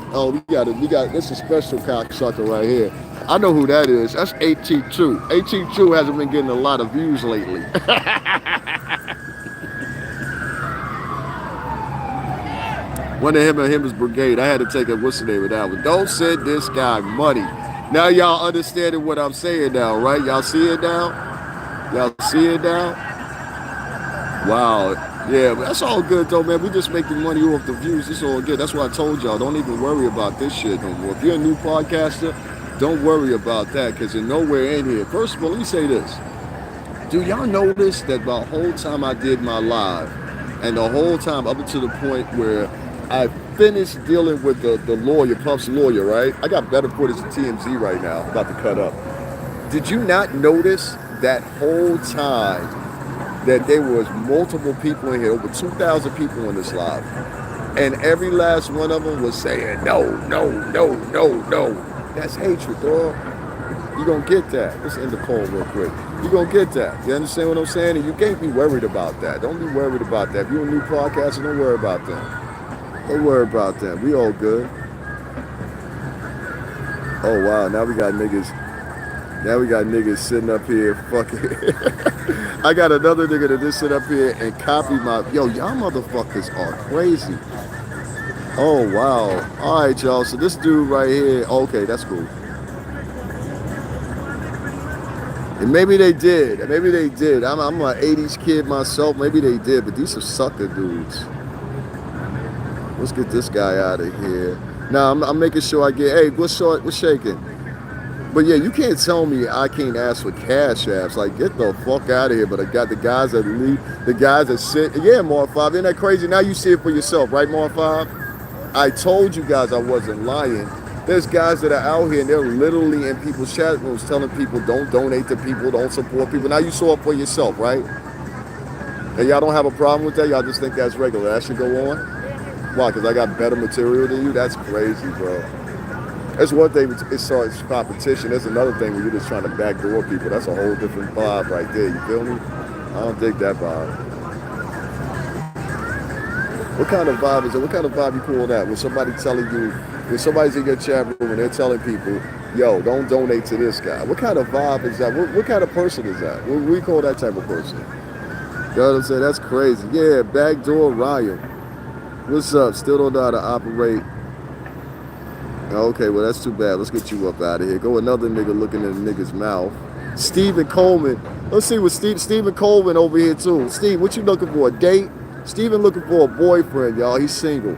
S1: we got this is a special cocksucker right here. I know who that is. That's AT2. AT2 hasn't been getting a lot of views lately. One of him and his brigade. I had to take a what's the name of that one. Don't send this guy money. Now y'all understanding what I'm saying now, right? Y'all see it now? Y'all see it now? Wow. Yeah, but that's all good though, man. We just making money off the views. It's all good. That's why I told y'all, don't even worry about this shit no more. If you're a new podcaster, don't worry about that because you're nowhere in here. First of all, let me say this. Do y'all notice that the whole time I did my live and the whole time up until the point where I finished dealing with the lawyer, Puff's lawyer, right? I got better footage of TMZ right now, about to cut up. Did you not notice that whole time that there was multiple people in here, over 2,000 people in this live, and every last one of them was saying, no, no, no, no, no. That's hatred, dog. You're going to get that. Let's end the poll real quick. You're going to get that. You understand what I'm saying? And you can't be worried about that. Don't be worried about that. If you're a new podcaster, don't worry about that. Don't worry about that. We all good. Oh wow, now we got niggas sitting up here fucking. I got another nigga that just sit up here and copy my y'all motherfuckers are crazy. Oh wow. Alright y'all, so this dude right here, okay, that's cool. And maybe they did. I'm an 80s kid myself, maybe they did, but these are sucker dudes. Let's get this guy out of here. Now I'm making sure I get. Hey, what's shaking? But yeah, you can't tell me I can't ask for cash apps. Like, get the fuck out of here. But I got the guys that leave, the guys that sit. Yeah, Mar 5, isn't that crazy? Now you see it for yourself, right, Mar 5? I told you guys I wasn't lying. There's guys that are out here and they're literally in people's chat rooms telling people don't donate to people, don't support people. Now you saw it for yourself, right? And y'all don't have a problem with that? Y'all just think that's regular. That should go on? Why? Because I got better material than you? That's crazy, bro. That's one thing. It's competition. There's another thing where you're just trying to backdoor people. That's a whole different vibe right there. You feel me? I don't dig that vibe. What kind of vibe is it? What kind of vibe you call that? When somebody's in your chat room and they're telling people, yo, don't donate to this guy. What kind of vibe is that? What kind of person is that? What we call that type of person? You know what I'm saying? That's crazy. Yeah, backdoor Ryan. What's up? Still don't know how to operate. Okay, well, that's too bad. Let's get you up out of here. Go another nigga looking in the nigga's mouth. Stephen Coleman. Let's see what Stephen Coleman over here, too. Steve, what you looking for? A date? Stephen looking for a boyfriend, y'all. He's single.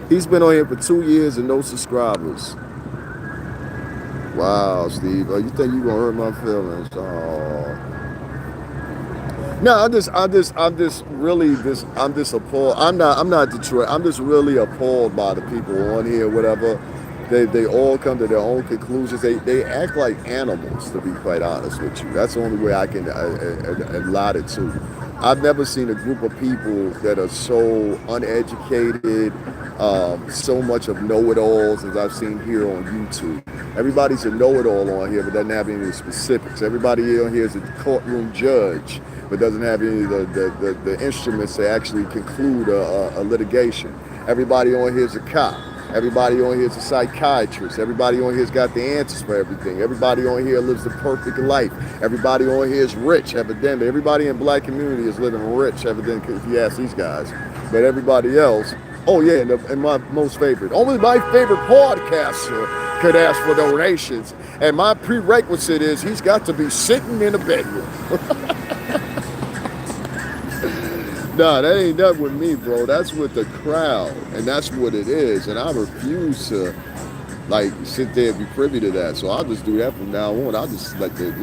S1: He's been on here for 2 years and no subscribers. Wow, Steve. Oh, you think you gonna hurt my feelings? Oh. No, I'm just appalled. I'm not Detroit. I'm just really appalled by the people on here, whatever. They all come to their own conclusions. They act like animals, to be quite honest with you. That's the only way I can allot it to. I've never seen a group of people that are so uneducated, so much of know-it-alls as I've seen here on YouTube. Everybody's a know-it-all on here, but doesn't have any specifics. Everybody on here is a courtroom judge, but doesn't have any of the instruments to actually conclude a litigation. Everybody on here is a cop. Everybody on here is a psychiatrist. Everybody on here's got the answers for everything. Everybody on here lives the perfect life. Everybody on here is rich, evidently. Everybody in black community is living rich, evidently, if you ask these guys. But everybody else Oh yeah, and my most favorite. Only my favorite podcaster could ask for donations, and my prerequisite is he's got to be sitting in a bedroom. Nah, that ain't that with me, bro. That's with the crowd, and that's what it is. And I refuse to like sit there and be privy to that. So I'll just do that from now on. I'll just let the,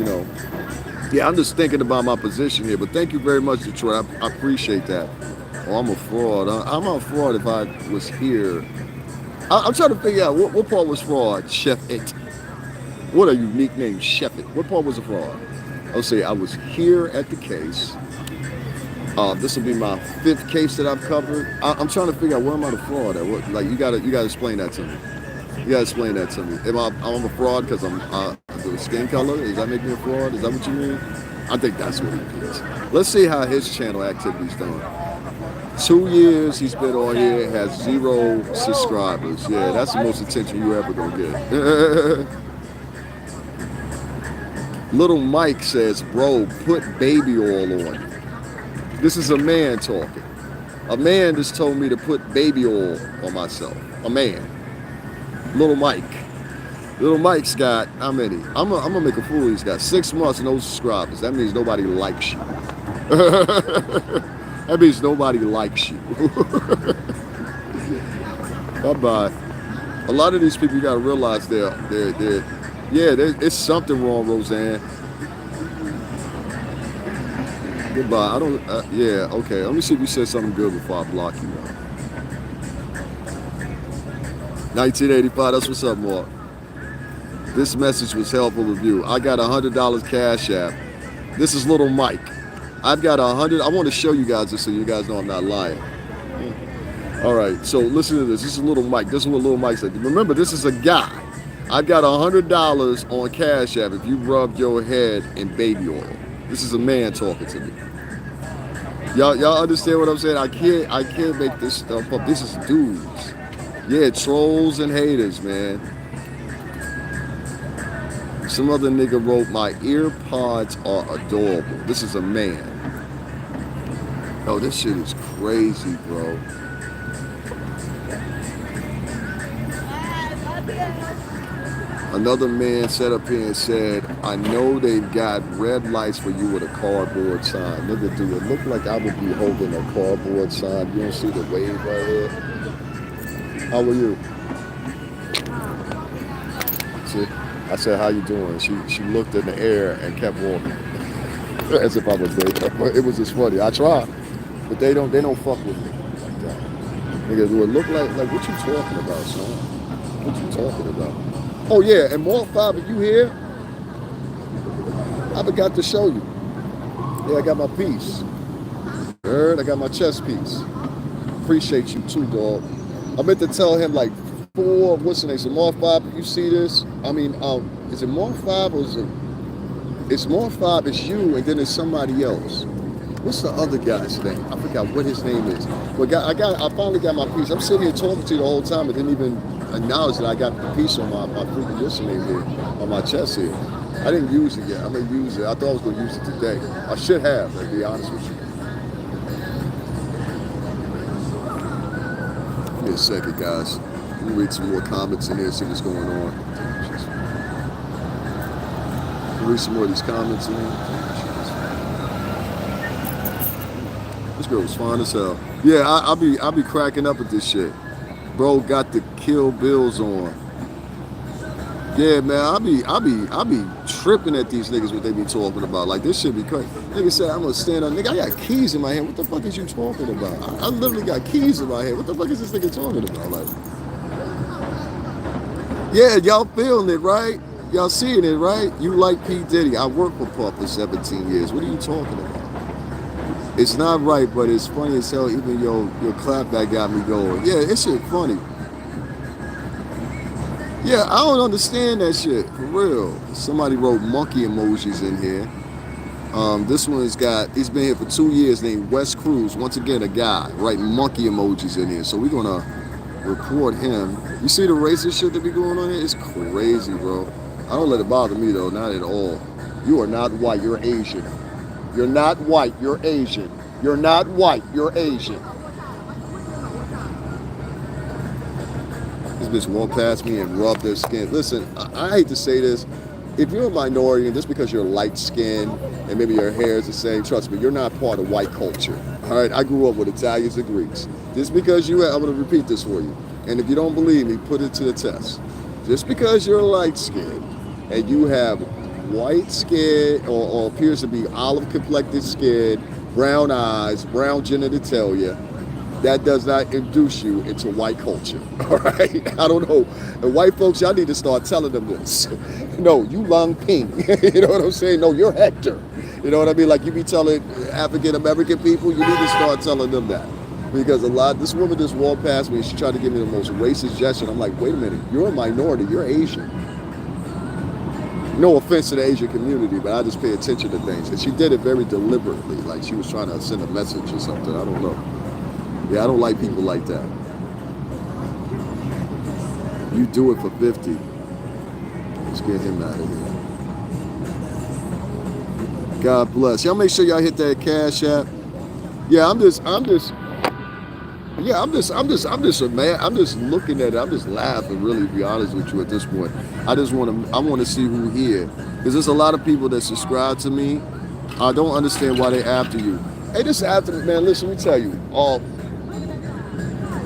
S1: yeah. I'm just thinking about my position here. But thank you very much, Detroit. I appreciate that. Oh, I'm a fraud. I'm a fraud if I was here. I'm trying to figure out what part was fraud. Chef It. What a unique name, Chef It. What part was a fraud? I'll say I was here at the case. This will be my 5th case that I've covered. I'm trying to figure out where am I the fraud at. What, like you gotta explain that to me. You gotta explain that to me. I'm a fraud because I'm the skin color? Does that make me a fraud? Is that what you mean? I think that's what it is. Let's see how his channel activity's done. 2 years he's been on here, has 0 subscribers. Yeah, that's the most attention you ever gonna get. Little Mike says, bro, put baby oil on. This is a man talking. A man just told me to put baby oil on myself. A man. Little Mike. Little Mike's got how many? I'm gonna make a fool. He's got 6 months, no subscribers. That means nobody likes you. That means nobody likes you. Bye-bye. A lot of these people, you gotta realize it's something wrong, Roseanne. Goodbye. I don't, yeah, okay. Let me see if you said something good before I block you now. 1985, that's what's up, Mark. This message was helpful review. I got $100 Cash App. This is Little Mike. I've got 100. I want to show you guys this so you guys know I'm not lying. All right, so listen to this. This is Little Mike. This is what Little Mike said. Remember, this is a guy. I've got $100 on Cash App if you rub your head in baby oil. This is a man talking to me. Y'all understand what I'm saying? I can't make this stuff up. This is dudes. Yeah, trolls and haters, man. Some other nigga wrote, my ear pods are adorable. This is a man. Oh, this shit is crazy, bro. Another man sat up here and said, I know they've got red lights for you with a cardboard sign. Nigga, do it look like I would be holding a cardboard sign? You don't see the wave right here? How are you? See? I said, how you doing? She looked in the air and kept walking. As if I was there. It was just funny. I tried. But they don't fuck with me like that. Nigga, do it look like what you talking about, son? What you talking about? Oh yeah, and Mark 5, if you here, I forgot to show you. Yeah, I got my piece. Heard? I got my chest piece. Appreciate you too, dog. I meant to tell him like 4, what's the name? So Mark 5, if you see this, I mean, is it Mark 5 or is it? It's Mark 5, it's you, and then it's somebody else. What's the other guy's name? I forgot what his name is. But I finally got my piece. I'm sitting here talking to you the whole time and didn't even acknowledge that I got the piece on my freaking listening here, on my chest here. I didn't use it yet. I'm gonna use it. I thought I was gonna use it today. I should have, to be honest with you. Give me a second, guys. Let me read some more comments in here, see what's going on. Read some more of these comments in here. This girl was fine as hell. Yeah, I'll be cracking up at this shit. Bro got the Kill Bills on. Yeah, man, I be tripping at these niggas what they be talking about. Like, this shit be crazy. Nigga said, I'm gonna stand up. Nigga, I got keys in my hand. What the fuck is you talking about? I literally got keys in my hand. What the fuck is this nigga talking about? Like, yeah, y'all feeling it, right? Y'all seeing it, right? You like P. Diddy. I worked for Puff for 17 years. What are you talking about? It's not right, but it's funny as hell. Even your clapback got me going. Yeah, this shit funny. Yeah, I don't understand that shit, for real. Somebody wrote monkey emojis in here. This one's he's been here for 2 years, named Wes Cruz. Once again, a guy, writing monkey emojis in here. So we're gonna report him. You see the racist shit that be going on here? It's crazy, bro. I don't let it bother me though, not at all. You are not white, you're Asian. You're not white, you're Asian. You're not white, you're Asian. just walk past me and rub their skin. Listen, I hate to say this. If you're a minority and just because you're light skinned and maybe your hair is the same, trust me, you're not part of white culture. All right, I grew up with Italians and Greeks. Just because I'm going to repeat this for you. And if you don't believe me, put it to the test. Just because you're light skinned and you have white skin or appears to be olive complected skin, brown eyes, brown genitalia, that does not induce you into white culture. All right, I don't know. And white folks, y'all need to start telling them this. No, you Long Ping. You know what I'm saying? No, you're Hector. You know what I mean? Like you be telling African American people, you need to start telling them that. Because this woman just walked past me and she tried to give me the most racist gesture. I'm like, wait a minute, you're a minority, you're Asian. No offense to the Asian community, but I just pay attention to things. And she did it very deliberately, like she was trying to send a message or something. I don't know. Yeah, I don't like people like that. You do it for 50. Let's get him out of here. God bless. Y'all make sure y'all hit that Cash App. Yeah, I'm just a man. I'm just looking at it. I'm just laughing, really, to be honest with you at this point. I want to see who here. Because there's a lot of people that subscribe to me. I don't understand why they after you. Hey, this after me, man, listen, let me tell you.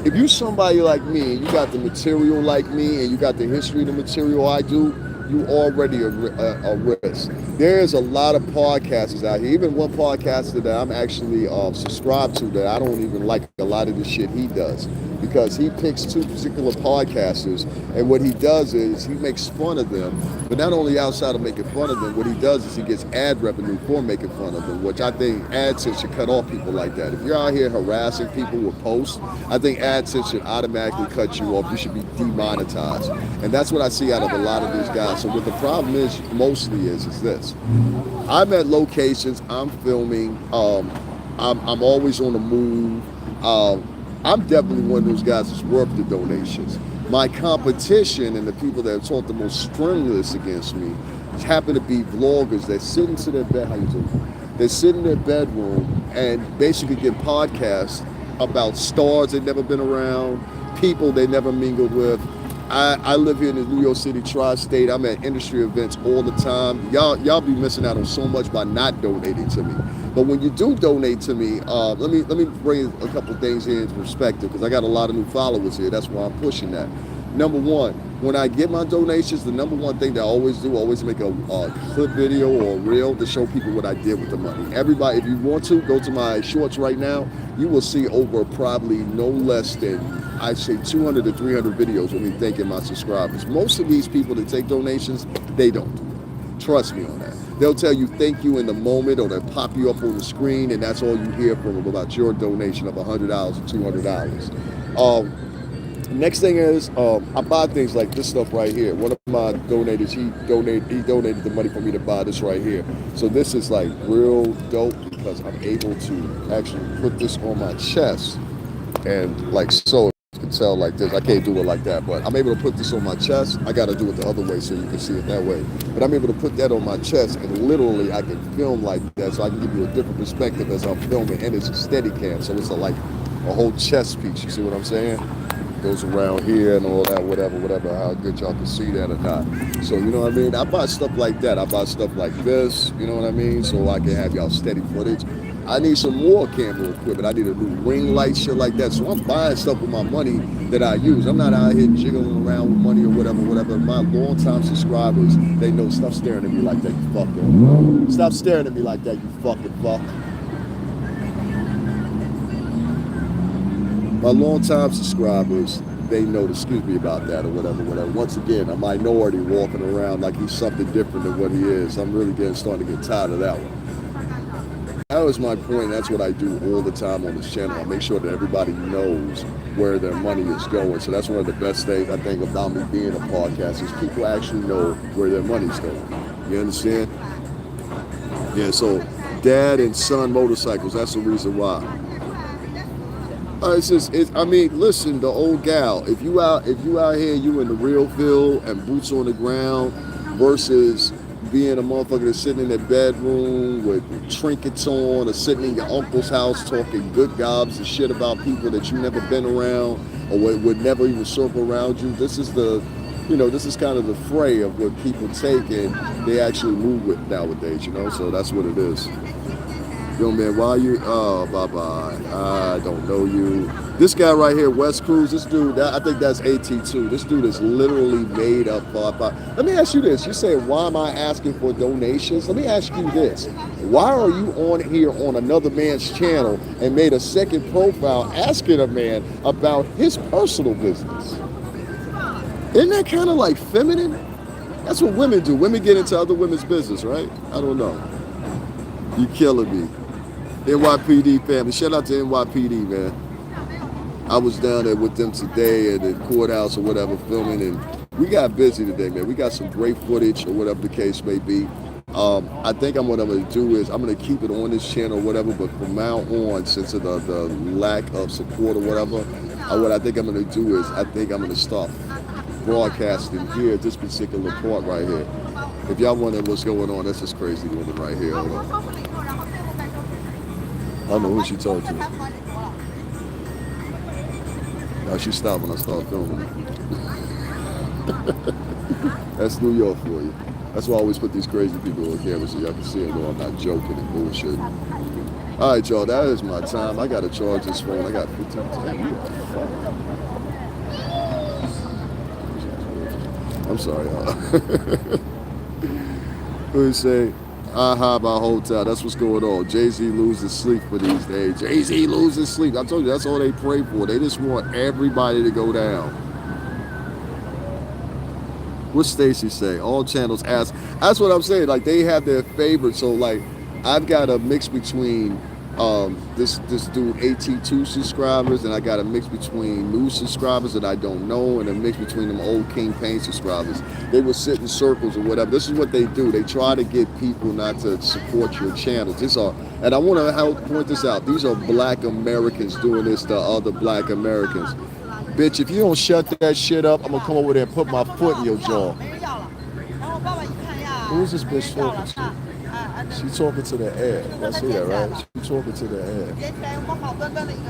S1: If you somebody like me, and you got the material like me, and you got the history of the material I do, you already a risk. There's a lot of podcasters out here, even one podcaster that I'm actually subscribed to that I don't even like a lot of the shit he does, because he picks two particular podcasters, and what he does is he makes fun of them, but not only outside of making fun of them, what he does is he gets ad revenue for making fun of them, which I think AdSense should cut off people like that. If you're out here harassing people with posts, I think AdSense should automatically cut you off. You should be demonetized. And that's what I see out of a lot of these guys. So what the problem is mostly is this. I'm at locations, I'm filming, I'm always on the move. I'm definitely one of those guys that's worth the donations. My competition and the people that have talked the most strenuous against me happen to be vloggers that sit into their bed. How you doing? They sit in their bedroom and basically get podcasts about stars they've never been around, people they never mingled with. I live here in the New York City tri-state. I'm at industry events all the time. Y'all be missing out on so much by not donating to me. But when you do donate to me, let me bring a couple things here into perspective, because I got a lot of new followers here. That's why I'm pushing that. Number one, when I get my donations, the number one thing that I always do, always make a clip video or a reel to show people what I did with the money. Everybody, if you want to, go to my shorts right now. You will see over probably no less than, I'd say 200 to 300 videos with me thanking my subscribers. Most of these people that take donations, they don't do it. Trust me on that. They'll tell you thank you in the moment, or they'll pop you up on the screen, and that's all you hear from them about your donation of $100 or $200. Next thing is, I buy things like this stuff right here. One of my donators, he donated the money for me to buy this right here. So this is like real dope, because I'm able to actually put this on my chest, and like so. You can tell like this. I can't do it like that, but I'm able to put this on my chest. I got to do it the other way so you can see it that way. But I'm able to put that on my chest, and literally I can film like that, so I can give you a different perspective as I'm filming. And it's a steady cam, so it's like a whole chest piece. You see what I'm saying? Goes around here and all that, whatever, how good y'all can see that or not. So, you know what I mean? I buy stuff like that. I buy stuff like this, you know what I mean? So I can have y'all steady footage. I need some more camera equipment. I need a new ring light, shit like that. So I'm buying stuff with my money that I use. I'm not out here jiggling around with money or whatever. My long-time subscribers, they know, stop staring at me like that, you fucking. Stop staring at me like that, you fucking fuck. My long-time subscribers, they know to excuse me about that or whatever. Once again, a minority walking around like he's something different than what he is. I'm really starting to get tired of that one. That was my point. That's what I do all the time on this channel. I make sure that everybody knows where their money is going. So that's one of the best things I think about me being a podcast, is people actually know where their money's going. You understand? Yeah, so dad and son motorcycles, that's the reason why. Listen, the old gal, if you out here, you in the real field and boots on the ground, versus being a motherfucker that's sitting in their bedroom with trinkets on, or sitting in your uncle's house talking good gobs and shit about people that you never been around, or would never even circle around you. This is the, this is kind of the fray of what people take and they actually move with nowadays, so that's what it is. Yo, man, why you? Oh, bye-bye. I don't know you. This guy right here, West Cruz, this dude, I think that's AT2. This dude is literally made up. Let me ask you this. You say, why am I asking for donations? Let me ask you this. Why are you on here on another man's channel and made a second profile asking a man about his personal business? Isn't that kind of like feminine? That's what women do. Women get into other women's business, right? I don't know. You killing me. NYPD family. Shout out to NYPD, man. I was down there with them today at the courthouse or whatever filming, and we got busy today, man. We got some great footage or whatever the case may be. I think what I'm going to do is I'm going to keep it on this channel or whatever, but from now on, since of the lack of support or whatever, what I think I'm going to do is I think I'm going to start broadcasting here at this particular part right here. If y'all wonder what's going on, that's this crazy woman right here. Hold on. I don't know who she talking to. Now she stopped when I started filming. That's New York for you. That's why I always put these crazy people on camera so y'all can see them. No, I'm not joking and bullshit. All right, y'all, that is my time. I got to charge this phone. I got 15. I'm sorry, y'all. Who say? Aha, my hotel. That's what's going on. Jay-Z loses sleep for these days. Jay-Z loses sleep. I told you, that's all they pray for. They just want everybody to go down. What Stacy say? All channels ask. That's what I'm saying. Like, they have their favorites. So, like, I've got a mix between this dude 82 subscribers, and I got a mix between new subscribers that I don't know, and a mix between them old King Pain subscribers. They would sit in circles or whatever. This is what they do. They try to get people not to support your channels. And I want to point this out. These are black Americans doing this to other black Americans. Bitch, if you don't shut that shit up, I'm gonna come over there and put my foot in your jaw. Who is this bitch talking to? She talking to the air. Y'all see that, right? She talking to the air.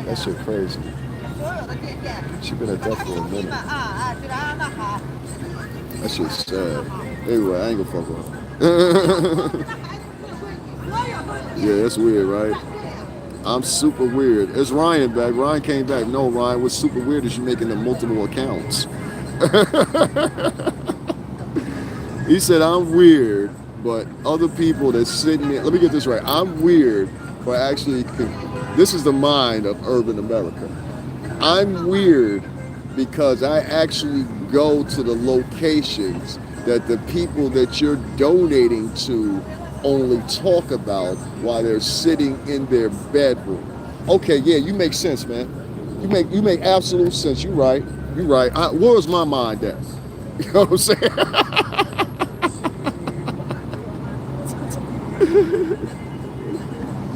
S1: That shit crazy. She been at that for a minute. That shit's sad. Anyway, I ain't gonna fuck with her. Yeah, that's weird, right? I'm super weird. It's Ryan back. Ryan came back. No, Ryan, what's super weird is you making the multiple accounts. He said, I'm weird, but other people that's sitting there, let me get this right. I'm weird for actually, this is the mind of urban America. I'm weird because I actually go to the locations that the people that you're donating to only talk about while they're sitting in their bedroom. Okay, yeah, you make sense, man. You make absolute sense. You're right. You're right. Where's my mind at? You know what I'm saying?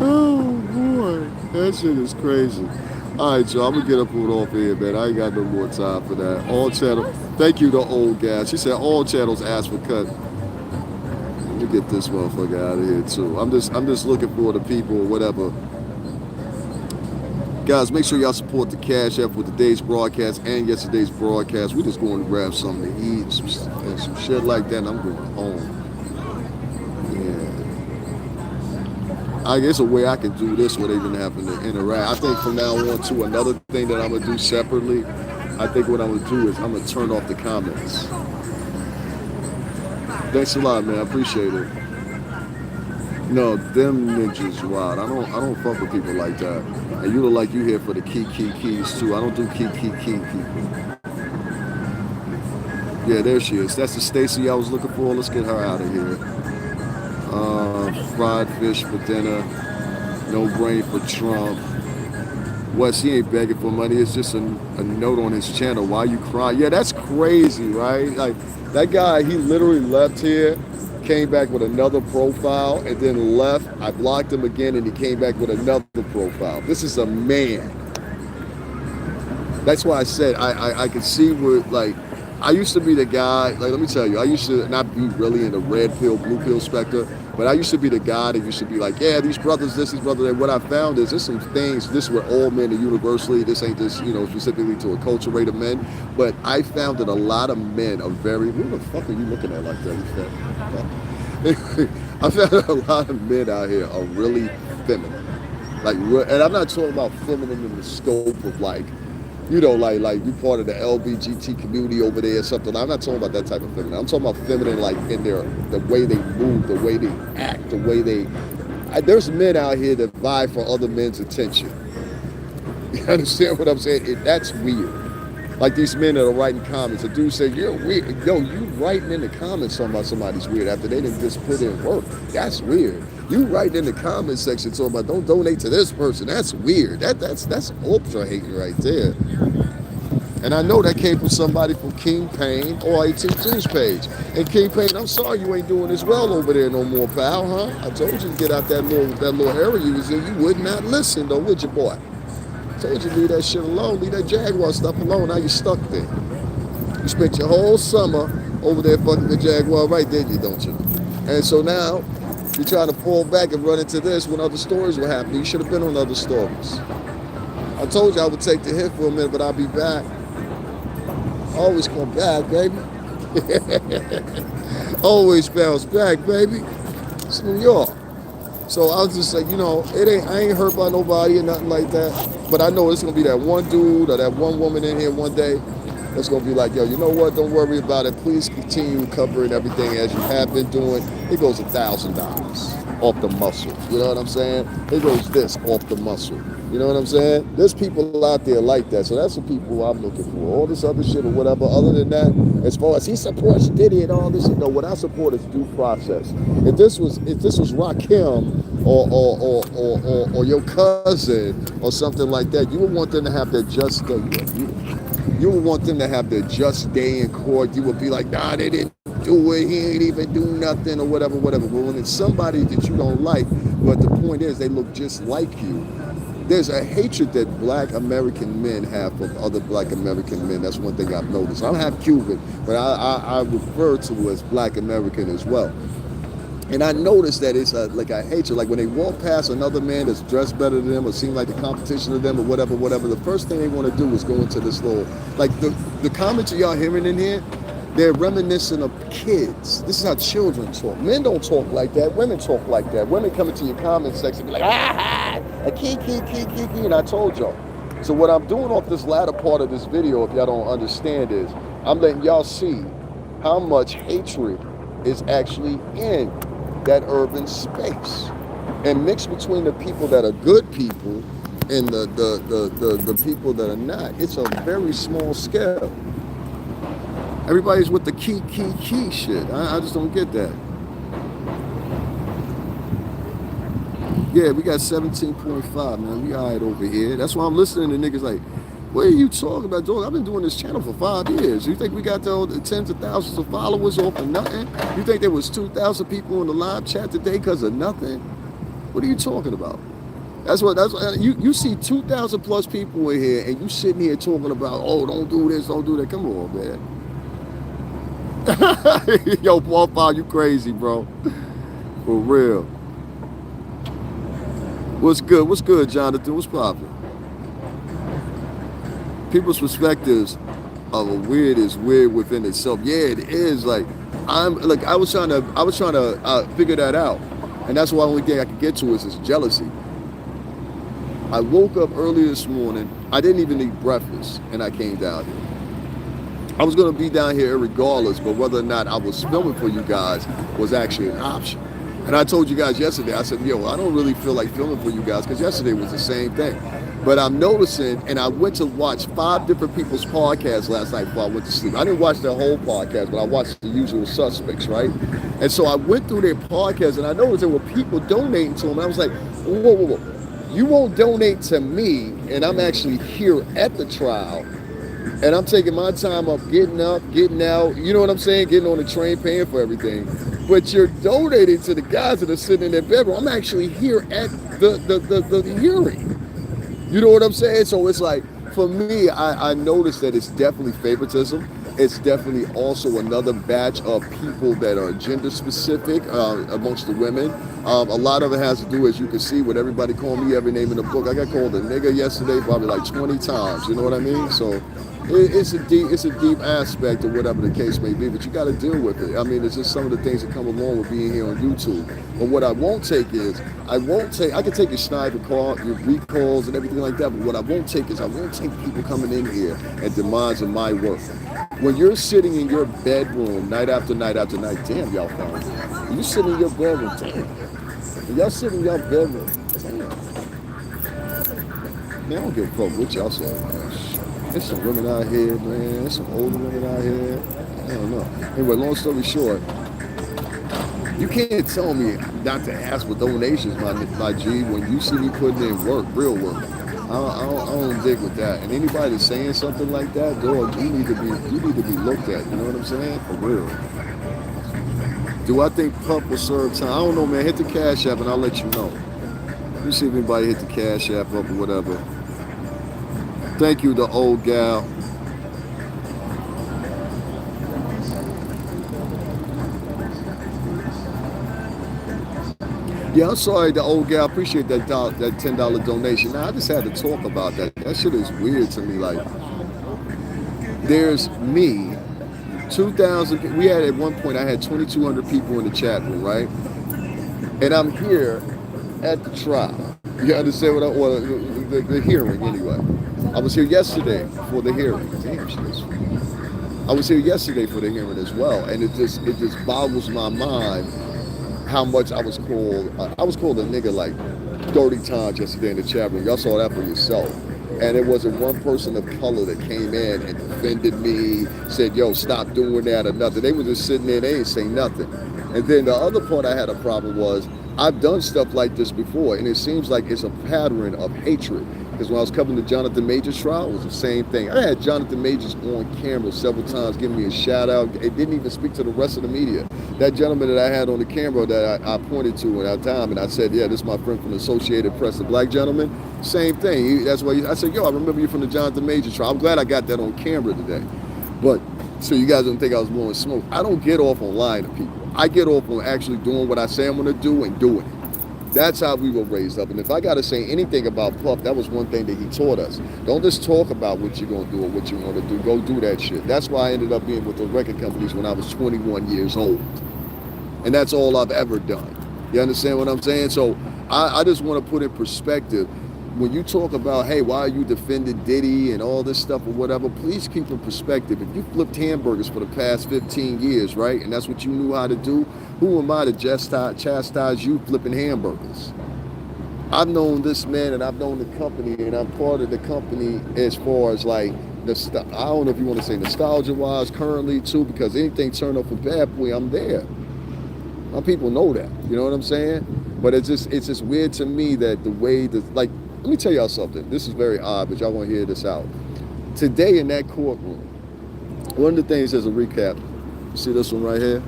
S1: Oh boy, that shit is crazy. All right, y'all, I'm gonna get up and off here, man. I ain't got no more time for that. All channels. Thank you to old gas. She said all channels ask for cut. Let me get this motherfucker out of here too. I'm just looking for the people or whatever. Guys, make sure y'all support the Cash App with today's broadcast and yesterday's broadcast. We're just going to grab something to eat and some shit like that, and I'm going home. Yeah. I guess a way I can do this without even having to interact. I think from now on to another thing that I'm going to do separately, I think what I'm going to do is I'm going to turn off the comments. Thanks a lot, man. I appreciate it. No, them ninjas wild. I don't fuck with people like that. And you look like you here for the keys too. I don't do key people. Yeah, there she is. That's the Stacy I was looking for. Let's get her out of here. Fried fish for dinner. No brain for Trump. Wes, he ain't begging for money. It's just a note on his channel. Why you crying? Yeah, that's crazy, right? Like, that guy, he literally left here, came back with another profile, and then left. I blocked him again, and he came back with another profile. This is a man. That's why I said I could see where, like, I used to be the guy, like, let me tell you, I used to not be really in the red pill, blue pill spectrum, But I used to be the guy that used to be like, yeah, these brothers, these brothers that. What I found is there's some things, this with all men universally, this ain't just, specifically to a culture rate of men, but I found that a lot of men are very, who the fuck are you looking at like that? You fat? I found that a lot of men out here are really feminine. Like, and I'm not talking about feminine in the scope of like, like you part of the LBGT community over there or something. I'm not talking about that type of feminine. I'm talking about feminine like in the way they move, the way they act, the way they. There's men out here that vie for other men's attention. You understand what I'm saying? That's weird. Like these men that are writing comments. A dude say, you're weird. Yo, you writing in the comments talking about somebody's weird after they didn't just put in work. That's weird. You writing in the comment section talking about don't donate to this person. That's weird. That's ultra hating right there. And I know that came from somebody from King Payne or 18's page. And King Payne, I'm sorry you ain't doing as well over there no more, pal, huh? I told you to get out that little area you was in. You would not listen though, would you, boy? I told you to leave that shit alone, leave that Jaguar stuff alone. Now you stuck there. You spent your whole summer over there fucking the Jaguar, right, didn't you, don't you? And so now you're trying to fall back and run into this when other stories were happening. You should have been on other stories. I told you I would take the hit for a minute, but I'll be back. Always come back, baby. Always bounce back, baby. It's New York. So I was just like, I ain't hurt by nobody or nothing like that. But I know it's gonna be that one dude or that one woman in here one day that's gonna be like, yo, you know what? Don't worry about it. Please continue covering everything as you have been doing. It goes $1,000 off the muscle. You know what I'm saying? It goes this off the muscle. You know what I'm saying? There's people out there like that. So that's the people I'm looking for. All this other shit or whatever. Other than that, as far as he supports Diddy and all this shit, no, what I support is due process. If this was Rakim or your cousin or something like that, you would want them to have their just day. You would want them to have their just day in court. You would be like, nah, they didn't do it. He ain't even do nothing or whatever. But when it's somebody that you don't like, but the point is they look just like you, there's a hatred that black American men have for other black American men. That's one thing I've noticed. I'm half Cuban, but I refer to as black American as well. And I noticed that it's like a hatred. Like when they walk past another man that's dressed better than them or seem like the competition of them or whatever, the first thing they want to do is go into this little, like the comments y'all hearing in here, they're reminiscent of kids. This is how children talk. Men don't talk like that. Women talk like that. Women come into your comment section and be like, a kid, and I told y'all. So what I'm doing off this latter part of this video, if y'all don't understand, is I'm letting y'all see how much hatred is actually in that urban space. And mixed between the people that are good people and the people that are not. It's a very small scale. Everybody's with the key shit. I just don't get that. Yeah, we got 17.5, man. We all right over here. That's why I'm listening to niggas like, what are you talking about, dog? I've been doing this channel for 5 years. You think we got the tens of thousands of followers off of nothing? You think there was 2,000 people in the live chat today because of nothing? What are you talking about? That's what you see 2,000 plus people in here and you sitting here talking about, oh, don't do this, don't do that. Come on, man. Yo, Paul, you crazy, bro. For real. What's good, Jonathan? What's poppin'? People's perspectives of a weird is weird within itself. Yeah, it is. Like I was trying to figure that out, and that's why the only thing I could get to is this jealousy. I woke up early this morning. I didn't even eat breakfast, and I came down here. I was gonna be down here regardless, but whether or not I was filming for you guys was actually an option. And I told you guys yesterday, I said, yo, I don't really feel like filming for you guys because yesterday was the same thing. But I'm noticing, and I went to watch 5 different people's podcasts last night before I went to sleep. I didn't watch their whole podcast, but I watched the usual suspects, right? And so I went through their podcasts, and I noticed there were people donating to them. And I was like, whoa. You won't donate to me, and I'm actually here at the trial, and I'm taking my time up, getting out, you know what I'm saying? Getting on the train, paying for everything. But you're donating to the guys that are sitting in their bedroom. I'm actually here at the hearing. You know what I'm saying? So it's like, for me, I noticed that it's definitely favoritism. It's definitely also another batch of people that are gender specific amongst the women. A lot of it has to do, as you can see, with everybody calling me every name in the book. I got called a nigga yesterday probably like 20 times. You know what I mean? So it's a deep aspect of whatever the case may be, but you got to deal with it. I mean, it's just some of the things that come along with being here on YouTube. But what I won't take is I can take your sniper call, your recalls and everything like that. But what I won't take is I won't take people coming in here and demising my work. When you're sitting in your bedroom night after night after night, damn, y'all found it. You sit in your bedroom, damn. When y'all sit in your bedroom, damn. Man, I don't give a fuck what y'all say, man. There's some women out here, man. There's some older women out here. I don't know. Anyway, long story short, you can't tell me not to ask for donations, my G, when you see me putting in work, real work. I don't dig with that. And anybody that's saying something like that, dog, you need to be looked at. You know what I'm saying? For real. Do I think Pup will serve time? I don't know, man. Hit the Cash App and I'll let you know. You see if anybody hit the Cash App up or whatever. Thank you, the old gal. Yeah, I'm sorry, the old gal. Appreciate that $10 donation. Now, I just had to talk about that. That shit is weird to me. Like, there's me, 2,000. We had at one point, I had 2,200 people in the chat room, right? And I'm here at the trial. You understand what the hearing anyway. I was here yesterday for the hearing. Damn, shit is funny. I was here yesterday for the hearing as well, and it just boggles my mind how much I was called. I was called a nigga like 30 times yesterday in the chat room. Y'all saw that for yourself. And it wasn't one person of color that came in and defended me, said, yo, stop doing that or nothing. They were just sitting there, they ain't saying nothing. And then the other part I had a problem was, I've done stuff like this before, and it seems like it's a pattern of hatred. Because when I was covering the Jonathan Majors trial, it was the same thing. I had Jonathan Majors on camera several times giving me a shout out. It didn't even speak to the rest of the media. That gentleman that I had on the camera that I pointed to at that time, and I said, yeah, this is my friend from the Associated Press, the black gentleman. Same thing. That's why I said, yo, I remember you from the Jonathan Majors trial. I'm glad I got that on camera today. But so you guys don't think I was blowing smoke. I don't get off on lying to people. I get off on actually doing what I say I'm going to do and doing it. That's how we were raised up. And if I got to say anything about Puff, that was one thing that he taught us. Don't just talk about what you're going to do or what you want to do. Go do that shit. That's why I ended up being with the record companies when I was 21 years old. And that's all I've ever done. You understand what I'm saying? So I just want to put in perspective, when you talk about, hey, why are you defending Diddy and all this stuff or whatever, please keep in perspective. If you flipped hamburgers for the past 15 years, right, and that's what you knew how to do, who am I to chastise you flipping hamburgers? I've known this man and I've known the company, and I'm part of the company as far as like, I don't know if you want to say nostalgia-wise currently too, because anything turned up for Bad Boy, I'm there. My people know that, you know what I'm saying? But it's just weird to me that the way that, like, let me tell y'all something. This is very odd, but y'all want to hear this out. Today in that courtroom, one of the things as a recap, see this one right here?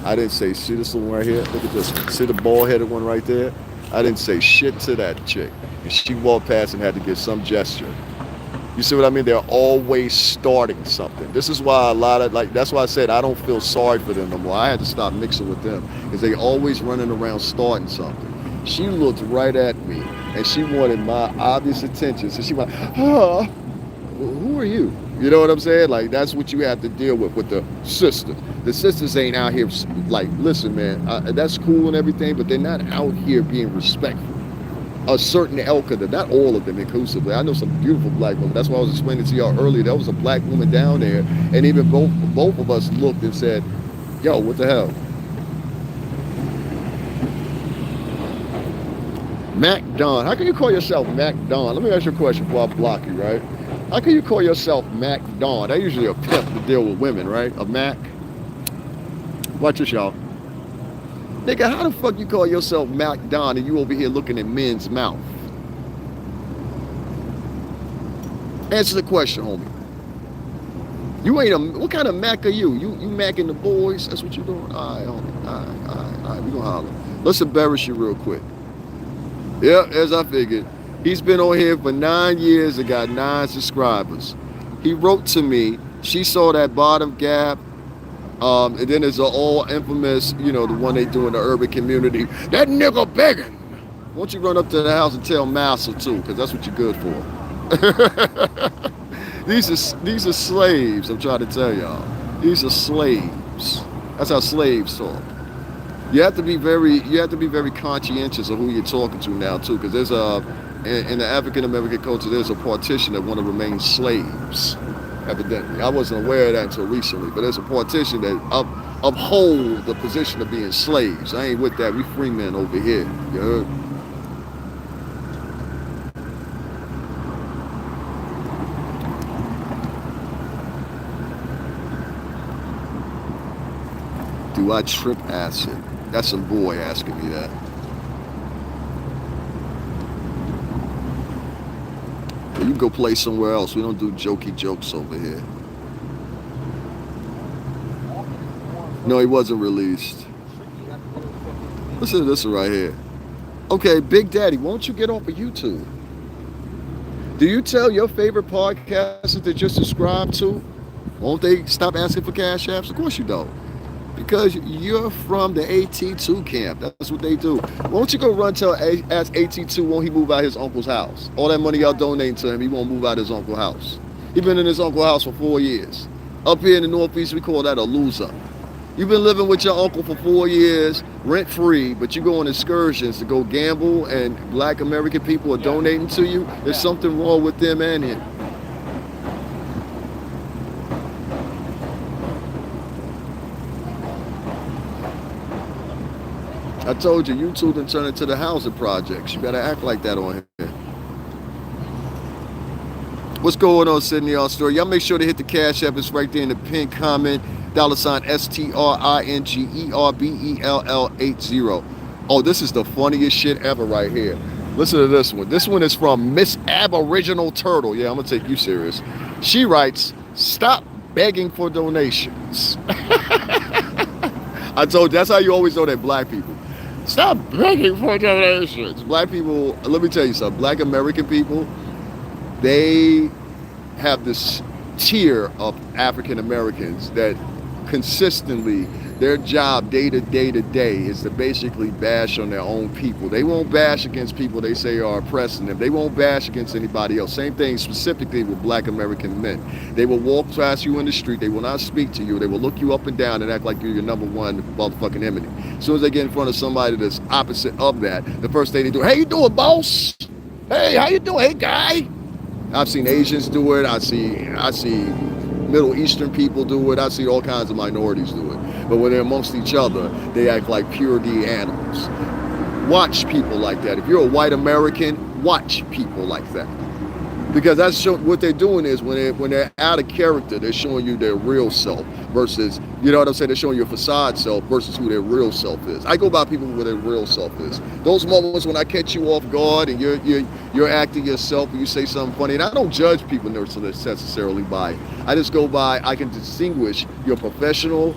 S1: I didn't say, see this one right here? Look at this one. See the bald-headed one right there? I didn't say shit to that chick. And she walked past and had to give some gesture. You see what I mean? They're always starting something. This is why that's why I said I don't feel sorry for them no more. I had to stop mixing with them because they always running around starting something. She looked right at me and she wanted my obvious attention. So she went, oh, who are you? You know what I'm saying? Like, that's what you have to deal with the sisters. The sisters ain't out here like, listen, man, that's cool and everything, but they're not out here being respectful. A certain elk of them, not all of them inclusively. I know some beautiful black women. That's why I was explaining to y'all earlier. There was a black woman down there, and even both of us looked and said, yo, what the hell? Mac Don. How can you call yourself Mac Don? Let me ask you a question before I block you, right? How can you call yourself Mac Don? That's usually a pimp to deal with women, right? A Mac. Watch this, y'all. Nigga, how the fuck you call yourself Mac Don and you over here looking at men's mouth? Answer the question, homie. You ain't what kind of Mac are you? You Macking the boys? That's what you doing? All right, homie. All right. We gonna holler. Let's embarrass you real quick. Yep, as I figured. He's been on here for 9 years and got 9 subscribers. He wrote to me She saw that bottom gap. And then there's an all infamous, the one they do in the urban community. That nigga begging. Why don't you run up to the house and tell Massa too, because that's what you're good for. These are slaves. I'm trying to tell y'all. These are slaves. That's how slaves talk. You have to be very conscientious of who you're talking to now too, because there's in the African American culture there's a partition that want to remain slaves. Evidently, I wasn't aware of that until recently, but there's a partition that uphold the position of being slaves. I ain't with that. We free men over here. You heard? Do I trip acid? That's some boy asking me that. Well, you go play somewhere else. We don't do jokey jokes over here. No, he wasn't released. Listen to this right here. Okay, Big Daddy, won't you get off of YouTube? Do you tell your favorite podcasters to just subscribe to? Won't they stop asking for cash apps? Of course you don't. Because you're from the AT2 camp. That's what they do. Won't you go run ask AT2 won't he move out his uncle's house? All that money y'all donating to him, he won't move out his uncle's house. He been in his uncle's house for 4 years. Up here in the Northeast, we call that a loser. You've been living with your uncle for 4 years, rent-free, but you go on excursions to go gamble and black American people are donating to you. There's something wrong with them and him. I told you, YouTube done turn into the housing projects. You better act like that on here. What's going on, Sydney Australia? Y'all make sure to hit the Cash App. It's right there in the pinned comment. $STRINGERBELL80. Oh, this is the funniest shit ever right here. Listen to this one. This one is from Miss Aboriginal Turtle. Yeah, I'm going to take you serious. She writes, stop begging for donations. I told you, that's how you always know that black people. Stop begging for donations. Black people, let me tell you something. Black American people, they have this tier of African Americans that consistently, their job day to day is to basically bash on their own people. They won't bash against people they say are oppressing them. They won't bash against anybody else. Same thing specifically with black American men. They will walk past you in the street. They will not speak to you. They will look you up and down and act like you're your number one motherfucking enemy. As soon as they get in front of somebody that's opposite of that, the first thing they do, hey, you doing, boss? Hey, how you doing? Hey, guy. I've seen Asians do it. I see Middle Eastern people do it. I see all kinds of minorities do it. But when they're amongst each other, they act like pure D animals. Watch people like that. If you're a white American, watch people like that. Because that's what they're doing is when they're out of character, they're showing you their real self versus, you know what I'm saying, they're showing your facade self versus who their real self is. I go by people who their real self is. Those moments when I catch you off guard and you're acting yourself and you say something funny, and I don't judge people necessarily by it. I just go by, I can distinguish your professional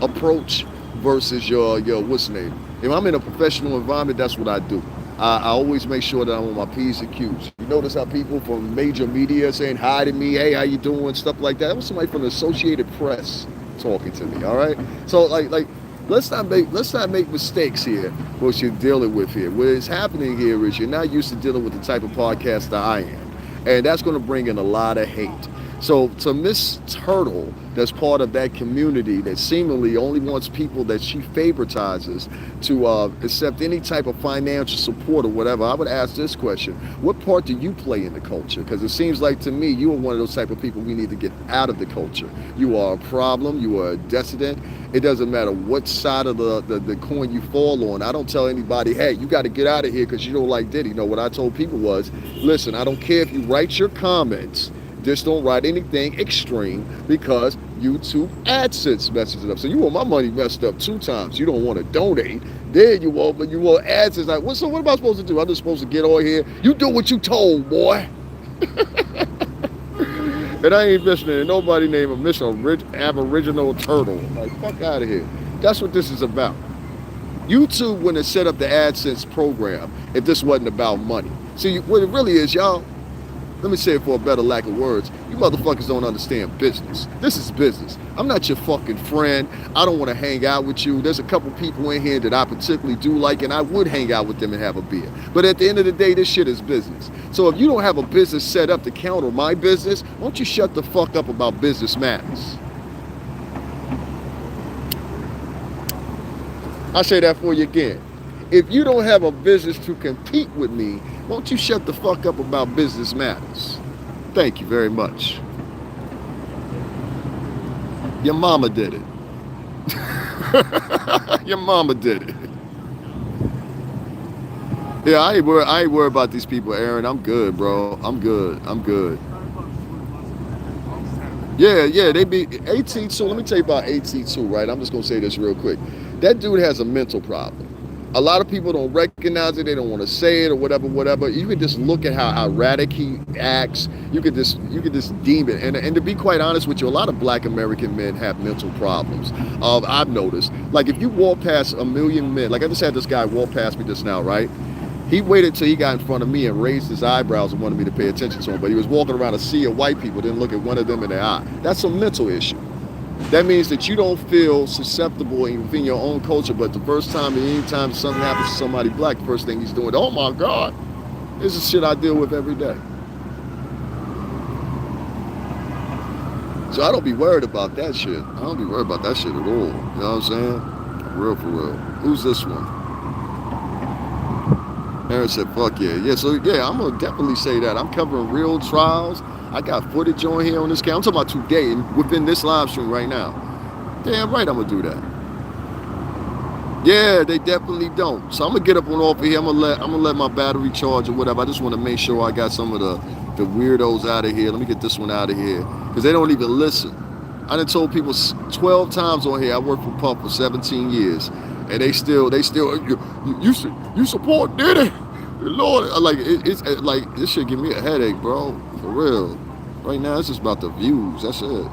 S1: approach versus your what's the name. If I'm in a professional environment, that's what I do. I always make sure that I'm on my P's and Q's. You notice how people from major media saying hi to me, hey, how you doing, stuff like that. That was somebody from the Associated Press talking to me, all right? So like let's not make mistakes here, what you're dealing with here. What is happening here is you're not used to dealing with the type of podcast that I am. And that's going to bring in a lot of hate. So to Miss Turtle, that's part of that community that seemingly only wants people that she favoritizes to accept any type of financial support or whatever, I would ask this question. What part do you play in the culture? Because it seems like to me, you are one of those type of people we need to get out of the culture. You are a problem. You are a dissident. It doesn't matter what side of the coin you fall on. I don't tell anybody, hey, you got to get out of here because you don't like Diddy. No, what I told people was, listen, I don't care if you write your comments. Just don't write anything extreme because YouTube AdSense messes it up. So you want my money messed up 2 times. You don't want to donate. Then you want AdSense. Like, what am I supposed to do? I'm just supposed to get on here. You do what you told, boy. And I ain't listening to nobody named a Miss Aboriginal Turtle. Like, fuck out of here. That's what this is about. YouTube wouldn't have set up the AdSense program if this wasn't about money. See, what it really is, y'all, Let me say it for a better lack of words. You motherfuckers don't understand business. This is business. I'm not your fucking friend. I don't want to hang out with you. There's a couple people in here that I particularly do like, and I would hang out with them and have a beer. But at the end of the day, this shit is business. So if you don't have a business set up to counter my business, why don't you shut the fuck up about business matters? I say that for you again. If you don't have a business to compete with me, won't you shut the fuck up about business matters? Thank you very much. Your mama did it. Your mama did it. Yeah, I ain't worried about these people, Aaron. I'm good, bro. I'm good. Yeah, they be AT2. Let me tell you about AT2, right? I'm just gonna say this real quick. That dude has a mental problem. A lot of people don't recognize it. They don't want to say it or whatever. You can just look at how erratic he acts. You could just deem it. And to be quite honest with you, a lot of black American men have mental problems. I've noticed. Like if you walk past a million men, like I just had this guy walk past me just now, right? He waited till he got in front of me and raised his eyebrows and wanted me to pay attention to him. But he was walking around a sea of white people, didn't look at one of them in the eye. That's a mental issue. That means that you don't feel susceptible within your own culture, but the first time, anytime something happens to somebody black, the first thing he's doing, oh my God, this is shit I deal with every day. So I don't be worried about that shit. I don't be worried about that shit at all. You know what I'm saying? For real. Who's this one? Aaron said, fuck yeah. Yeah, so yeah, I'm going to definitely say that. I'm covering real trials. I got footage on here on this camera. I'm talking about today and within this live stream right now. Damn right I'm going to do that. Yeah, they definitely don't. So I'm going to get up on off of here. I'm going to let my battery charge or whatever. I just want to make sure I got some of the weirdos out of here. Let me get this one out of here because they don't even listen. I done told people 12 times on here I worked for Puff for 17 years. And they still, you support Diddy, Lord. Like it's like this shit give me a headache, bro. For real. Right now, it's just about the views. That's it.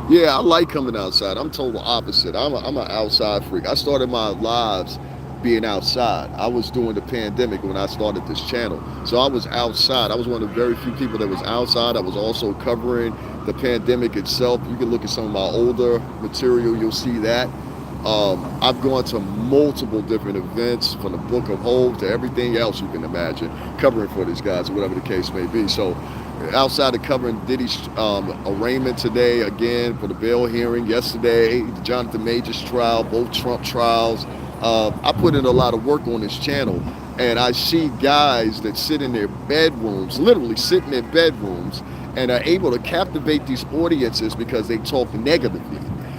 S1: Yeah, I like coming outside. I'm total opposite. I'm an outside freak. I started my lives being outside. I was doing the pandemic when I started this channel. So I was outside. I was one of the very few people that was outside. I was also covering the pandemic itself. You can look at some of my older material, you'll see that. I've gone to multiple different events, from the Book of Hope to everything else you can imagine, covering for these guys or whatever the case may be. So outside of covering Diddy's arraignment today, again, for the bail hearing yesterday, the Jonathan Majors trial, both Trump trials, I put in a lot of work on this channel, and I see guys that sit in their bedrooms, literally sit in their bedrooms, and are able to captivate these audiences because they talk negatively.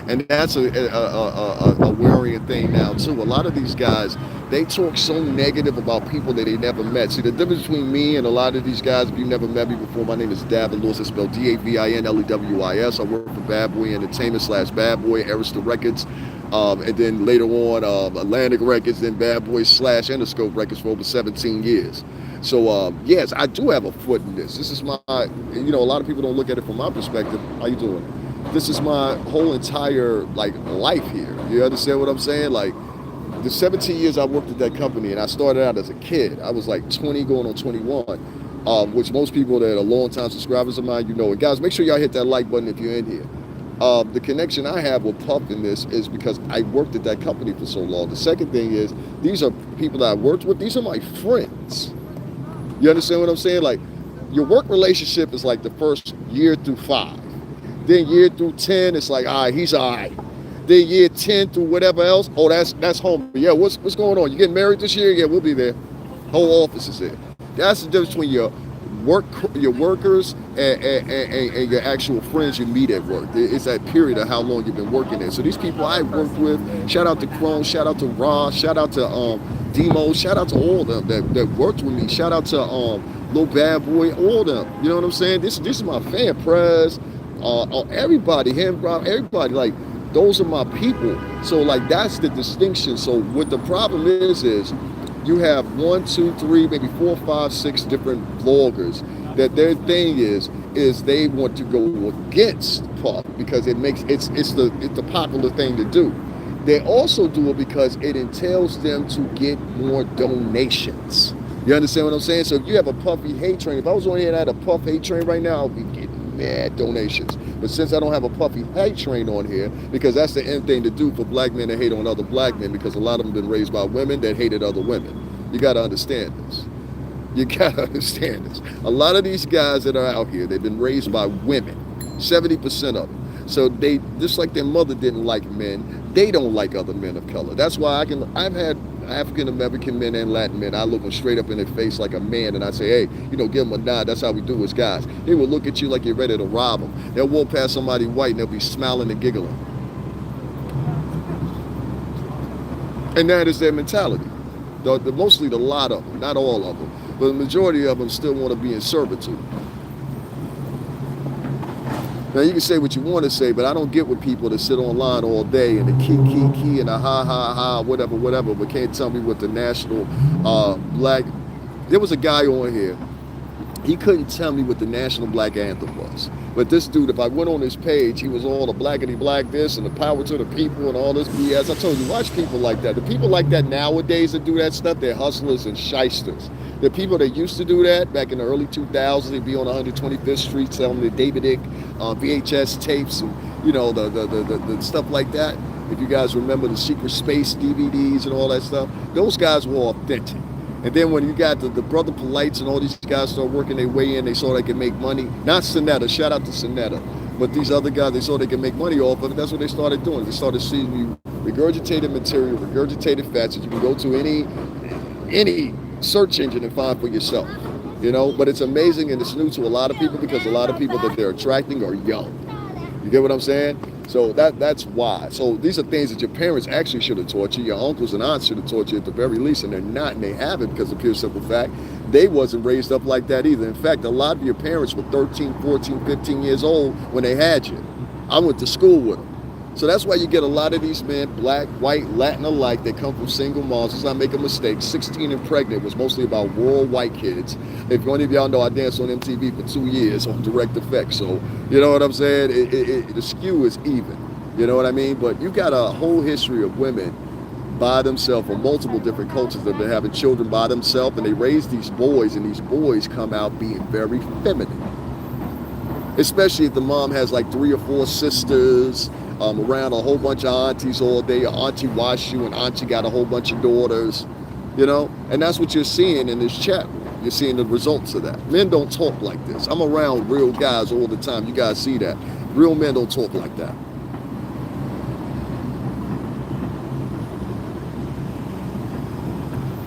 S1: And that's a worrying thing now too. A lot of these guys, they talk so negative about people that they never met. See, the difference between me and a lot of these guys, if you've never met me before, my name is Davin Lewis. It's spelled Davinlewis. I work for Bad Boy Entertainment / Bad Boy Arista Records. And then later on, Atlantic Records, then Bad Boy / Interscope Records for over 17 years. So, yes, I do have a foot in this. This is my, a lot of people don't look at it from my perspective. How you doing? This is my whole entire, life here. You understand what I'm saying? Like, the 17 years I worked at that company, and I started out as a kid. I was like 20 going on 21, which most people that are long-time subscribers of mine, And guys, make sure y'all hit that like button if you're in here. The connection I have with Puff in this is because I worked at that company for so long. The second thing is, these are people that I worked with. These are my friends. You understand what I'm saying? Like, your work relationship is like the first year through 5. Then year through 10, it's like, all right, he's all right. Then year 10 through whatever else, oh, that's home. Yeah, what's going on? You getting married this year? Yeah, we'll be there. Whole office is there. That's the difference between your workers and your actual friends you meet at work. It's that period of how long you've been working there. So these people I worked with, shout out to Crone, shout out to Ron, shout out to Demo, shout out to all of them that worked with me. Shout out to Lil Bad Boy, all of them. You know what I'm saying? This is my fan, Prez, everybody, him, Rob, everybody. Like, those are my people. So like, that's the distinction. So what the problem is you have 1, 2, 3, maybe 4, 5, 6 different vloggers that their thing is they want to go against Puff because it's the popular thing to do. They also do it because it entails them to get more donations. You understand what I'm saying? So if you have a puffy hate train, if I was on here and I had a puff hate train right now, I'd be getting mad donations. But since I don't have a puffy hate train on here, because that's the end thing to do for black men to hate on other black men, because a lot of them been raised by women that hated other women. You got to understand this. You got to understand this. A lot of these guys that are out here, they've been raised by women, 70% of them. So they, just like their mother didn't like men, they don't like other men of color. That's why I've had African American men and Latin men, I look them straight up in their face like a man and I say, hey, give them a nod. That's how we do as guys. They will look at you like you're ready to rob them. They'll walk past somebody white and they'll be smiling and giggling. And that is their mentality. Mostly the lot of them, not all of them, but the majority of them still want to be in servitude. Now you can say what you want to say, but I don't get with people that sit online all day and the key and the ha whatever, but can't tell me what the national black. There was a guy on here. He couldn't tell me what the national black anthem was. But this dude, if I went on his page, he was all the blackity black this and the power to the people and all this BS. I told you, watch people like that. The people like that nowadays that do that stuff, they're hustlers and shysters. The people that used to do that back in the early 2000s, they'd be on 125th Street selling the David Icke VHS tapes and the stuff like that. If you guys remember the Secret Space DVDs and all that stuff, those guys were authentic. And then when you got the Brother Polites and all these guys start working their way in, they saw they could make money. Not Sinetta, shout out to Sinetta. But these other guys, they saw they could make money off of it. That's what they started doing. They started seeing you regurgitated material, regurgitated facts that you can go to any search engine and find for yourself. But it's amazing and it's new to a lot of people because a lot of people that they're attracting are young. You get what I'm saying? So that's why. So these are things that your parents actually should have taught you. Your uncles and aunts should have taught you at the very least, and they're not, and they haven't because of pure simple fact. They wasn't raised up like that either. In fact, a lot of your parents were 13, 14, 15 years old when they had you. I went to school with them. So that's why you get a lot of these men, black, white, Latin alike, that come from single moms. Let's not make a mistake. 16 and pregnant was mostly about rural white kids. If any of y'all know, I danced on MTV for 2 years on Direct Effects. So, you know what I'm saying? The skew is even. You know what I mean? But you got a whole history of women by themselves from multiple different cultures that have been having children by themselves, and they raise these boys, and these boys come out being very feminine. Especially if the mom has like 3 or 4 sisters, around a whole bunch of aunties all day. Auntie wash you and auntie got a whole bunch of daughters, and that's what you're seeing in this chat room. You're seeing the results of that. Men don't talk like this. I'm around real guys all the time. You guys see that. Real men don't talk like that.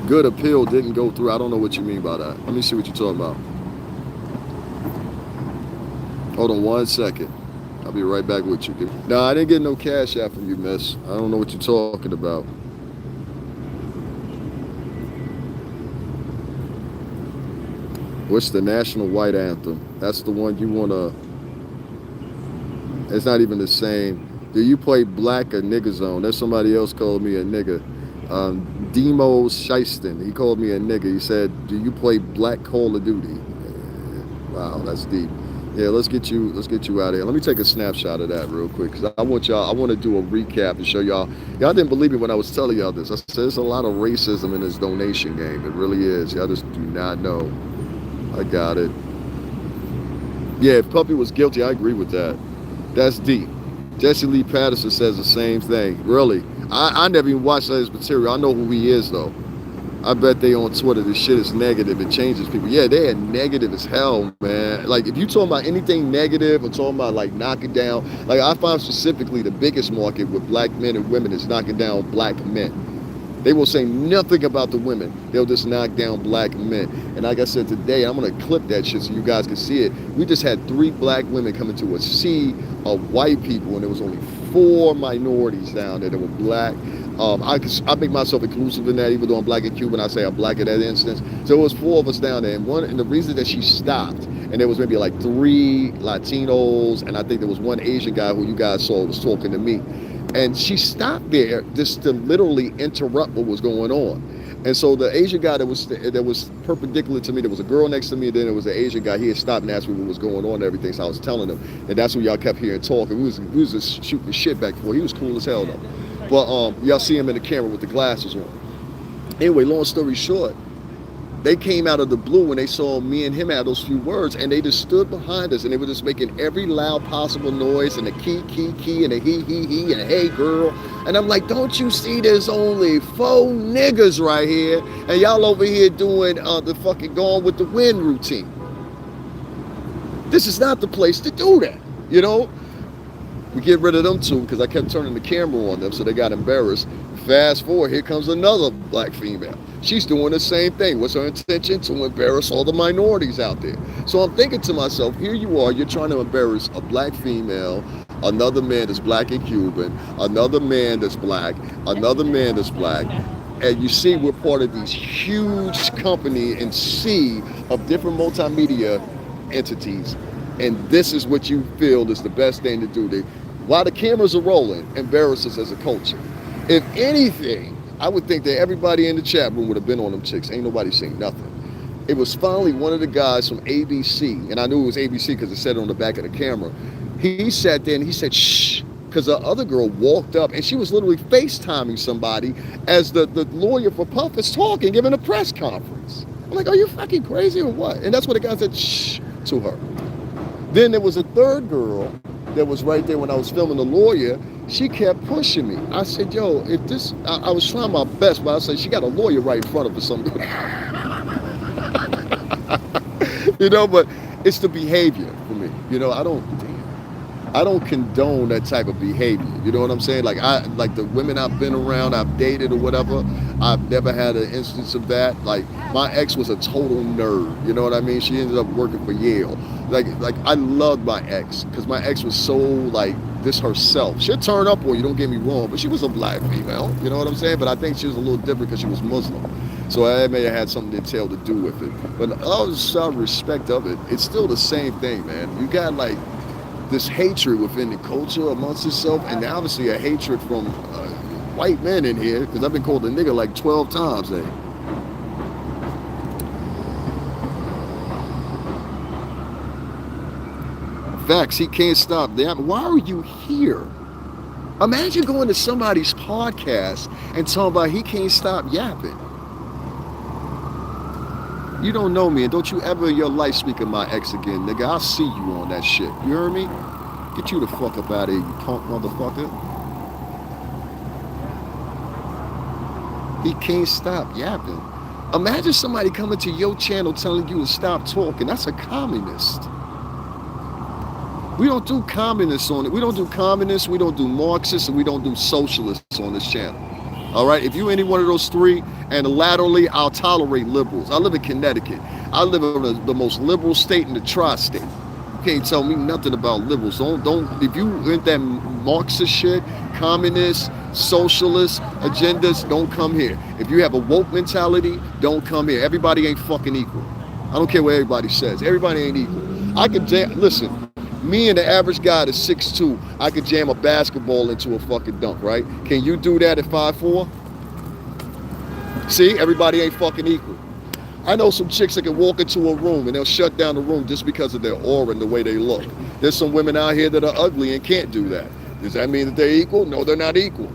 S1: Good appeal didn't go through. I don't know what you mean by that. Let me see what you're talking about. Hold on 1 second. I'll be right back with you. No, I didn't get no cash out from you, miss. I don't know what you're talking about. What's the national white anthem? That's the one you want to... It's not even the same. Do you play Black or Nigga Zone? There's somebody else called me a nigga. Demo Shyston, he called me a nigga. He said, do you play Black Call of Duty? Wow, that's deep. Yeah, let's get you out of here. Let me take a snapshot of that real quick because I want to do a recap to show y'all. Y'all didn't believe me when I was telling y'all this. I said there's a lot of racism in this donation game. It really is. Y'all just do not know. I got it. Yeah, if Puppy was guilty, I agree with that. That's deep. Jesse Lee Patterson says the same thing. Really. I never even watched his material. I know who he is, though. I bet they on Twitter, this shit is negative. It changes people. Yeah, they are negative as hell, man. Like, if you talking about anything negative or talking about, like, knocking down, like, I find specifically the biggest market with black men and women is knocking down black men. They will say nothing about the women. They'll just knock down black men. And like I said today, I'm going to clip that shit so you guys can see it. We just had 3 black women come into a sea of white people, and there was only 4 minorities down there that were black. I make myself inclusive in that, even though I'm black and Cuban. I say I'm black in that instance. So it was 4 of us down there, and the reason that she stopped, and there was maybe like 3 Latinos, and I think there was 1 Asian guy who you guys saw was talking to me, and she stopped there just to literally interrupt what was going on. And so the Asian guy that was perpendicular to me, there was a girl next to me, then there was an Asian guy. He had stopped and asked me what was going on and everything, so I was telling him, and that's when y'all kept hearing talking. We was just shooting the shit back and forth. He was cool as hell though. But y'all see him in the camera with the glasses on. Anyway, long story short, They came out of the blue when they saw me and him have those few words, and they just stood behind us, and they were just making every loud possible noise, and the key, and the he, and the hey girl. And I'm like, don't you see there's only 4 niggas right here, and y'all over here doing the fucking Gone with the Wind routine. This is not the place to do that, you know? We get rid of them two because I kept turning the camera on them, so they got embarrassed. Fast forward, here comes another black female. She's doing the same thing. What's her intention? To embarrass all the minorities out there. So I'm thinking to myself, here you are, you're trying to embarrass a black female, another man that's black and Cuban, another man that's black, another man that's black, and you see we're part of these huge company and sea of different multimedia entities, and this is what you feel is the best thing to do. While the cameras are rolling, embarrass us as a culture. If anything, I would think that everybody in the chat room would have been on them chicks. Ain't nobody saying nothing. It was finally one of the guys from ABC, and I knew it was ABC because it said it on the back of the camera. He sat there and he said, shh, because the other girl walked up and she was literally FaceTiming somebody as the lawyer for Puff is talking, giving a press conference. I'm like, are you fucking crazy or what? And that's what the guy said, shh, to her. Then there was a third girl that was right there when I was filming the lawyer. She kept pushing me. I said, yo, if this, I was trying my best, but I said, she got a lawyer right in front of her, something. You know, but it's the behavior for me. You know, I don't condone that type of behavior. You know what I'm saying? Like the women I've been around, I've dated or whatever, I've never had an instance of that. Like my ex was a total nerd. You know what I mean? She ended up working for Yale. Like I loved my ex because my ex was so like this herself. She'd turn up on you, don't get me wrong, but she was a black female. You know what I'm saying? But I think she was a little different because she was Muslim. So that may have had something to do with it. But outside respect of it, it's still the same thing, man. You got like this hatred within the culture amongst itself, and obviously a hatred from white men in here, because I've been called a nigga like 12 times, eh? Facts, he can't stop that. Why are you here? Imagine going to somebody's podcast and talking about he can't stop yapping. You don't know me, and don't you ever in your life speak of my ex again, nigga. I'll see you on that shit. You heard me? Get you the fuck up out of here, you punk motherfucker. He can't stop yapping. Imagine somebody coming to your channel telling you to stop talking. That's a communist. We don't do communists on it. We don't do communists, we don't do Marxists, and we don't do socialists on this channel. All right, if you any one of those three, and laterally, I'll tolerate liberals. I live in Connecticut. I live in the most liberal state in the tri-state. You can't tell me nothing about liberals. Don't. If you in that Marxist shit, communist, socialist agendas, don't come here. If you have a woke mentality, don't come here. Everybody ain't fucking equal. I don't care what everybody says. Everybody ain't equal. I can listen. Me and the average guy that's 6'2", I could jam a basketball into a fucking dunk, right? Can you do that at 5'4"? See, everybody ain't fucking equal. I know some chicks that can walk into a room and they'll shut down the room just because of their aura and the way they look. There's some women out here that are ugly and can't do that. Does that mean that they're equal? No, they're not equal.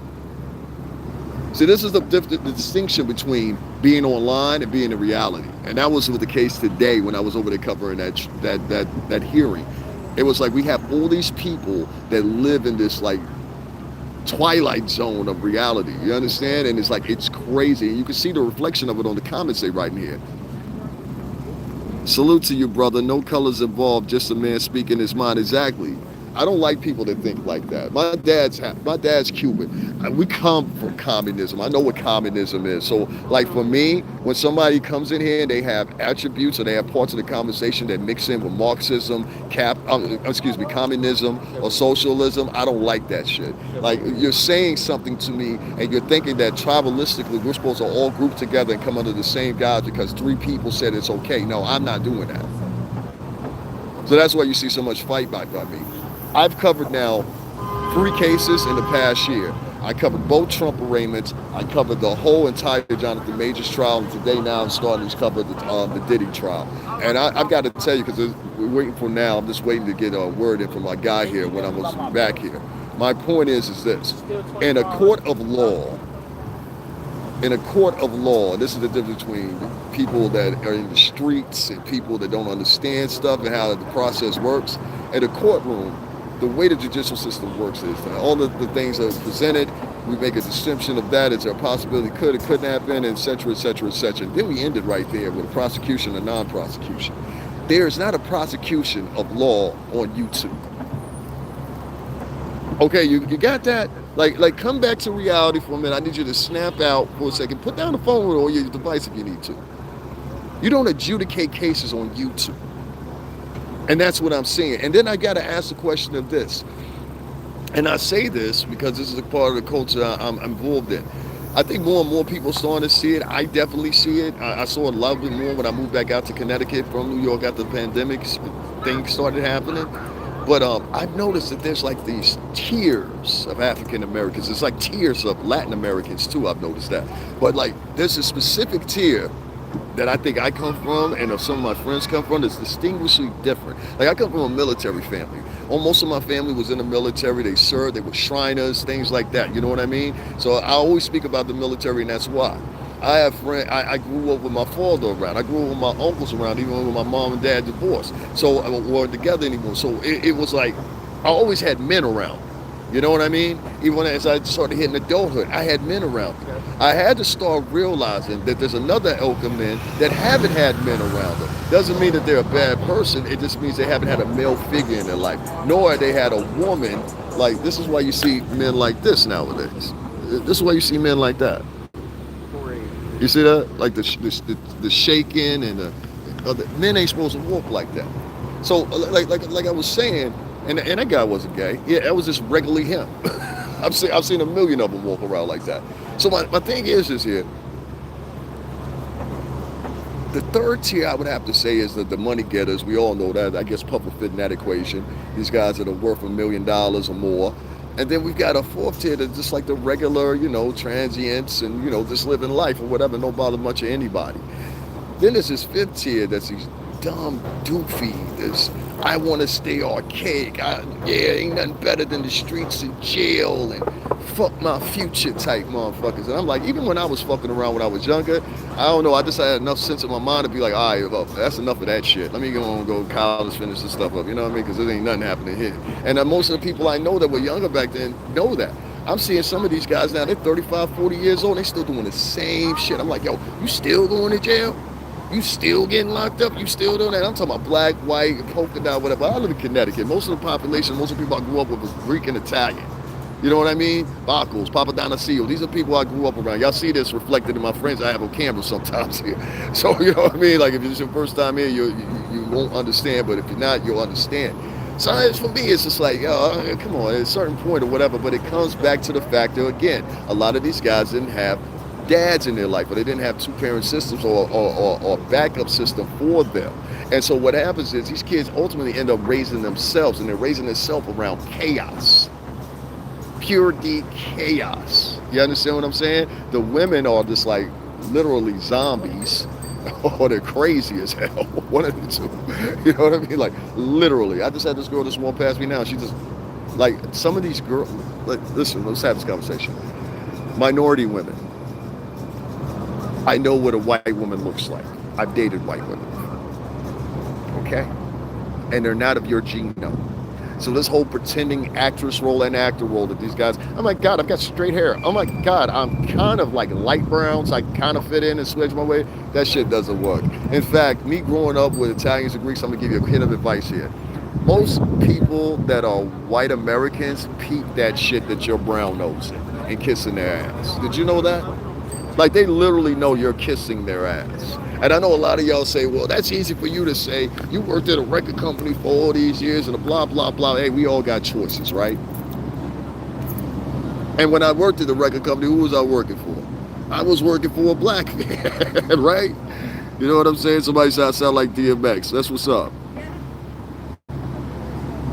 S1: See, this is the distinction between being online and being in reality. And that was the case today when I was over there covering that hearing. It was like we have all these people that live in this like twilight zone of reality. You understand? And it's like, it's crazy. And you can see the reflection of it on the comments they write in here. Salute to you, brother. No colors involved, just a man speaking his mind. Exactly. I don't like people that think like that. My dad's Cuban. We come from communism. I know what communism is. So, like for me, when somebody comes in here and they have attributes or they have parts of the conversation that mix in with Marxism, communism or socialism, I don't like that shit. Like you're saying something to me and you're thinking that tribalistically we're supposed to all group together and come under the same guise because 3 people said it's okay. No, I'm not doing that. So that's why you see so much fight back by me. I've covered now 3 cases in the past year. I covered both Trump arraignments. I covered the whole entire Jonathan Majors trial. And today now I'm starting to cover the Diddy trial. And I've got to tell you, because we're waiting for now, I'm just waiting to get a word in from my guy here when I was back here. My point is this. In a court of law, In a court of law, this is the difference between people that are in the streets and people that don't understand stuff and how the process works. In a courtroom, the way the judicial system works is that all of the things that are presented, we make a distinction of that. Is there a possibility could, it couldn't happen, et cetera, et cetera, et cetera. And then we end it right there with a prosecution and non-prosecution. There is not a prosecution of law on YouTube. Okay, you got that? Like, come back to reality for a minute. I need you to snap out for a second. Put down the phone or your device if you need to. You don't adjudicate cases on YouTube. And that's what I'm saying. And then I got to ask the question of this. And I say this because this is a part of the culture I'm involved in. I think more and more people starting to see it. I definitely see it. I saw it a lot more when I moved back out to Connecticut from New York after the pandemic things started happening. But I've noticed that there's like these tiers of African Americans. It's like tiers of Latin Americans too. I've noticed that. But like there's a specific tier that I think I come from and some of my friends come from that's distinguishingly different. Like I come from a military family. Most of my family was in the military. They served. They were Shriners, things like that. You know what I mean? So I always speak about the military, and that's why. I have friends. I grew up with my father around. I grew up with my uncles around, even when my mom and dad divorced. So we weren't together anymore. So it was like I always had men around. You know what I mean? Even as I started hitting adulthood, I had men around me. I had to start realizing that there's another ilk of men that haven't had men around them. Doesn't mean that they're a bad person. It just means they haven't had a male figure in their life, nor they had a woman. Like this is why you see men like this nowadays. This is why you see men like that. You see that? Like the shaking and the men ain't supposed to walk like that. So like I was saying, and that guy wasn't gay. Yeah, that was just regularly him. I've seen a million of them walk around like that. So my thing is here. The third tier I would have to say is the money getters. We all know that. I guess Puff will fit in that equation. These guys that are worth $1 million or more. And then we've got a fourth tier that's just like the regular, transients and, just living life or whatever, no bother much of anybody. Then there's this fifth tier that's these dumb, doofy, this I want to stay archaic. Ain't nothing better than the streets and jail and fuck my future type motherfuckers. And I'm like, even when I was fucking around when I was younger, I don't know, I just had enough sense in my mind to be like, all right, well, that's enough of that shit. Let me go to college, finish this stuff up, you know what I mean? Because there ain't nothing happening here. And most of the people I know that were younger back then know that. I'm seeing some of these guys now, they're 35, 40 years old, they still doing the same shit. I'm like, yo, you still going to jail? You still getting locked up? You still doing that? I'm talking about black, white, polka dot, whatever. I live in Connecticut. Most of the population, most of the people I grew up with was Greek and Italian. You know what I mean? Bacals, Papadonasio. These are people I grew up around. Y'all see this reflected in my friends I have on camera sometimes here. So, you know what I mean? Like, if it's your first time here, you won't understand. But if you're not, you'll understand. So for me, it's just like, come on, at a certain point or whatever. But it comes back to the fact that, again, a lot of these guys didn't have dads in their life, or they didn't have two-parent systems or backup system for them. And so what happens is these kids ultimately end up raising themselves, and they're raising themselves around chaos. Pure D chaos. You understand what I'm saying? The women are just like literally zombies, or they're crazy as hell. One of the two. You know what I mean? Like literally. I just had this girl just walk past me now. She just, like, some of these girls, like, listen, let's have this conversation. Minority women. I know what a white woman looks like. I've dated white women. Okay? And they're not of your genome. So this whole pretending actress role and actor role that these guys, oh my God, I've got straight hair. Oh my God, I'm kind of like light brown, so I kind of fit in and switch my way. That shit doesn't work. In fact, me growing up with Italians and Greeks, I'm gonna give you a hit of advice here. Most people that are white Americans peep that shit that you're brown nosing and kissing their ass. Did you know that? Like, they literally know you're kissing their ass. And I know a lot of y'all say, well, that's easy for you to say. You worked at a record company for all these years and a blah, blah, blah. Hey, we all got choices, right? And when I worked at the record company, who was I working for? I was working for a black man, right? You know what I'm saying? Somebody said I sound like DMX. That's what's up.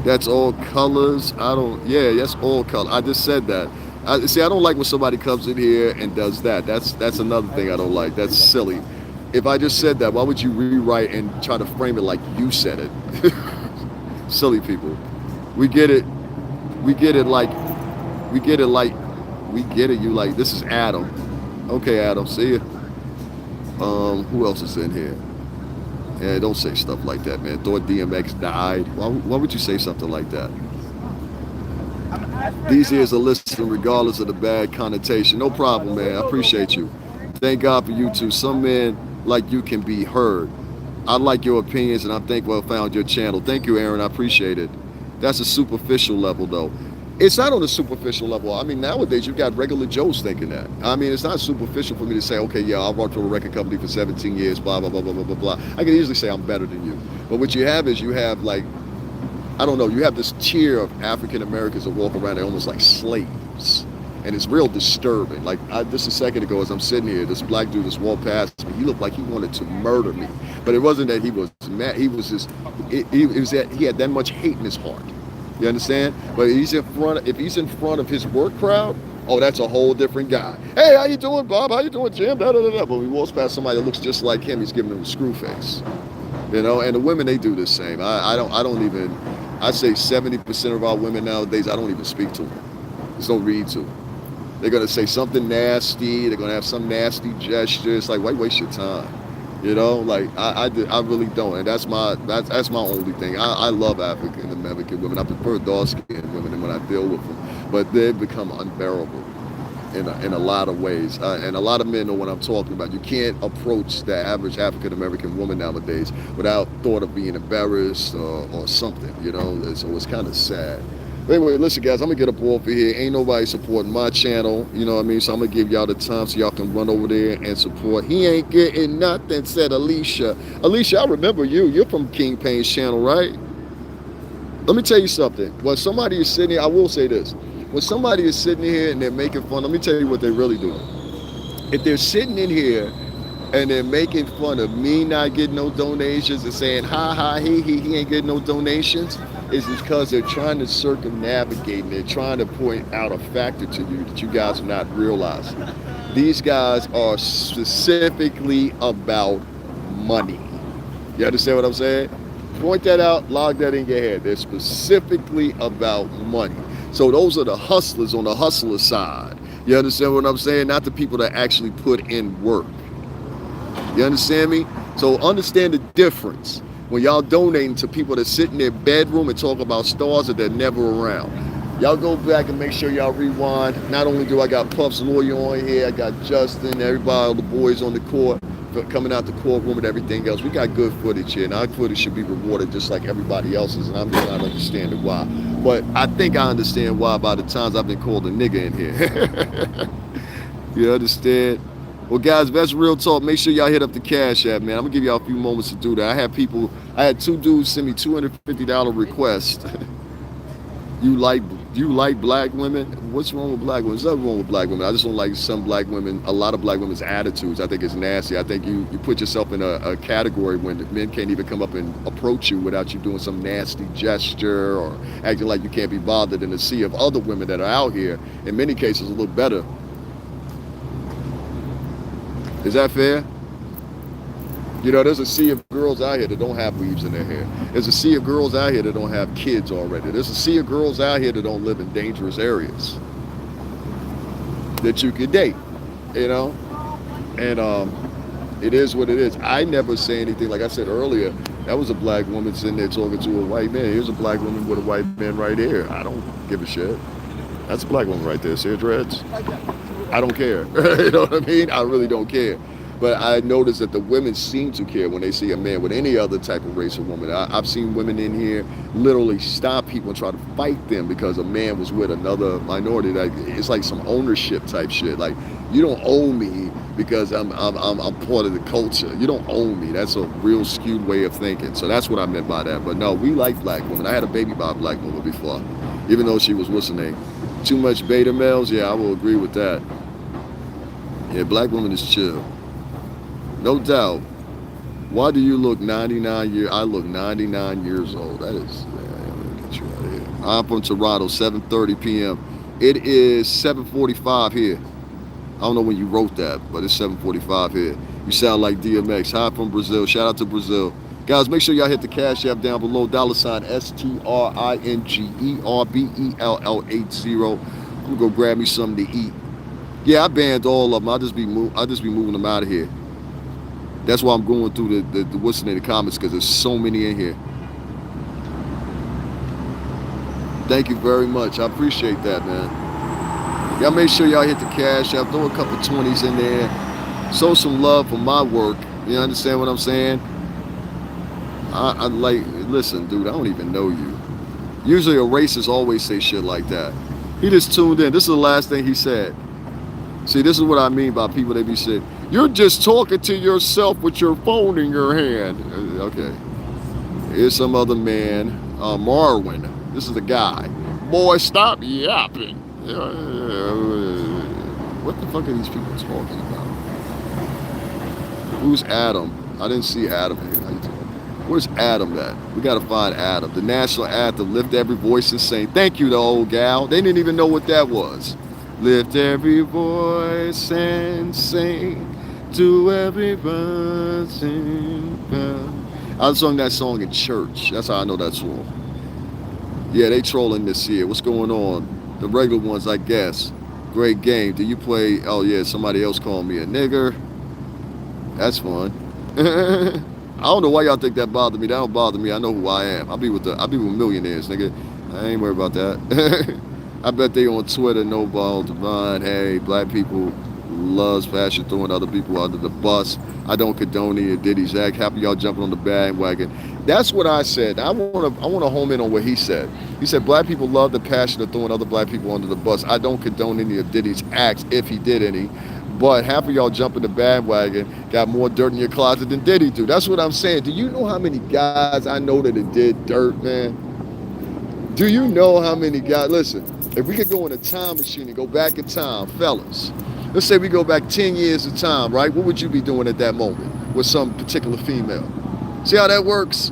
S1: That's all colors. That's all color. I just said that. I don't like when somebody comes in here and does that. That's another thing I don't like. That's silly. If I just said that, why would you rewrite and try to frame it like you said it? Silly people. We get it. We get it. You like, this is Adam. Okay, Adam, see you. Who else is in here? Yeah, don't say stuff like that, man. Thought DMX died. Why would you say something like that? These ears are listening regardless of the bad connotation. No problem, man. I appreciate you. Thank God for you too. Some men like you can be heard. I like your opinions and I'm thankful I found your channel. Thank you, Aaron. I appreciate it. That's a superficial level, though. It's not on a superficial level. I mean, nowadays you've got regular Joes thinking that. I mean, it's not superficial for me to say, okay, yeah, I worked for a record company for 17 years, blah, blah, blah, blah, blah, blah, blah. I can easily say I'm better than you. But what you have is you have like, I don't know, you have this tier of African Americans that walk around, they're almost like slaves. And it's real disturbing. Like just a second ago, as I'm sitting here, this black dude just walked past me. He looked like he wanted to murder me, but it wasn't that he was mad. He was just, it was that he had that much hate in his heart. You understand? But if he's in front of his work crowd, oh, that's a whole different guy. Hey, how you doing, Bob? How you doing, Jim? Da, da, da, da. But when he walks past somebody that looks just like him, he's giving him a screw face. You know, and the women, they do the same. I don't even. I say 70% of our women nowadays, I don't even speak to them. Just don't read to them. They're gonna say something nasty. They're gonna have some nasty gesture. It's like, why waste your time? You know, like I really don't, and that's my only thing. I love African American women. I prefer dark skinned women when I deal with them, but they've become unbearable in a lot of ways. And a lot of men know what I'm talking about. You can't approach the average African American woman nowadays without thought of being embarrassed or something. You know, so it's kind of sad. But anyway, listen, guys, I'm gonna get up off of here. Ain't nobody supporting my channel, you know what I mean? So I'm gonna give y'all the time so y'all can run over there and support. He ain't getting nothing, said Alicia. Alicia, I remember you. You're from King Payne's channel, right? Let me tell you something. When somebody is sitting here, I will say this. When somebody is sitting here and they're making fun, let me tell you what they're really doing. If they're sitting in here and they're making fun of me not getting no donations and saying, ha, ha, he ain't getting no donations, is because they're trying to circumnavigate and they're trying to point out a factor to you that you guys are not realizing. These guys are specifically about money. You understand what I'm saying? Point that out, log that in your head. They're specifically about money. So those are the hustlers on the hustler side. You understand what I'm saying? Not the people that actually put in work. You understand me? So understand the difference when y'all donating to people that sit in their bedroom and talk about stars that they're never around. Y'all go back and make sure y'all rewind. Not only do I got Puff's lawyer on here, I got Justin, everybody, all the boys on the court, coming out the courtroom and everything else. We got good footage here, and our footage should be rewarded just like everybody else's, and I'm just not understanding why. But I think I understand why by the times I've been called a nigga in here. You understand? Well, guys, that's real talk. Make sure y'all hit up the Cash App, man. I'm gonna give y'all a few moments to do that. I had two dudes send me $250 requests. You like black women? What's wrong with black women? There's nothing wrong with black women. I just don't like some black women, a lot of black women's attitudes. I think it's nasty. I think you put yourself in a category when men can't even come up and approach you without you doing some nasty gesture or acting like you can't be bothered in a sea of other women that are out here, in many cases a little better. Is that fair? You know, there's a sea of girls out here that don't have weaves in their hair. There's a sea of girls out here that don't have kids already. There's a sea of girls out here that don't live in dangerous areas that you could date, you know? And it is what it is. I never say anything. Like I said earlier, that was a black woman sitting there talking to a white man. Here's a black woman with a white man right here. I don't give a shit. That's a black woman right there. See her dreads? I don't care. You know what I mean? I really don't care. But I noticed that the women seem to care when they see a man with any other type of race or woman. I've seen women in here literally stop people and try to fight them because a man was with another minority. Like, it's like some ownership type shit. Like, you don't own me because I'm part of the culture. You don't own me. That's a real skewed way of thinking. So that's what I meant by that. But no, we like black women. I had a baby by a black woman before, even though she was, what's her name? Too much beta males? Yeah, I will agree with that. Yeah, black women is chill. No doubt. Why do you look 99 years? I look 99 years old. That is, I'm gonna get you out of here. I'm from Toronto, 7:30 p.m. It is 7:45 here. I don't know when you wrote that, but it's 7:45 here. You sound like DMX. Hi from Brazil. Shout out to Brazil. Guys, make sure y'all hit the Cash App down below. $STRINGERBELL80. I'm gonna go grab me something to eat. Yeah, I banned all of them. I'll just be moving them out of here. That's why I'm going through the what's in the comments, because there's so many in here. Thank you very much. I appreciate that, man. Y'all make sure y'all hit the cash app. Throw a couple 20s in there. Show some love for my work. You understand what I'm saying? I like, listen, dude, I don't even know you. Usually a racist always say shit like that. He just tuned in. This is the last thing he said. See, this is what I mean by people, they be saying, you're just talking to yourself with your phone in your hand. Okay. Here's some other man, Marwin. This is the guy. Boy, stop yapping. What the fuck are these people talking about? Who's Adam? I didn't see Adam here. Where's Adam at? We gotta find Adam. The national anthem, lift every voice and sing. Thank you, the old gal. They didn't even know what that was. Lift every voice and sing to every person. I sung that song in church. That's how I know that song. Yeah, they trolling this year. What's going on? The regular ones, I guess. Great game. Do you play? Oh yeah, somebody else called me a nigger. That's fun. I don't know why y'all think that bothered me. That don't bother me. I know who I am. I be with millionaires, nigga. I ain't worried about that. I bet they on Twitter, no ball divine. Hey, black people loves fashion, throwing other people under the bus. I don't condone any of Diddy's act. Happy y'all jumping on the bandwagon. That's what I said. I wanna home in on what he said. He said black people love the passion of throwing other black people under the bus. I don't condone any of Diddy's acts if he did any. But half of y'all jumping the bandwagon got more dirt in your closet than Diddy do. That's what I'm saying. Do you know how many guys I know that did dirt, man? Do you know how many guys? Listen, if we could go in a time machine and go back in time, fellas, let's say we go back 10 years of time, right? What would you be doing at that moment with some particular female? See how that works?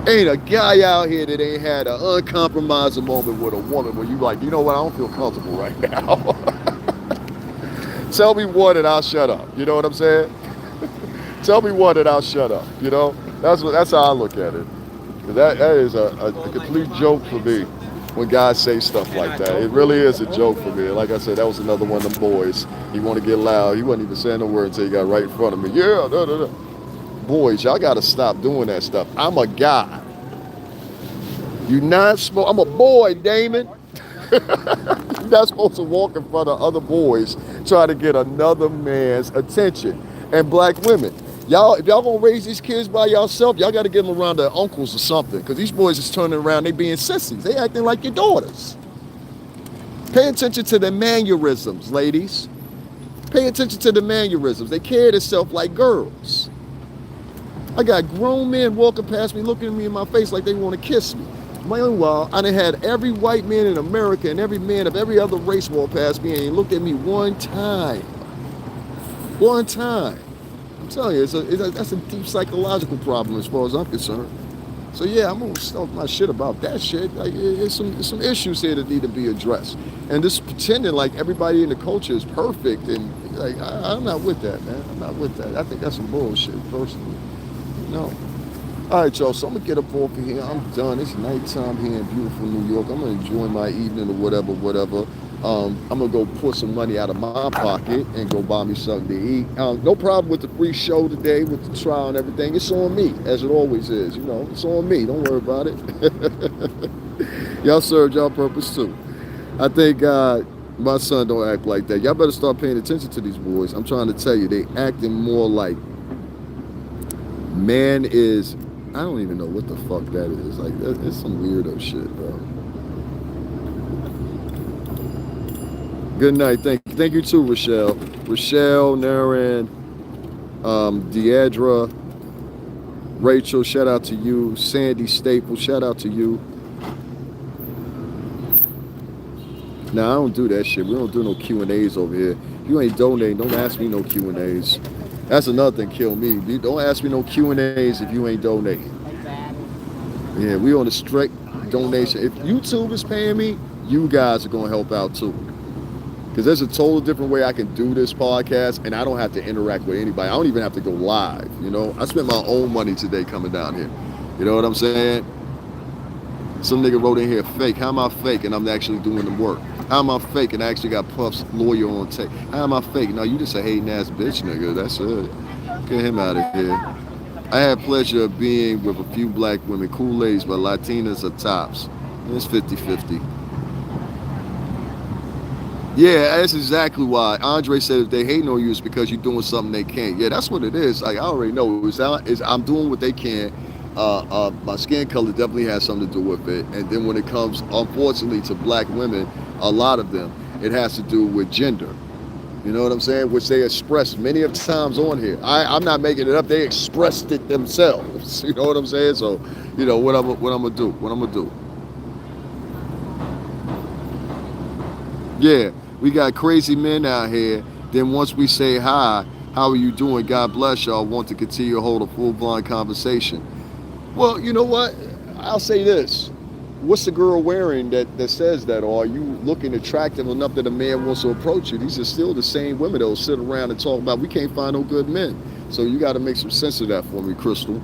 S1: Ain't a guy out here that ain't had an uncompromising moment with a woman where you like, you know what, I don't feel comfortable right now. Tell me one and I'll shut up. You know what I'm saying? Tell me one and I'll shut up. You know? That's how I look at it. That is a complete joke for me when guys say stuff like that. It really is a joke for me. Like I said, that was another one of them boys. He want to get loud. He wasn't even saying a word until he got right in front of me. Yeah, da, da, da. Boys, y'all got to stop doing that stuff. I'm a guy. You not smoke. I'm a boy, Damon. You're not supposed to walk in front of other boys trying to get another man's attention. And black women, y'all, if y'all gonna raise these kids by yourself, y'all gotta get them around their uncles or something, because these boys is turning around, they being sissies. They acting like your daughters. Pay attention to the mannerisms, ladies. Pay attention to the mannerisms. They carry themselves like girls. I got grown men walking past me, looking at me in my face like they want to kiss me. Meanwhile, I done had every white man in America and every man of every other race walk past me and he looked at me one time. One time. I'm telling you, that's a deep psychological problem as far as I'm concerned. So yeah, I'm gonna stop my shit about that shit. Like, there's some issues here that need to be addressed. And this pretending like everybody in the culture is perfect, and like I'm not with that, man. I'm not with that. I think that's some bullshit, personally. No. All right, y'all, so I'm gonna get up off of here. I'm done. It's nighttime here in beautiful New York. I'm gonna enjoy my evening or whatever. I'm gonna go put some money out of my pocket and go buy me something to eat. No problem with the free show today, with the trial and everything. It's on me, as it always is. You know, it's on me. Don't worry about it. Y'all served y'all purpose too. I thank God my son don't act like that. Y'all better start paying attention to these boys. I'm trying to tell you, they acting more like man is. I don't even know what the fuck that is. Like, it's some weirdo shit, bro. Good night. Thank you too, Rochelle. Rochelle, Naren, Deidra, Rachel, shout out to you. Sandy Staple, shout out to you. Now, I don't do that shit. We don't do no Q&As over here. If you ain't donating, don't ask me no Q&As. That's another thing kill me. Don't ask me no Q&As if you ain't donating. Yeah, we on a strict donation. If YouTube is paying me, you guys are going to help out too. Because there's a total different way I can do this podcast, and I don't have to interact with anybody. I don't even have to go live, you know? I spent my own money today coming down here. You know what I'm saying? Some nigga wrote in here, fake. How am I fake and I'm actually doing the work? How am I fake? And I actually got Puff's lawyer on tape. How am I fake? No, you just a hating ass bitch, nigga. That's it. Get him out of here. I had pleasure of being with a few black women, Kool-Aids, but Latinas are tops. It's 50-50. Yeah, that's exactly why. Andre said if they hating on you, it's because you're doing something they can't. Yeah, that's what it is. Like I already know. I'm doing what they can. My skin color definitely has something to do with it. And then when it comes, unfortunately, to black women, a lot of them, it has to do with gender. You know what I'm saying? Which they expressed many of times on here. I'm not making it up. They expressed it themselves. You know what I'm saying? So, you know what I'm gonna do. What I'm gonna do. Yeah, we got crazy men out here. Then once we say hi, how are you doing? God bless y'all. Want to continue to hold a full blind conversation. Well, you know what? I'll say this. What's the girl wearing that says that? Or are you looking attractive enough that a man wants to approach you? These are still the same women that will sit around and talk about we can't find no good men. So you got to make some sense of that for me, Crystal.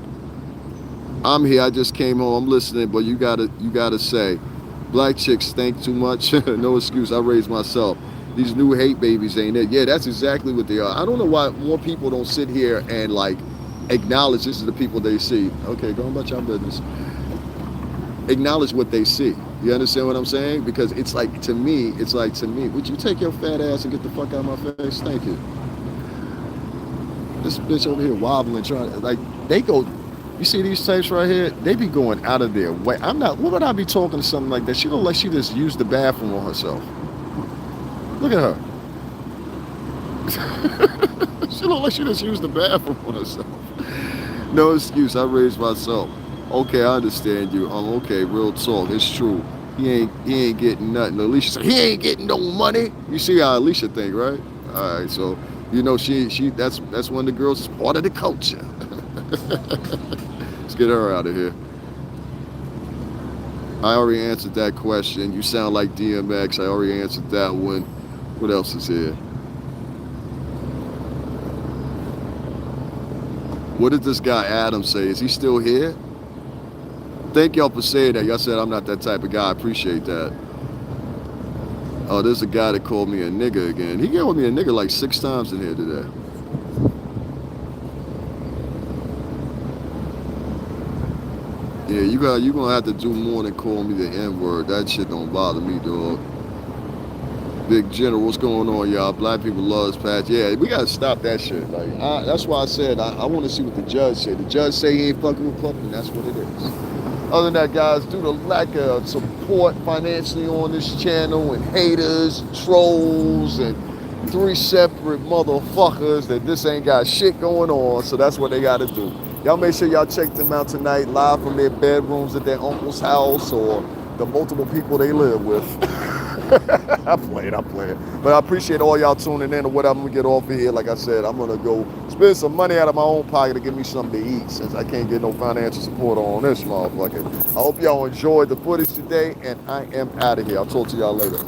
S1: I'm here. I just came home. I'm listening, but you gotta say, black chicks think too much. No excuse. I raised myself. These new hate babies ain't it? Yeah, that's exactly what they are. I don't know why more people don't sit here and like acknowledge this is the people they see. Okay, go on about your business. Acknowledge what they see. You understand what I'm saying? Because it's like to me, would you take your fat ass and get the fuck out of my face? Thank you. This bitch over here wobbling, trying like they go. You see these tapes right here? They be going out of their way. I'm not. What would I be talking to something like that? She look like she just used the bathroom on herself. Look at her. She look like she just used the bathroom on herself. No excuse. I raised myself. Okay, I understand you. Okay, real talk. It's true. He ain't getting nothing. Alicia said he ain't getting no money. You see how Alicia think, right? All right, so you know she that's one of the girls is part of the culture. Let's get her out of here. I already answered that question. You sound like DMX. I already answered that one. What else is here? What did this guy Adam say? Is he still here? Thank y'all for saying that. Y'all said I'm not that type of guy. I appreciate that. Oh, there's a guy that called me a nigga again. He called me a nigga like 6 times in here today. Yeah, you gonna have to do more than call me the N-word. That shit don't bother me, dog. Big General, what's going on, y'all? Black people love this patch. Yeah, we gotta stop that shit. Like, that's why I said I want to see what the judge said. The judge say he ain't fucking with Puffin. That's what it is. Other than that, guys, due to lack of support financially on this channel and haters, trolls, and 3 separate motherfuckers that this ain't got shit going on. So that's what they got to do. Y'all make sure y'all check them out tonight live from their bedrooms at their uncle's house or the multiple people they live with. I played. But I appreciate all y'all tuning in or whatever. I'm going to get off of here. Like I said, I'm going to go spend some money out of my own pocket to give me something to eat since I can't get no financial support on this motherfucker. I hope y'all enjoyed the footage today, and I am out of here. I'll talk to y'all later.